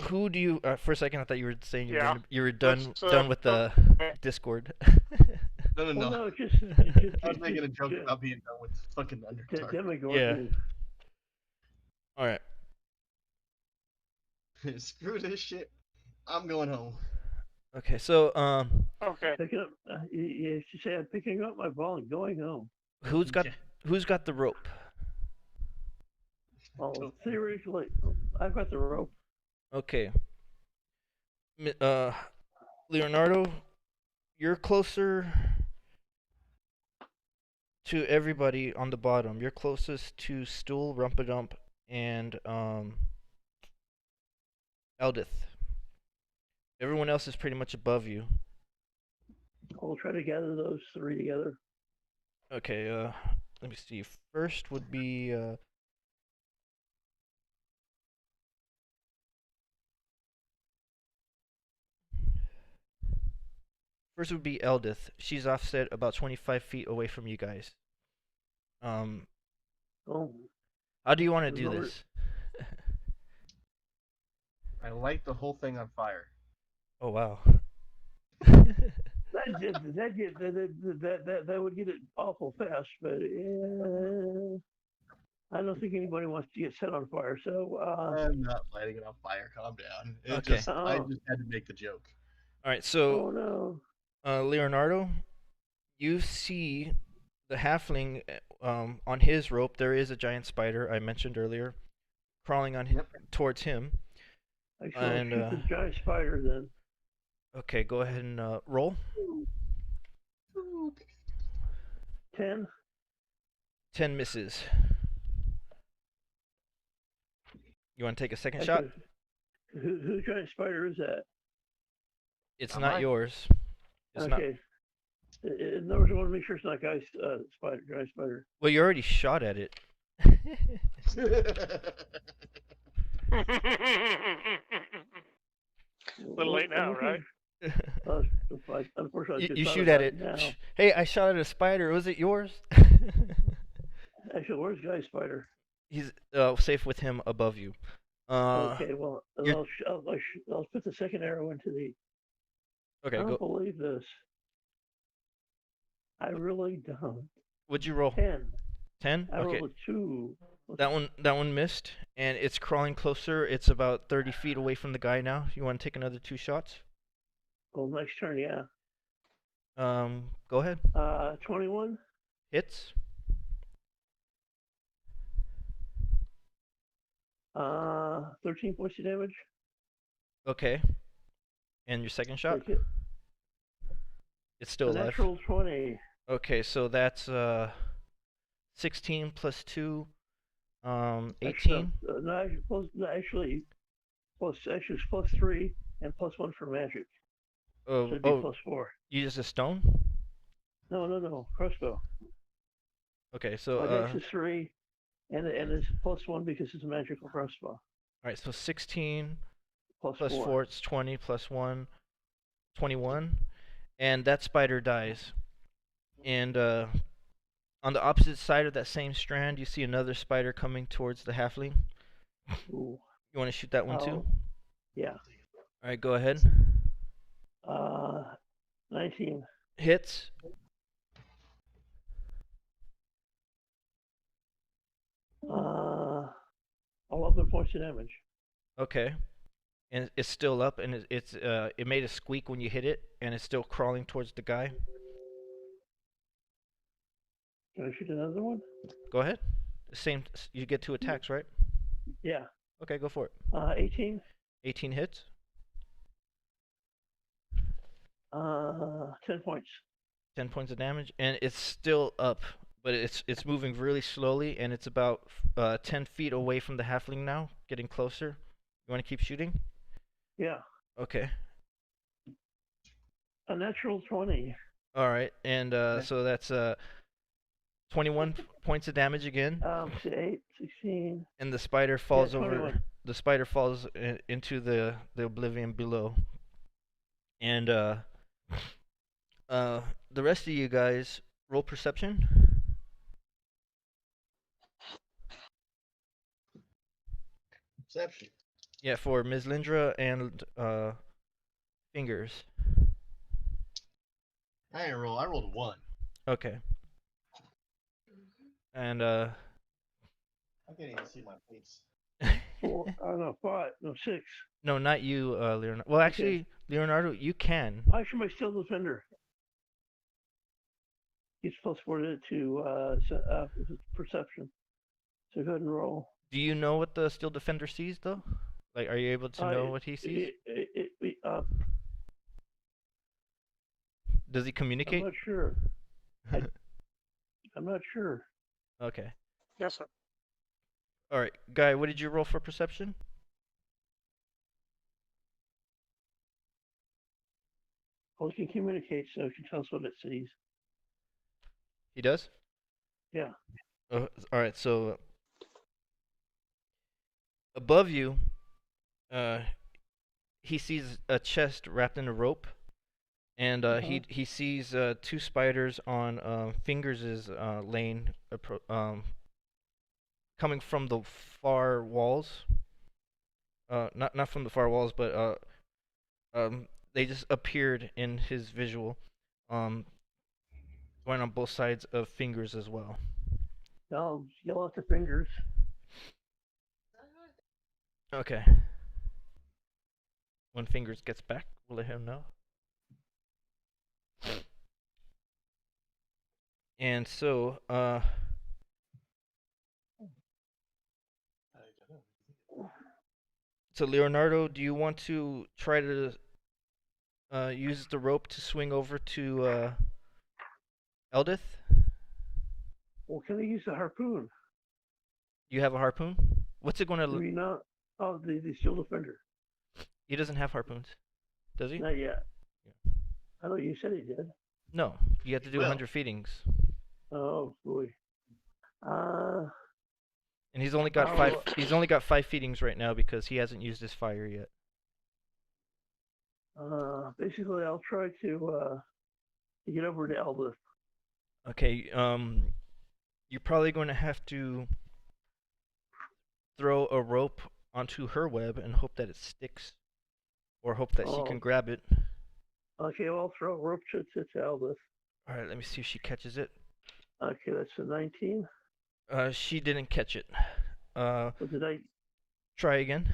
who do you? For a second, I thought you were saying you were done with the Discord. No. Well, no, I was making a joke about being done with fucking Underdark. Demogorgon. All right. Screw this shit. I'm going home. Okay. So, Okay. Picking up. You say I'm picking up my ball and going home. who's got the rope? Well, theoretically, I've got the rope. Okay. Leonardo, you're closer to everybody on the bottom. You're closest to Stool, Rumpadump, and Eldith. Everyone else is pretty much above you. I'll try to gather those three together. Okay, let me see. First would be Eldith. She's offset about 25 feet away from you guys. Oh, How do you want to There's do no this? I light the whole thing on fire. Oh wow. that would get it awful fast, but I don't think anybody wants to get set on fire. So, I'm not lighting it on fire. Calm down. Okay. I just had to make the joke. All right, so oh no. Leonardo, you see the halfling on his rope. There is a giant spider I mentioned earlier, crawling on Yep. towards him. Actually, I'll And, shoot this giant spider then. Okay, go ahead and roll. 10. 10 misses. You want to take a second shot? Actually, whose giant spider is that? It's Not not mine. yours. It's not. Okay. In other words, I want to make sure it's not giant spider. Well, you already shot at it. Little late now, right? Unfortunately, I You just shoot thought at about it. now. Hey, I shot at a spider. Was it yours? Actually, where's giant spider? He's safe with him above you. Okay, well, you're- I'll put the second arrow into the. Okay, I don't go. believe this. I really don't. What'd you roll? 10. 10? I Okay. rolled a 2. That one missed, and it's crawling closer. It's about 30 feet away from the guy now. You want to take another 2 shots? Well, next turn, yeah. Go ahead. 21. Hits. 13 points of damage. Okay. And your second shot? Take it. It's still A alive. natural 20. Okay, so that's 16 plus 2, Actually, 18. actually, it's plus 3 and plus 1 for magic. So Oh, it'd be plus 4. you used a stone? No. Crossbow. Okay, so My dex is 3, and it's plus 1 because it's a magical crossbow. all right, so 16 Plus plus 4. 4, it's 20 plus 1, 21, and that spider dies. And on the opposite side of that same strand, you see another spider coming towards the halfling. Ooh. You want to shoot that one too? Yeah. All right, go ahead. 19. Hits. Uh, 11 points of damage. Okay. And it's still up, and it made a squeak when you hit it, and it's still crawling towards the guy. Can I shoot another one? Go ahead. Same. You get 2 attacks, right? Yeah. Okay, go for it. 18. 18 hits. 10 points. 10 points of damage, and it's still up, but it's moving really slowly, and it's about 10 feet away from the halfling now, getting closer. You want to keep shooting? Yeah. Okay. A natural 20. All right, and so that's 21 points of damage again, 8, 16. and the spider falls Yeah, over. 21. The spider falls into the oblivion below, and the rest of you guys roll perception. Perception. Yeah, for Ms. Lindra and Fingers. I rolled 1. Okay. And I can't even see my face. 4. No, 5. No, 6. no, not you, Leonardo. Well, actually, Leonardo, you can. Actually, my steel defender. He's plus 4 to perception. So go ahead and roll. Do you know what the Steel Defender sees, though? Like, are you able to know what he sees? Does he I'm communicate? not sure. I'm not sure. Okay. Yes, sir. All right, Guy, what did you roll for perception? Well, it can communicate, so it can tell us what it sees. He does? Yeah. All right, so above you, he sees a chest wrapped in a rope, and he sees two spiders on Fingers' lane, coming from the far walls. Not from the far walls, but they just appeared in his visual, going on both sides of Fingers as well. I'll yell out to Fingers. Okay. When Fingers gets back, we'll let him know. And so, so Leonardo, do you want to try to use the rope to swing over to Eldith? Well, can I use the harpoon? You have a harpoon? What's it going Do to? we not? Oh, the Steel Defender. He doesn't have harpoons, does he? Not yet. I thought you said he did. No, you have to do Well. 100 feedings, Oh boy. and he's only got five. He's only got 5 feedings right now because he hasn't used his fire yet. Basically, I'll try to get over to Eldith. Okay. You're probably going to have to throw a rope onto her web and hope that it sticks, or hope that she can grab it. Okay, well, I'll throw a rope to Eldith. All right, let me see if she catches it. Okay, that's a 19. She didn't catch it. What did I? Try again.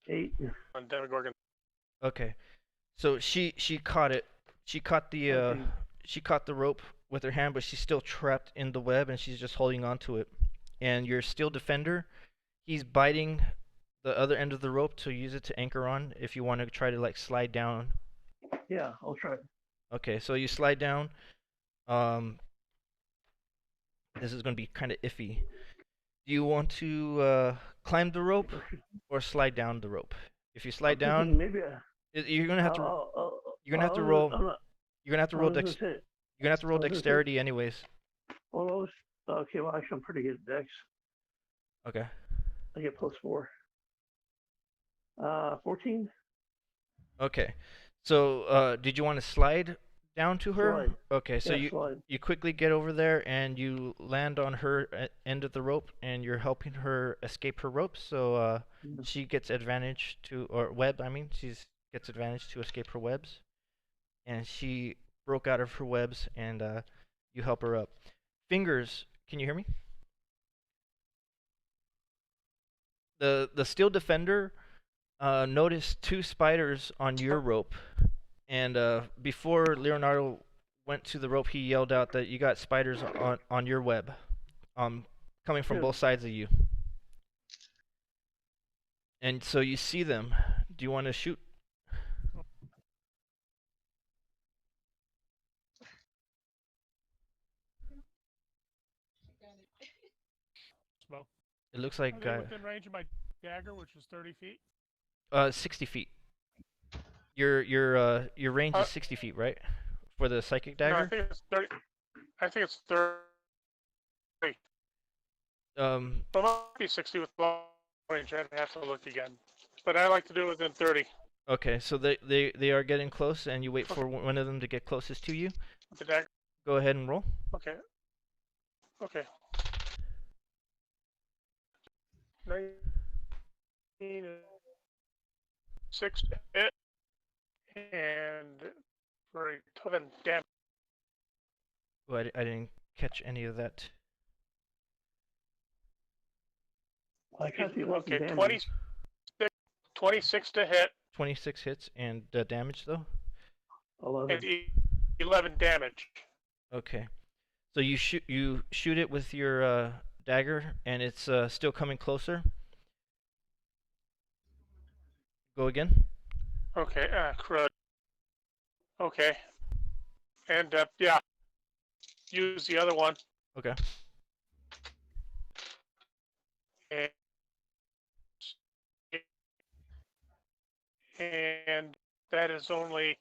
Eight. On Demogorgon. Okay, so she caught it. She caught the Okay. she caught the rope with her hand, but she's still trapped in the web, and she's just holding on to it. And your Steel Defender, he's biting the other end of the rope to use it to anchor on if you want to try to like slide down. Yeah, I'll try. Okay, so you slide down. This is going to be kind of iffy. Do you want to climb the rope or slide down the rope? If you slide down, maybe you're gonna have to. You're gonna have to I'll- roll. I'm not- You're gonna have to I roll. was gonna say- You're gonna have to roll I was gonna say- dexterity, anyways. Well, okay, well, actually, I'm pretty good at Dex. Okay. I get +4. 14. Okay. So, did you want to slide down to her? Slide. Okay. So Yeah, slide. you quickly get over there and you land on her end of the rope, and you're helping her escape her rope. So Yeah. she gets advantage to, or web. I mean, gets advantage to escape her webs, and she broke out of her webs, and you help her up. Fingers, can you hear me? The Steel Defender noticed 2 spiders on your rope, and before Leonardo went to the rope, he yelled out that you got spiders on your web, coming from Good. both sides of you. And so you see them. Do you want to shoot? Smoke. It looks like Are they within range of my dagger, which is 30 feet? 60 feet. Your range is 60 feet, right? For the psychic No, I dagger? think it's 30. I think it's 30. Well, it might be 60 with long range. I'd have to look again. But I like to do it within 30. Okay, so they are getting close, and you wait for one of them to get closest to you. With the dagger. Go ahead and roll. Okay. Okay. 19, 6 to hit, and for 11 damage. Oh, I didn't catch any of that. I got the 11 Okay, damage. 26 to hit 26 hits, and damage though? 11. and 11 damage. Okay. So you shoot it with your dagger, and it's still coming closer. Go again. Okay, crud. Okay. And, yeah. Use the other one. Okay. And and that is only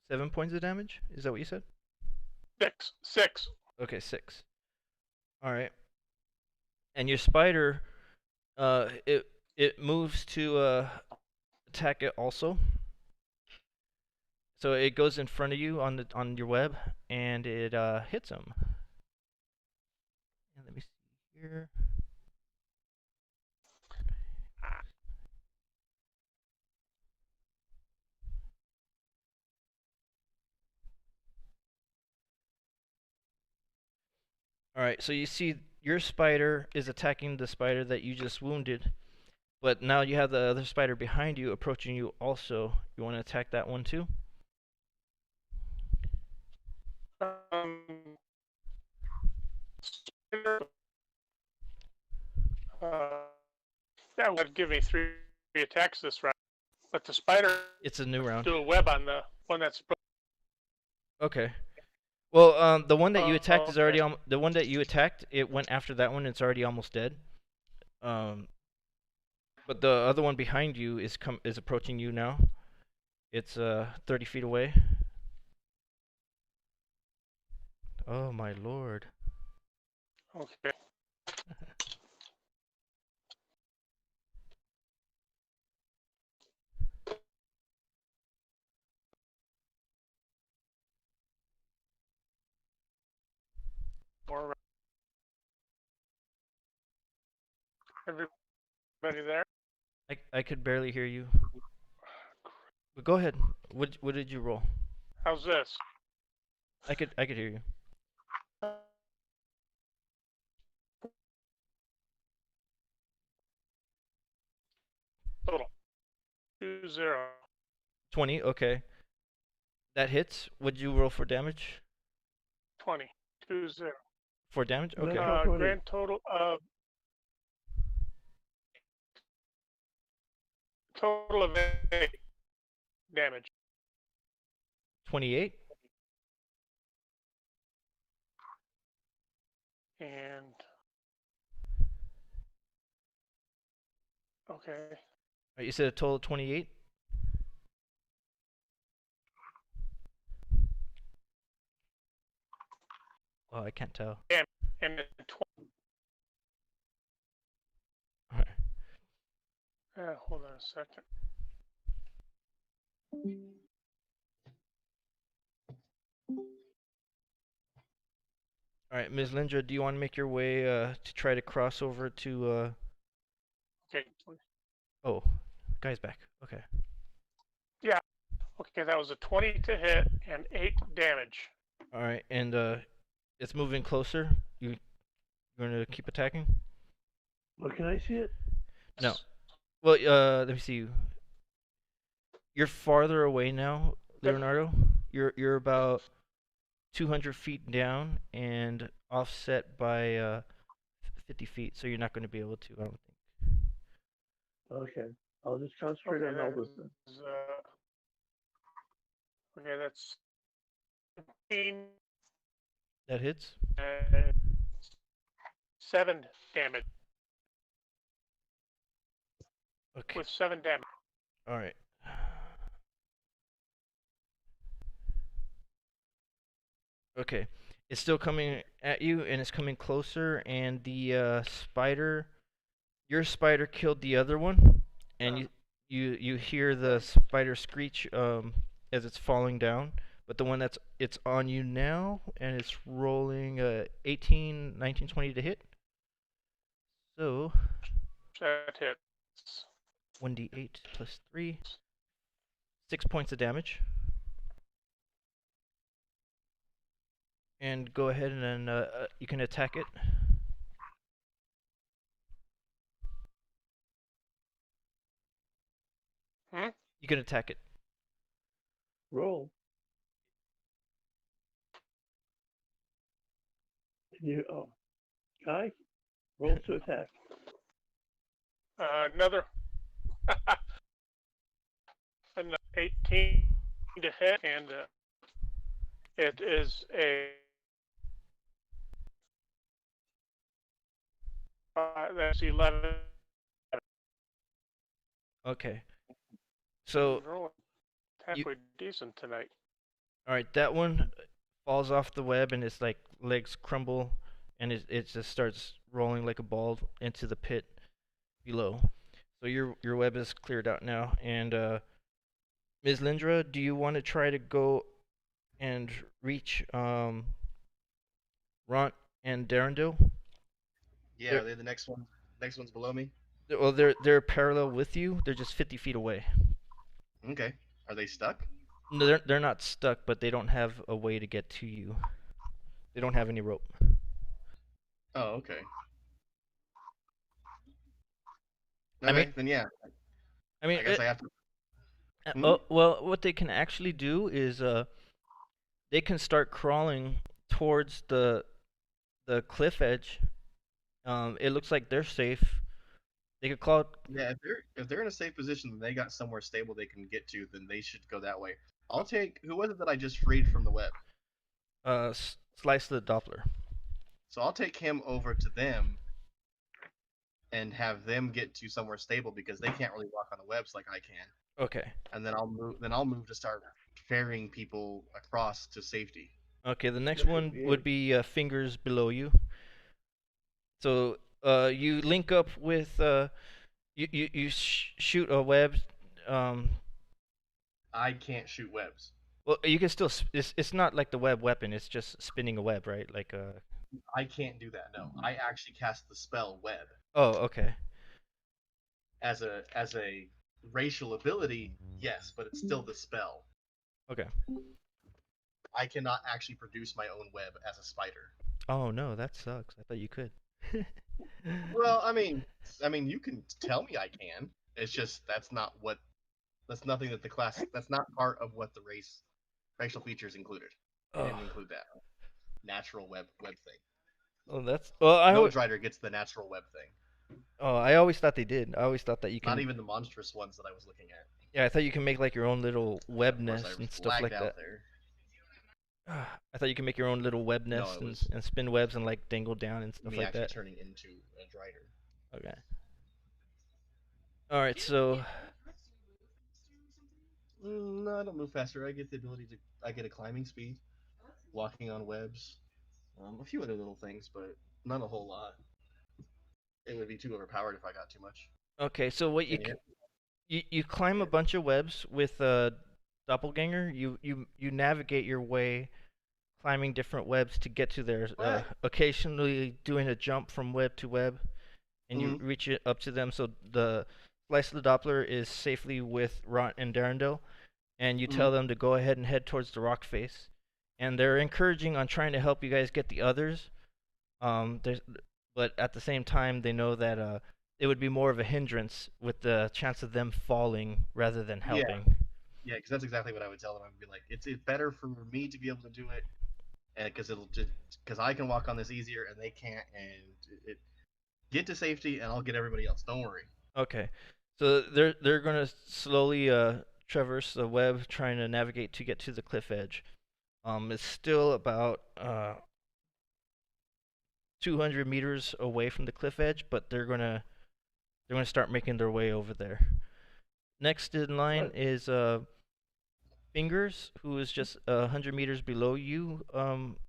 7 points of damage? Is that what you said? six. Okay, 6. All right. And your spider, it moves to attack it also. So it goes in front of you on your web, and it hits him. And let me see here. All right, so you see your spider is attacking the spider that you just wounded, but now you have the other spider behind you approaching you also. You want to attack that one too? That would give me 3 attacks this round, but the spider It's a new round. do a web on the one that's. Okay. Well, the one that you attacked is already okay. the one that you attacked. It went after that one. It's already almost dead. But the other one behind you is approaching you now. It's 30 feet away. Oh my lord. Okay. More. Everybody there? I could barely hear you. But go ahead. What did you roll? How's this? I could hear you. Total 20. 20. Okay. That hits. What'd you roll for damage? 20. 20. For damage? Okay. Natural 20. Grand total of 8 damage. 28. And okay. Right, you said a total of 28. Oh, I can't tell. And 20. All right. Hold on a second. All right, Ms. Lindra, do you want to make your way to try to cross over to? Okay. Oh, guy's back. Okay. Yeah. Okay, that was a 20 to hit and 8 damage. All right, and it's moving closer. You're gonna keep attacking? Well, can I see it? No. Well, let me see. You're farther away now, Leonardo. You're about 200 feet down and offset by 50 feet, so you're not going to be able to. I don't think. Okay. I'll just concentrate on all this then. Okay, that's 15. That hits. 7 damage. Okay. With 7 damage. All right. Okay. It's still coming at you, and it's coming closer. And the spider, your spider killed the other one, and you hear the spider screech as it's falling down. But the one it's on you now, and it's rolling 18, 19, 20 to hit. So That hits. 1d8 plus 3. 6 points of damage. And go ahead and then you can attack it. Hmm? You can attack it. Roll. Guy, roll to attack. Another an 18 to hit, and it is a that's 11. Okay. So We're only halfway decent tonight. all right, that one falls off the web and its like legs crumble, and it just starts rolling like a ball into the pit below. So your web is cleared out now, and Ms. Lindra, do you want to try to go and reach Ront and Darendil? Yeah, They're are they the next one? Next one's below me. well, they're parallel with you. They're just 50 feet away. Okay. Are they stuck? No, they're not stuck, but they don't have a way to get to you. They don't have any rope. Oh, okay. I mean, Okay, then yeah. I mean, I guess I have to. Hmm? well, what they can actually do is they can start crawling towards the cliff edge. It looks like they're safe. They could call Yeah, if they're in a safe position and they got somewhere stable they can get to, then they should go that way. I'll take who was it that I just freed from the web? Slice the Doppler. So I'll take him over to them and have them get to somewhere stable because they can't really walk on the webs like I can. Okay. And then I'll move to start ferrying people across to safety. Okay. The next That's one weird. would be fingers below you. So you link up with you shoot a web. Um, I can't shoot webs. well, you can still. It's not like the web weapon. It's just spinning a web, right? Like I can't do that. No, I actually cast the spell web Oh, okay. as a racial ability. Yes, but it's still the spell. Okay. I cannot actually produce my own web as a spider. Oh no, that sucks. I thought you could. Well, I mean, you can tell me I can. It's just that's nothing that the class. That's not part of what the racial features included. They didn't Oh, include that natural web thing. well, that's well. No Rider gets the natural web thing. I always thought they did. I always thought that you Not can. even the monstrous ones that I was looking at. Yeah, I thought you can make like your own little web Of course, nest I and stuff lagged like out that. there. I thought you could make your own little web No, nest it was and spin webs and like dangle down and stuff me like actually that. turning into a Drider. Okay. All right. So No, I don't move faster. I get the ability to. I get a climbing speed, walking on webs, a few other little things, but not a whole lot. It would be too overpowered if I got too much. okay. So what Yeah, you climb a bunch of webs with doppelganger. You navigate your way, climbing different webs to get to there. What? Occasionally doing a jump from web to web, and you Mhm. reach it up to them. So the slice of the Doppler is safely with Ront and Darendil, and you tell them to go ahead and head towards the rock face. And they're encouraging on trying to help you guys get the others. There's, but at the same time, they know that it would be more of a hindrance with the chance of them falling rather than helping. Yeah, because that's exactly what I would tell them. I would be like, it's better for me to be able to do it, and because I can walk on this easier and they can't, and get to safety and I'll get everybody else. Don't worry. Okay, so they're gonna slowly traverse the web, trying to navigate to get to the cliff edge. It's still about 200 meters away from the cliff edge, but they're gonna start making their way over there. Next in line What? is Fingers, who is just 100 meters below you,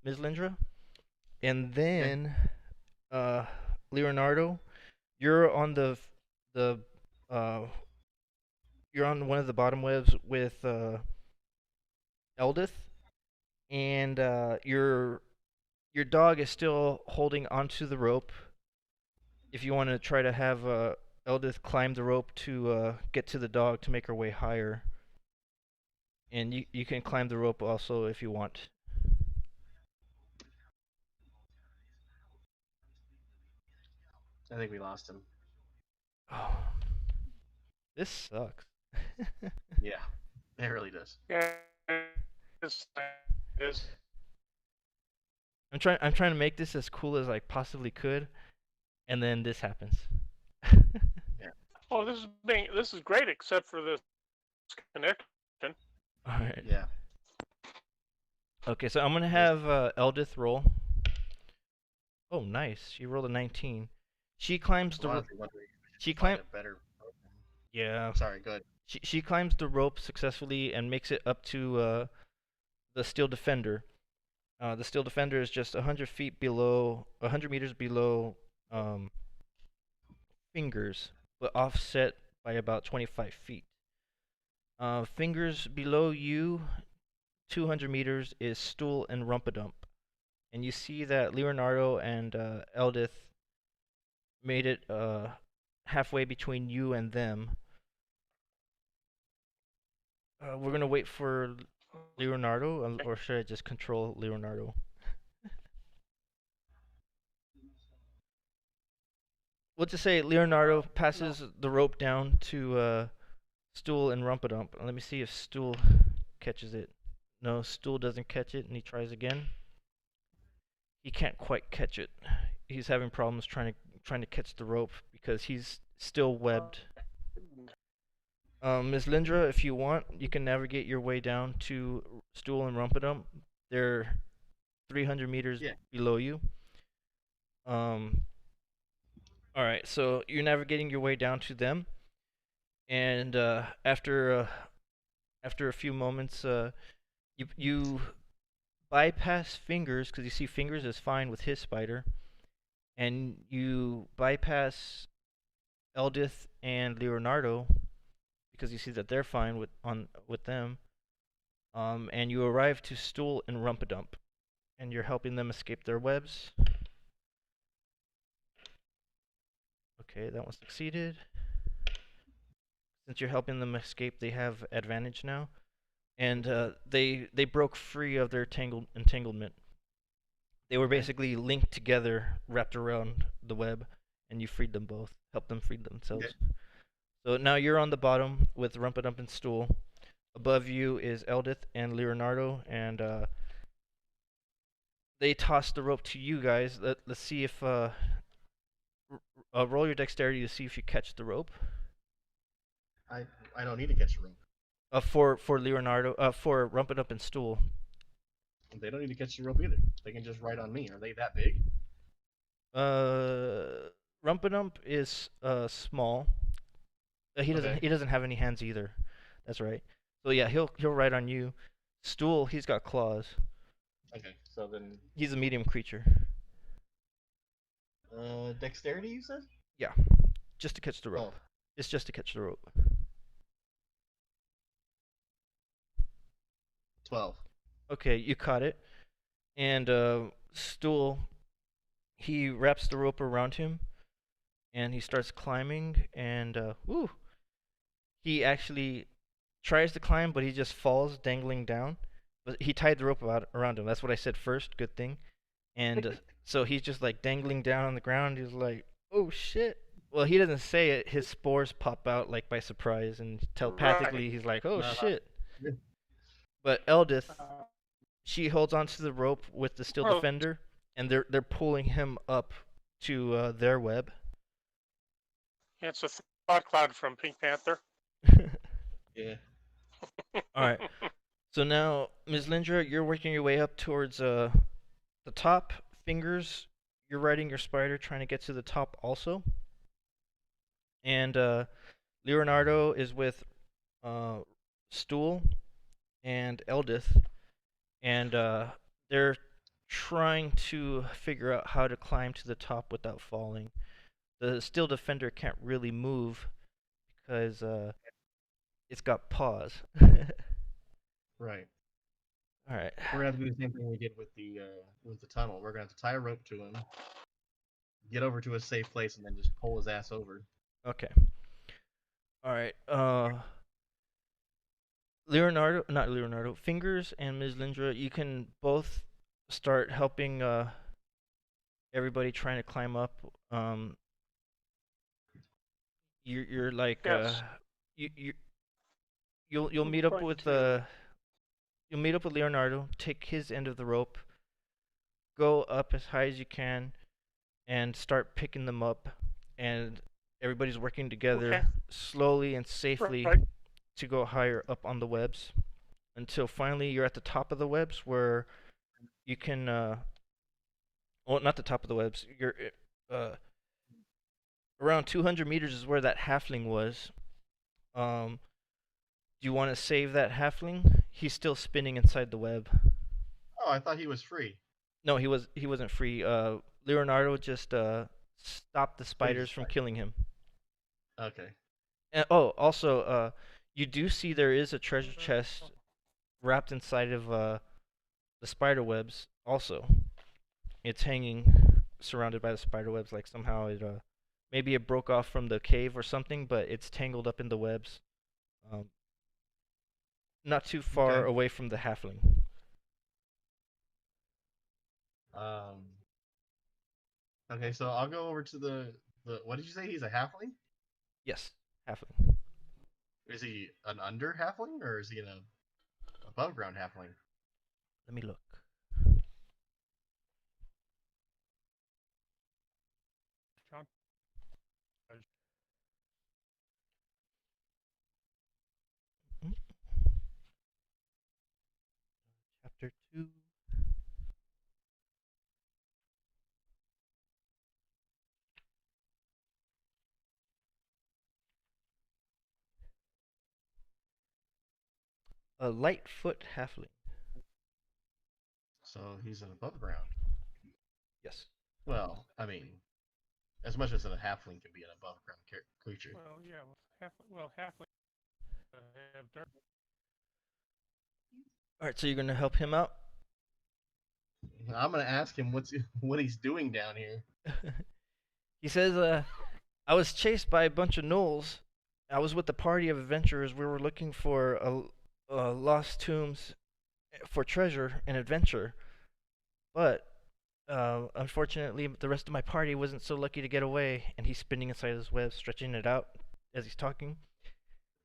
Ms. Lindra, and then Leonardo, you're on the you're on one of the bottom webs with Eldith, and your dog is still holding onto the rope. If you want to try to have Eldith climb the rope to get to the dog to make her way higher, and you can climb the rope also if you want. I think we lost him. Oh, this sucks. Yeah, it really does. Yeah, it's, it's I'm trying to make this as cool as I possibly could, and then this happens. oh, this is great except for this connection. All right. Yeah. Okay, so I'm gonna have Eldith roll. Oh, nice. She rolled a 19. She climbs the. I'm honestly wondering if we should She find climb. a better program. Yeah. Sorry, go ahead. She climbs the rope successfully and makes it up to the steel defender. The steel defender is just 100 meters below um, fingers, but offset by about 25 feet. Fingers below you, 200 meters, is Stool and Rumpadump. And you see that Leonardo and Eldith made it halfway between you and them. We're gonna wait for Leonardo, or should I just control Leonardo? We'll just say Leonardo passes the rope down to Stool and Rumpadump. Let me see if Stool catches it. No, Stool doesn't catch it, and he tries again. He can't quite catch it. He's having problems trying to catch the rope because he's still webbed. Ms. Lindra, if you want, you can navigate your way down to Stool and Rumpadump. They're 300 meters below you. All right, so you're navigating your way down to them, and after a few moments, you bypass Fingers because you see Fingers is fine with his spider, and you bypass Eldith and Leonardo because you see that they're fine with them. And you arrive to Stool and Rumpadump, and you're helping them escape their webs. Okay, that one succeeded. Since you're helping them escape, they have advantage now, and they broke free of their entanglement. They were basically linked together, wrapped around the web, and you freed them both, helped them free themselves. Okay. So now you're on the bottom with Rumpadump and Stool. Above you is Eldith and Leonardo, and they toss the rope to you guys. Let's see if roll your dexterity to see if you catch the rope. I don't need to catch the rope. For Leonardo, for Rumpadump and Stool. They don't need to catch the rope either. They can just ride on me. Are they that big? Rumpadump is small. He doesn't have any hands either. That's right. So yeah, he'll ride on you. Stool, he's got claws. Okay, so then he's a medium creature. Dexterity, you said? Yeah, just to catch the rope. Oh. It's just to catch the rope. 12. Okay, you caught it. And Stool, he wraps the rope around him, and he starts climbing. And he actually tries to climb, but he just falls, dangling down. But he tied the rope around him. That's what I said first. Good thing. And so he's just like dangling down on the ground. He's like, "Oh shit!" Well, he doesn't say it. His spores pop out like by surprise, and telepathically he's like, "Oh shit!" But Eldith, she holds onto the rope with the steel defender, and they're pulling him up to their web. Yeah, it's a thought cloud from Pink Panther. Yeah. All right. So now, Ms. Lindra, you're working your way up towards the top. Fingers, you're riding your spider, trying to get to the top also. And Leonardo is with Stool and Eldith, and they're trying to figure out how to climb to the top without falling. The steel defender can't really move because it's got paws. Right. All right. We're gonna have to do the same thing we did with the tunnel. We're gonna have to tie a rope to him, get over to a safe place, and then just pull his ass over. Okay. All right. Not Leonardo. Fingers and Ms. Lindra, you can both start helping everybody trying to climb up. You're like yes. You'll meet up with you'll meet up with Leonardo, take his end of the rope, go up as high as you can, and start picking them up. And everybody's working together slowly and safely to go higher up on the webs until finally you're at the top of the webs where you can well, not the top of the webs. You're around 200 meters is where that halfling was, Do you want to save that halfling? He's still spinning inside the web. Oh, I thought he was free. No, he wasn't free. Leonardo just stopped the spiders from spider. killing him. Okay. And, oh, also, you do see there is a treasure chest wrapped inside of the spider webs. Also, it's hanging, surrounded by the spider webs. Like somehow it maybe it broke off from the cave or something, but it's tangled up in the webs. Not too far Okay. away from the halfling. Okay, so I'll go over to the. What did you say? He's a halfling? Yes, halfling. Is he an under halfling or is he an above ground halfling? Let me look. John? Mm. Chapter 2. A Lightfoot halfling. So he's an above ground. Yes. Well, I mean, as much as a halfling can be an above ground creature. Well, yeah. Halfling have dirt. All right, so you're gonna help him out. I'm gonna ask him what he's doing down here. He says, I was chased by a bunch of gnolls. I was with a party of adventurers. We were looking for lost tombs for treasure and adventure. But unfortunately, the rest of my party wasn't so lucky to get away. And he's spinning inside his web, stretching it out as he's talking.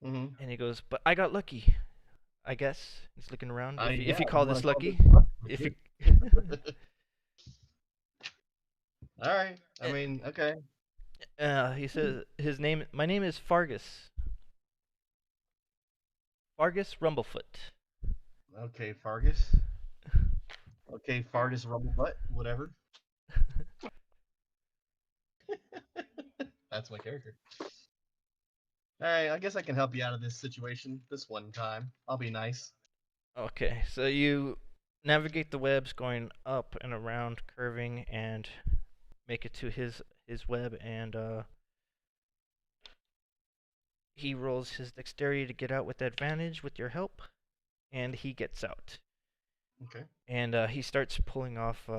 Mm-hmm. And he goes, "But I got lucky, I guess." He's looking around. If you call this lucky, if you. All right. I mean, okay. He says my name is Fargus. Fargus Rumblefoot. Okay, Fargus. Okay, Fargus Rumblebutt, whatever. That's my character. Alright, I guess I can help you out of this situation this one time. I'll be nice. Okay, so you navigate the webs going up and around, curving, and make it to his web, and he rolls his dexterity to get out with advantage with your help, and he gets out. Okay. And he starts pulling off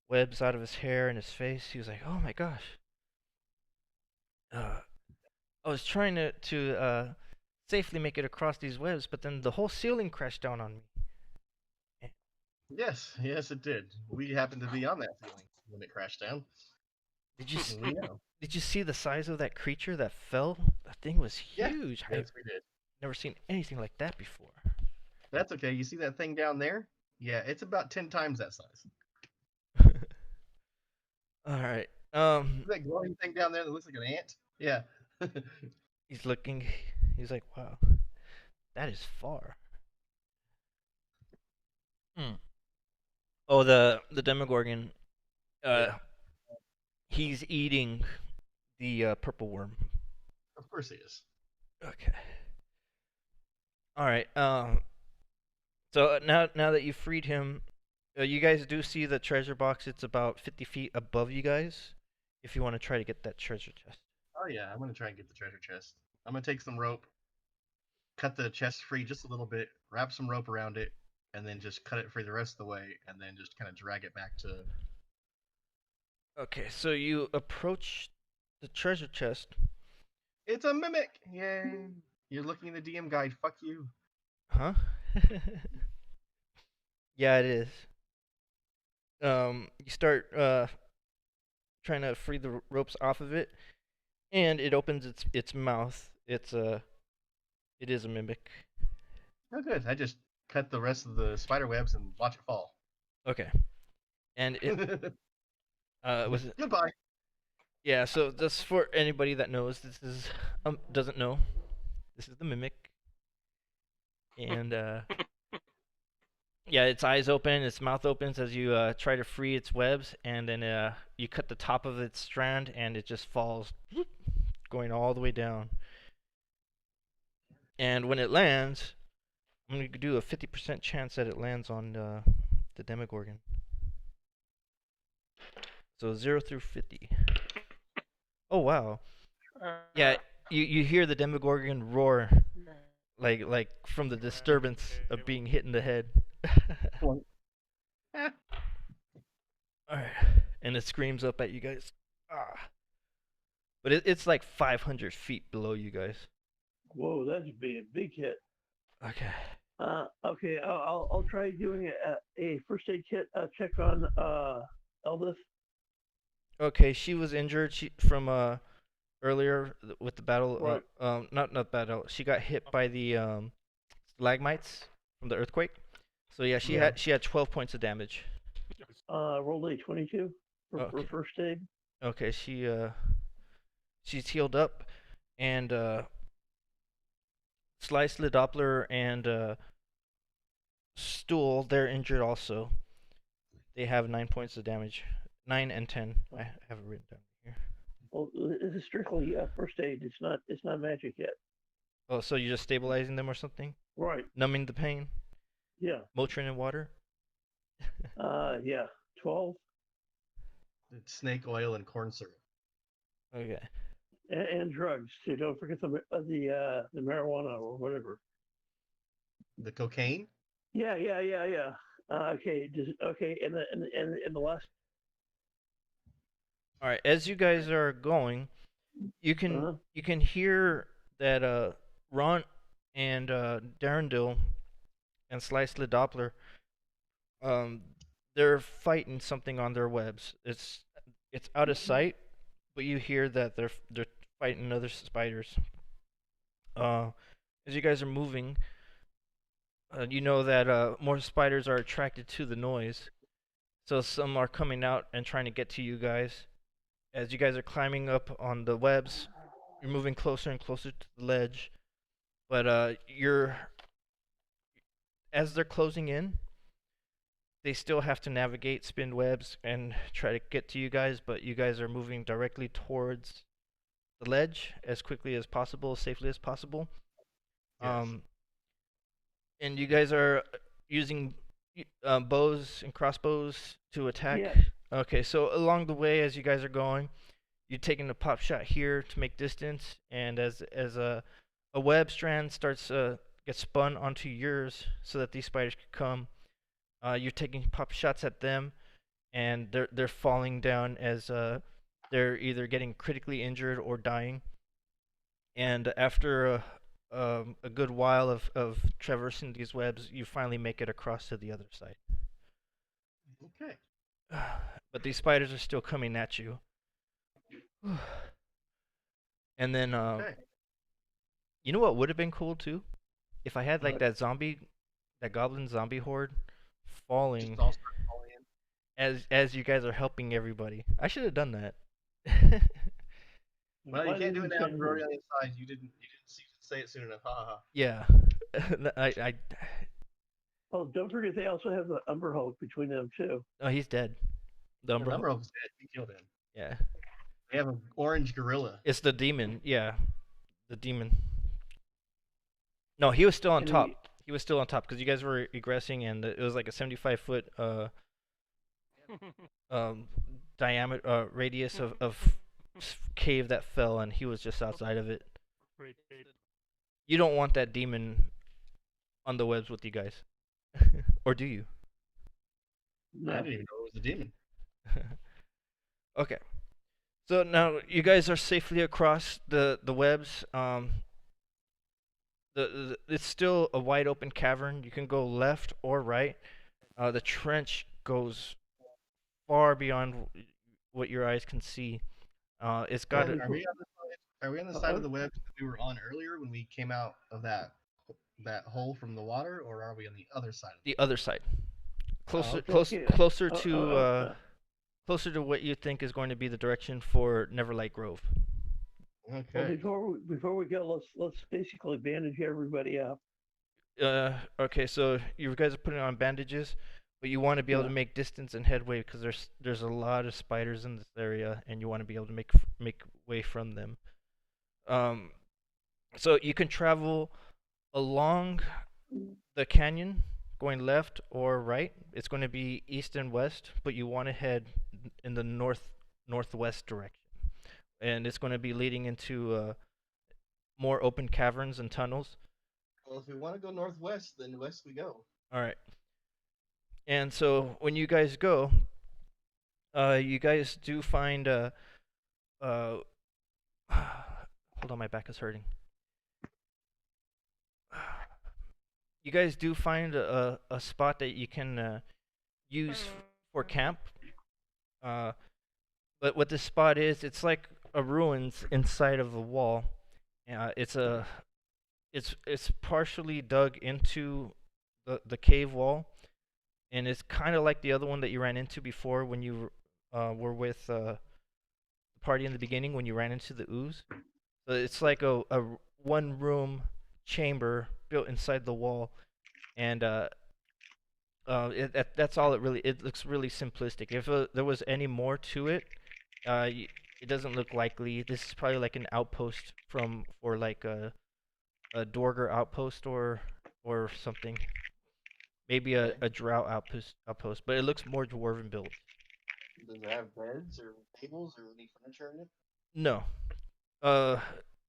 webs out of his hair and his face. He was like, "Oh my gosh." I was trying to safely make it across these webs, but then the whole ceiling crashed down on me. Yes, it did. We happened to be on that ceiling when it crashed down. Did you We know. did you see the size of that creature that fell? That thing was huge. Yes, I've we did. never seen anything like that before. That's okay. You see that thing down there? Yeah, it's about 10 times that size. All right. See that glowing thing down there that looks like an ant? Yeah. He's looking. He's like, "Wow, that is far." Oh, the Demogorgon. Yeah. He's eating the purple worm. Of course he is. Okay. All right. So now that you've freed him, you guys do see the treasure box. It's about 50 feet above you guys. If you want to try to get that treasure chest. Oh yeah, I'm gonna try and get the treasure chest. I'm gonna take some rope, cut the chest free just a little bit, wrap some rope around it, and then just cut it free the rest of the way, and then just kind of drag it back to. Okay, so you approach the treasure chest. It's a mimic! Yay! You're looking at the DM guide. Fuck you. Huh? Yeah, it is. You start trying to free the ropes off of it, and it opens its mouth. It is a mimic. Oh good. I just cut the rest of the spider webs and watch it fall. Okay. And it was it? Goodbye. Yeah. So just for anybody that knows, this is doesn't know, this is the mimic, and yeah, its eyes open, its mouth opens as you try to free its webs, and then you cut the top of its strand, and it just falls, going all the way down. And when it lands, I'm going to do a 50% chance that it lands on the Demogorgon. So 0 through 50. Oh, wow. Yeah, you hear the Demogorgon roar like from the disturbance of being hit in the head. Alright. And it screams up at you guys. Ah. But it's like 500 feet below you guys. Whoa, that's a big hit. Okay. Okay, I'll try doing a first aid kit check on Eldith. Okay, she was injured from earlier with the battle. Right. Not battle. She got hit by the stalagmites from the earthquake. So yeah, she had 12 points of damage. Rolled a 22 for first aid. Okay, she's healed up, and Slice the Doppler and Stool, they're injured also. They have 9 points of damage. 9 and 10. I have it written down here. Well, this is strictly first aid. It's not magic yet. Oh, so you're just stabilizing them or something? Right. Numbing the pain? Yeah. Motrin and water? Yeah. 12. It's snake oil and corn syrup. Okay. And drugs too. Don't forget the marijuana or whatever. The cocaine? Yeah. Okay. Okay. And the last. All right. As you guys are going, you can hear that Ron and Darendil and Slice the Doppler, they're fighting something on their webs. It's out of sight, but you hear that they're fighting other spiders. As you guys are moving, you know that more spiders are attracted to the noise, so some are coming out and trying to get to you guys. As you guys are climbing up on the webs, you're moving closer and closer to the ledge, but as they're closing in, they still have to navigate spin webs and try to get to you guys, but you guys are moving directly towards the ledge as quickly as possible, as safely as possible. Yes. And you guys are using bows and crossbows to attack? Yes. Okay, so along the way as you guys are going, you're taking a pop shot here to make distance, and as a web strand starts gets spun onto yours so that these spiders can come, you're taking pop shots at them, and they're falling down as they're either getting critically injured or dying. And after a good while of traversing these webs, you finally make it across to the other side. Okay. But these spiders are still coming at you. And then, you know what would have been cool too? If I had like that goblin zombie horde falling Just all start falling in. as you guys are helping everybody. I should have done that. Well, you can't do it now. We're already on the inside. You didn't say it soon enough. Ha ha ha. Yeah. I Oh, don't forget they also have the Umber Hulk between them too. Oh, he's dead. The Umber Umber Hulk's dead. We killed him. Yeah. They have an orange gorilla. It's the demon. Yeah. The demon. No, he was still on top. He was still on top because you guys were egressing, and it was like a 75-foot diameter radius of cave that fell, and he was just outside of it. You don't want that demon on the webs with you guys, or do you? No. I didn't even know it was a demon. Okay, so now you guys are safely across the webs. It's still a wide open cavern. You can go left or right. The trench goes far beyond what your eyes can see. It's got. Are we on the side of the web that we were on earlier when we came out of that hole from the water, or are we on the other side? The other side, closer to what you think is going to be the direction for Neverlight Grove. Okay. Well, before we go, let's basically bandage everybody up. Okay, so you guys are putting on bandages, but you want to be able to make distance and headway because there's a lot of spiders in this area, and you want to be able to make way from them. So you can travel along the canyon, going left or right, it's going to be east and west, but you want to head in the northwest direction, and it's going to be leading into more open caverns and tunnels. Well, if we want to go northwest, then west we go. All right. And so when you guys go, you guys do find uh hold on, my back is hurting. You guys do find a spot that you can use for camp. But what this spot is, it's like a ruins inside of a wall. It's partially dug into the cave wall, and it's kind of like the other one that you ran into before when you were with the party in the beginning when you ran into the ooze. So it's like a one room chamber built inside the wall, and that's all it really. It looks really simplistic. If there was any more to it, it doesn't look likely. This is probably like an outpost for like a Dorger outpost or something. Maybe a Drow outpost, but it looks more dwarven built. Does it have beds or tables or any furniture in it? No. Uh,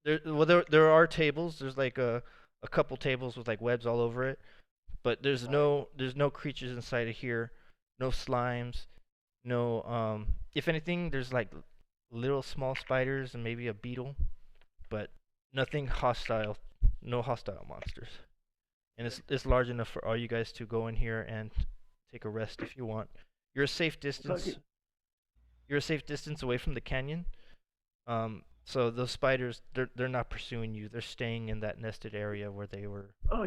there are tables. There's like a couple tables with like webs all over it, but there's no creatures inside of here, no slimes, no if anything there's like little small spiders and maybe a beetle, but nothing hostile, no hostile monsters. And it's large enough for all you guys to go in here and take a rest if you want. You're a safe distance. Okay. You're a safe distance away from the canyon. So those spiders, they're not pursuing you. They're staying in that nested area where they were. Oh,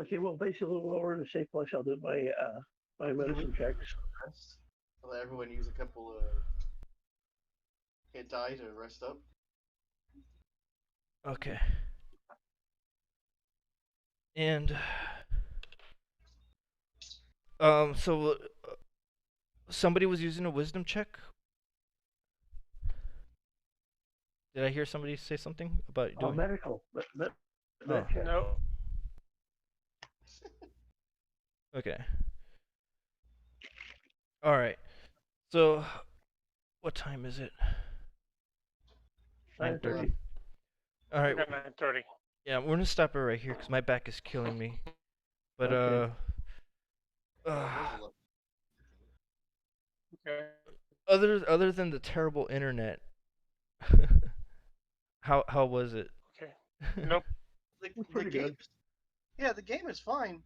okay. Well, basically, while we're in a safe place, I'll do my medicine checks. Rest. I'll let everyone use a couple of hit die to rest up. Okay. And so somebody was using a wisdom check. Did I hear somebody say something about Oh, doing? medical. Oh. Check. No. Okay. All right. So, what time is it? 9:30. All right. We got 9:30. Yeah, we're gonna stop it right here because my back is killing me. But Okay. Okay. other than the terrible internet, how was it? Okay. Nope. The Pretty game, good. yeah, the game is fine.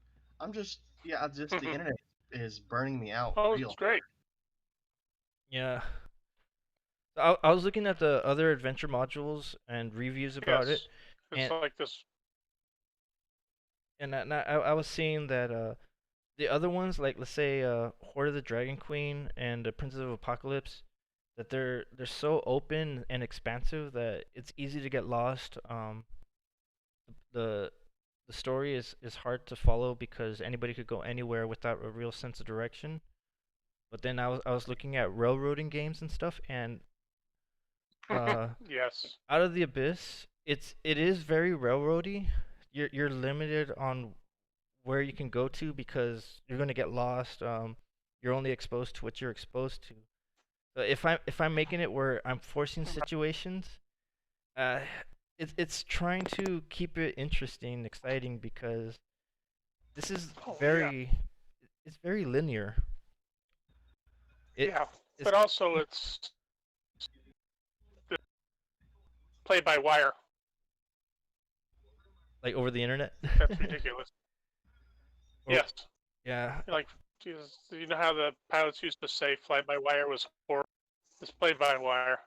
Just the internet is burning me out. Oh, real. it's great. Yeah. I was looking at the other adventure modules and reviews about Yes. it, It's and like this. and I was seeing that the other ones, like let's say Horde of the Dragon Queen and Princess of Apocalypse, that they're so open and expansive that it's easy to get lost. The the story is hard to follow because anybody could go anywhere without a real sense of direction. But then I was looking at railroading games and stuff, and Yes. Out of the Abyss, it is very railroady. You're limited on where you can go to because you're gonna get lost. You're only exposed to what you're exposed to. So if I'm making it where I'm forcing situations, uh, it's trying to keep it interesting, exciting because this is Oh, it's very linear. Yeah. It's But also it's play by wire. like over the internet. That's ridiculous. Yes. Yeah. Like, Jesus, you know how the pilots used to say fly by wire was horrible? It's play by wire.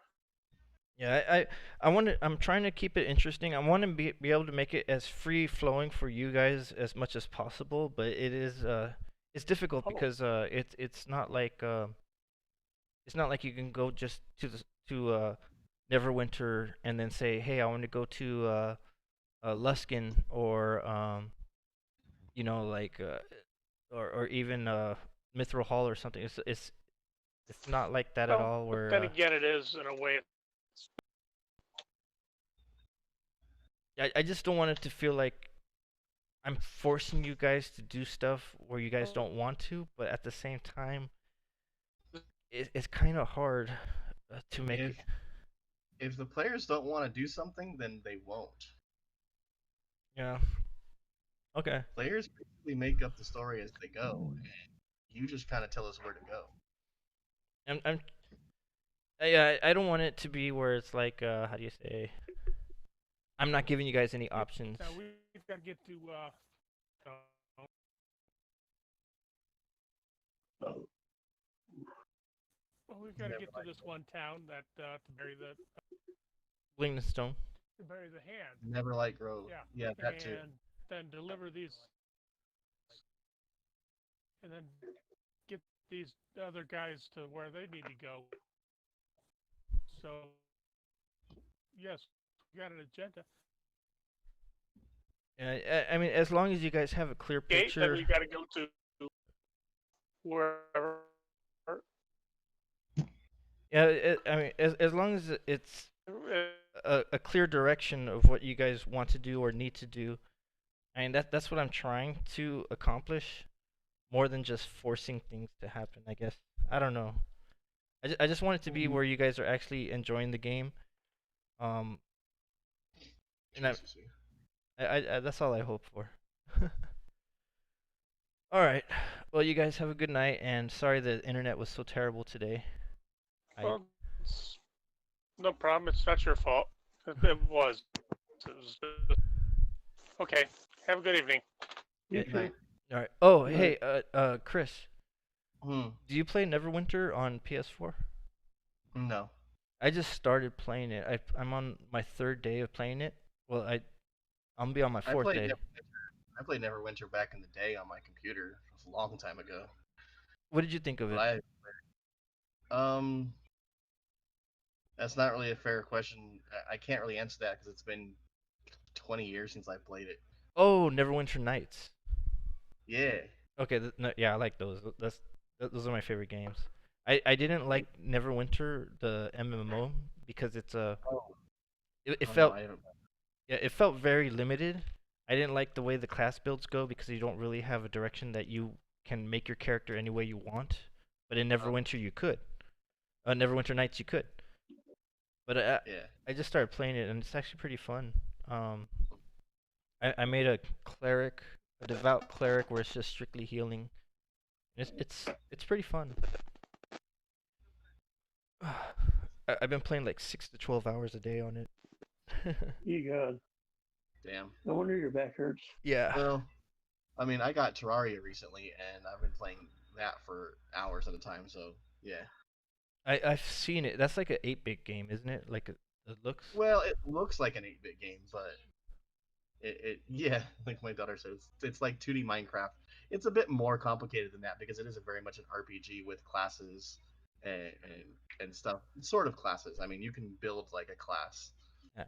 Yeah, I'm trying to keep it interesting. I want to be able to make it as free flowing for you guys as much as possible, but it's difficult Oh. because it's not like you can go just to Neverwinter and then say, "Hey, I want to go to Luskin or like or even Mithril Hall or something." It's not like that at Well, all. Where but then again, it is in a way. I just don't want it to feel like I'm forcing you guys to do stuff where you guys don't want to, but at the same time, it's kind of hard to make If it. if the players don't want to do something, then they won't. Yeah. Okay. Players basically make up the story as they go, and you just kind of tell us where to go. I'm yeah, I don't want it to be where it's like how do you say? I'm not giving you guys any options. We've got to get to Oh, well, we've got to get to this one town that to bury the Stone. hand. Neverlight Grove. Yeah. Yeah, that too. And then deliver these, and then get these other guys to where they need to go. So, yes, we got an agenda. Yeah, I mean, as long as you guys have a clear Gate, then picture. we got to go to wherever. Yeah, I mean, as long as it's a clear direction of what you guys want to do or need to do. I mean, that's what I'm trying to accomplish, more than just forcing things to happen. I guess I don't know. I just want it to be where you guys are actually enjoying the game. Um, and Jesus, I that's all I hope for. All right. Well, you guys have a good night, and sorry the internet was so terrible today. Well, it's no problem. It's not your fault. It was. Okay. Have a good evening. you Good too. night. All right. Oh, Right. hey, Chris, Hmm. do you play Neverwinter on PS4? No. I just started playing it. I'm on my third day of playing it. Well, I'm gonna be on my I fourth played day. Neverwinter. I played Neverwinter back in the day on my computer. It was a long time ago. What did you think of it? But um, that's not really a fair question. I can't really answer that because it's been 20 years since I played it. Oh, Neverwinter Nights. Yeah. Okay, no, yeah, I like those. Those are my favorite games. I didn't like Neverwinter the MMO because it's Oh, it oh no, felt I haven't. yeah, it felt very limited. I didn't like the way the class builds go because you don't really have a direction that you can make your character any way you want. But in Neverwinter you could. Neverwinter Nights you could. But Yeah. I just started playing it and it's actually pretty fun. I made a cleric, a devout cleric where it's just strictly healing. It's pretty fun. I've been playing like 6 to 12 hours a day on it. You go. Damn. No wonder your back hurts. Yeah. Well, I mean, I got Terraria recently, and I've been playing that for hours at a time. So yeah. I've seen it. That's like an 8-bit game, isn't it? Like it looks. Well, it looks like an 8-bit game, but yeah, like my daughter says, it's like 2D Minecraft. It's a bit more complicated than that because it is very much an RPG with classes and, and and stuff. Sort of classes. I mean, you can build like a class Yeah.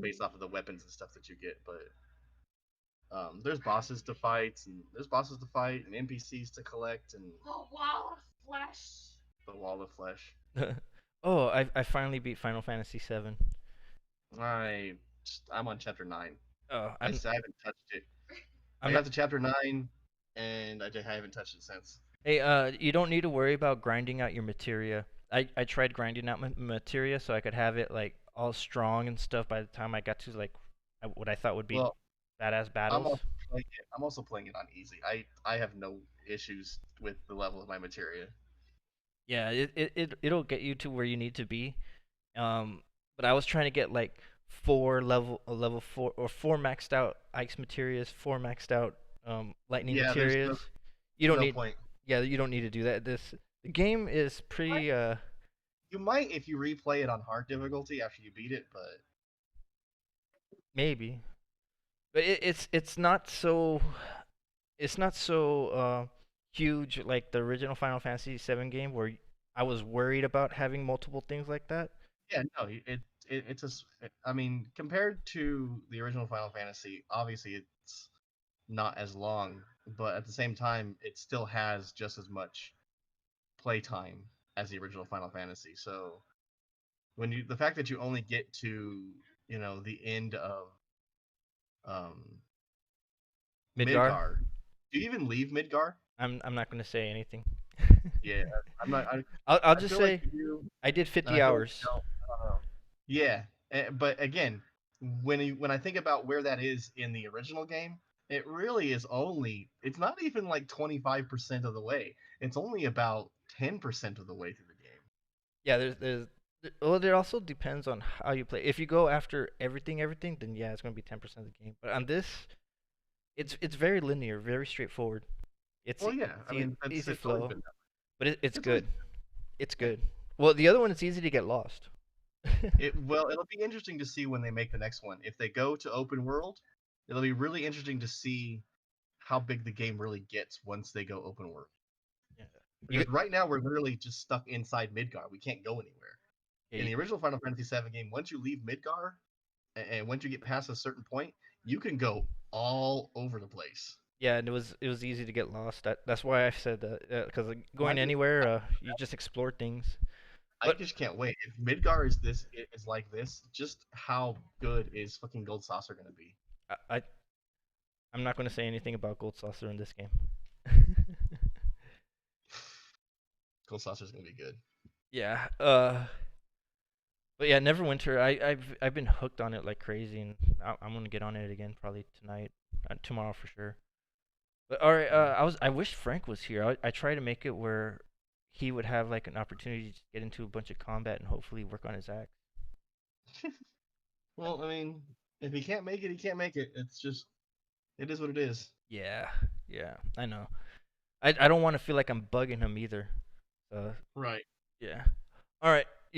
based off of the weapons and stuff that you get, but there's bosses to fight and NPCs to collect and The wall of flesh. the wall of flesh. Oh, I finally beat Final Fantasy VII. I'm on chapter 9. Oh, I haven't touched it. I I'm got not. to chapter 9, and I haven't touched it since. Hey, you don't need to worry about grinding out your materia. I tried grinding out my materia so I could have it like all strong and stuff by the time I got to like what I thought would be Well, badass I'm battles. also I'm also playing it on easy. I have no issues with the level of my materia. Yeah, it'll get you to where you need to be. But I was trying to get like level 4 maxed out ice materials, 4 maxed out lightning Yeah, there's materials. You don't no need. point. Yeah, you don't need to do that. The game is pretty. You might if you replay it on hard difficulty after you beat it, but Maybe, but it's not so. It's not so huge like the original Final Fantasy VII game where I was worried about having multiple things like that. yeah, no, it's I mean, compared to the original Final Fantasy, obviously it's not as long, but at the same time, it still has just as much playtime as the original Final Fantasy. So the fact that you only get to the end of um Midgar? Do you even leave Midgar? I'm not gonna say anything. Yeah, I'm not. I'll I just feel like say you do, I did and 50 I feel like hours. you don't. I don't know. Yeah, but again, when I think about where that is in the original game, it really is only. It's not even like 25% of the way. It's only about 10% of the way through the game. Yeah, well, it also depends on how you play. If you go after everything, then yeah, it's gonna be 10% of the game. But on this, it's very linear, very straightforward. Well, yeah. I mean, Easy it's always flow, been that. but it's It's always good. been It's that. Yeah. good. Well, the other one, it's easy to get lost. It'll be interesting to see when they make the next one. If they go to open world, it'll be really interesting to see how big the game really gets once they go open world. Yeah. You, Because right now we're literally just stuck inside Midgar. We can't go anywhere. In yeah, the original Final Fantasy VII game, once you leave Midgar and once you get past a certain point, you can go all over the place. yeah, and it was easy to get lost. That's why I said that because I going just anywhere, you just explore things. I But just can't wait. If Midgar is like this, just how good is fucking Gold Saucer gonna be? I I'm not going to say anything about Gold Saucer in this game. Gold Saucer's gonna be good. Yeah. But yeah, Neverwinter. I've been hooked on it like crazy, and I'm gonna get on it again probably tonight, tomorrow for sure. But all right. I wish Frank was here. I try to make it where he would have like an opportunity to get into a bunch of combat and hopefully work on his axe. Well, I mean, if he can't make it, he can't make it. It's just it is what it is. Yeah. Yeah. I know. I don't want to feel like I'm bugging him either. Right. Yeah. All right.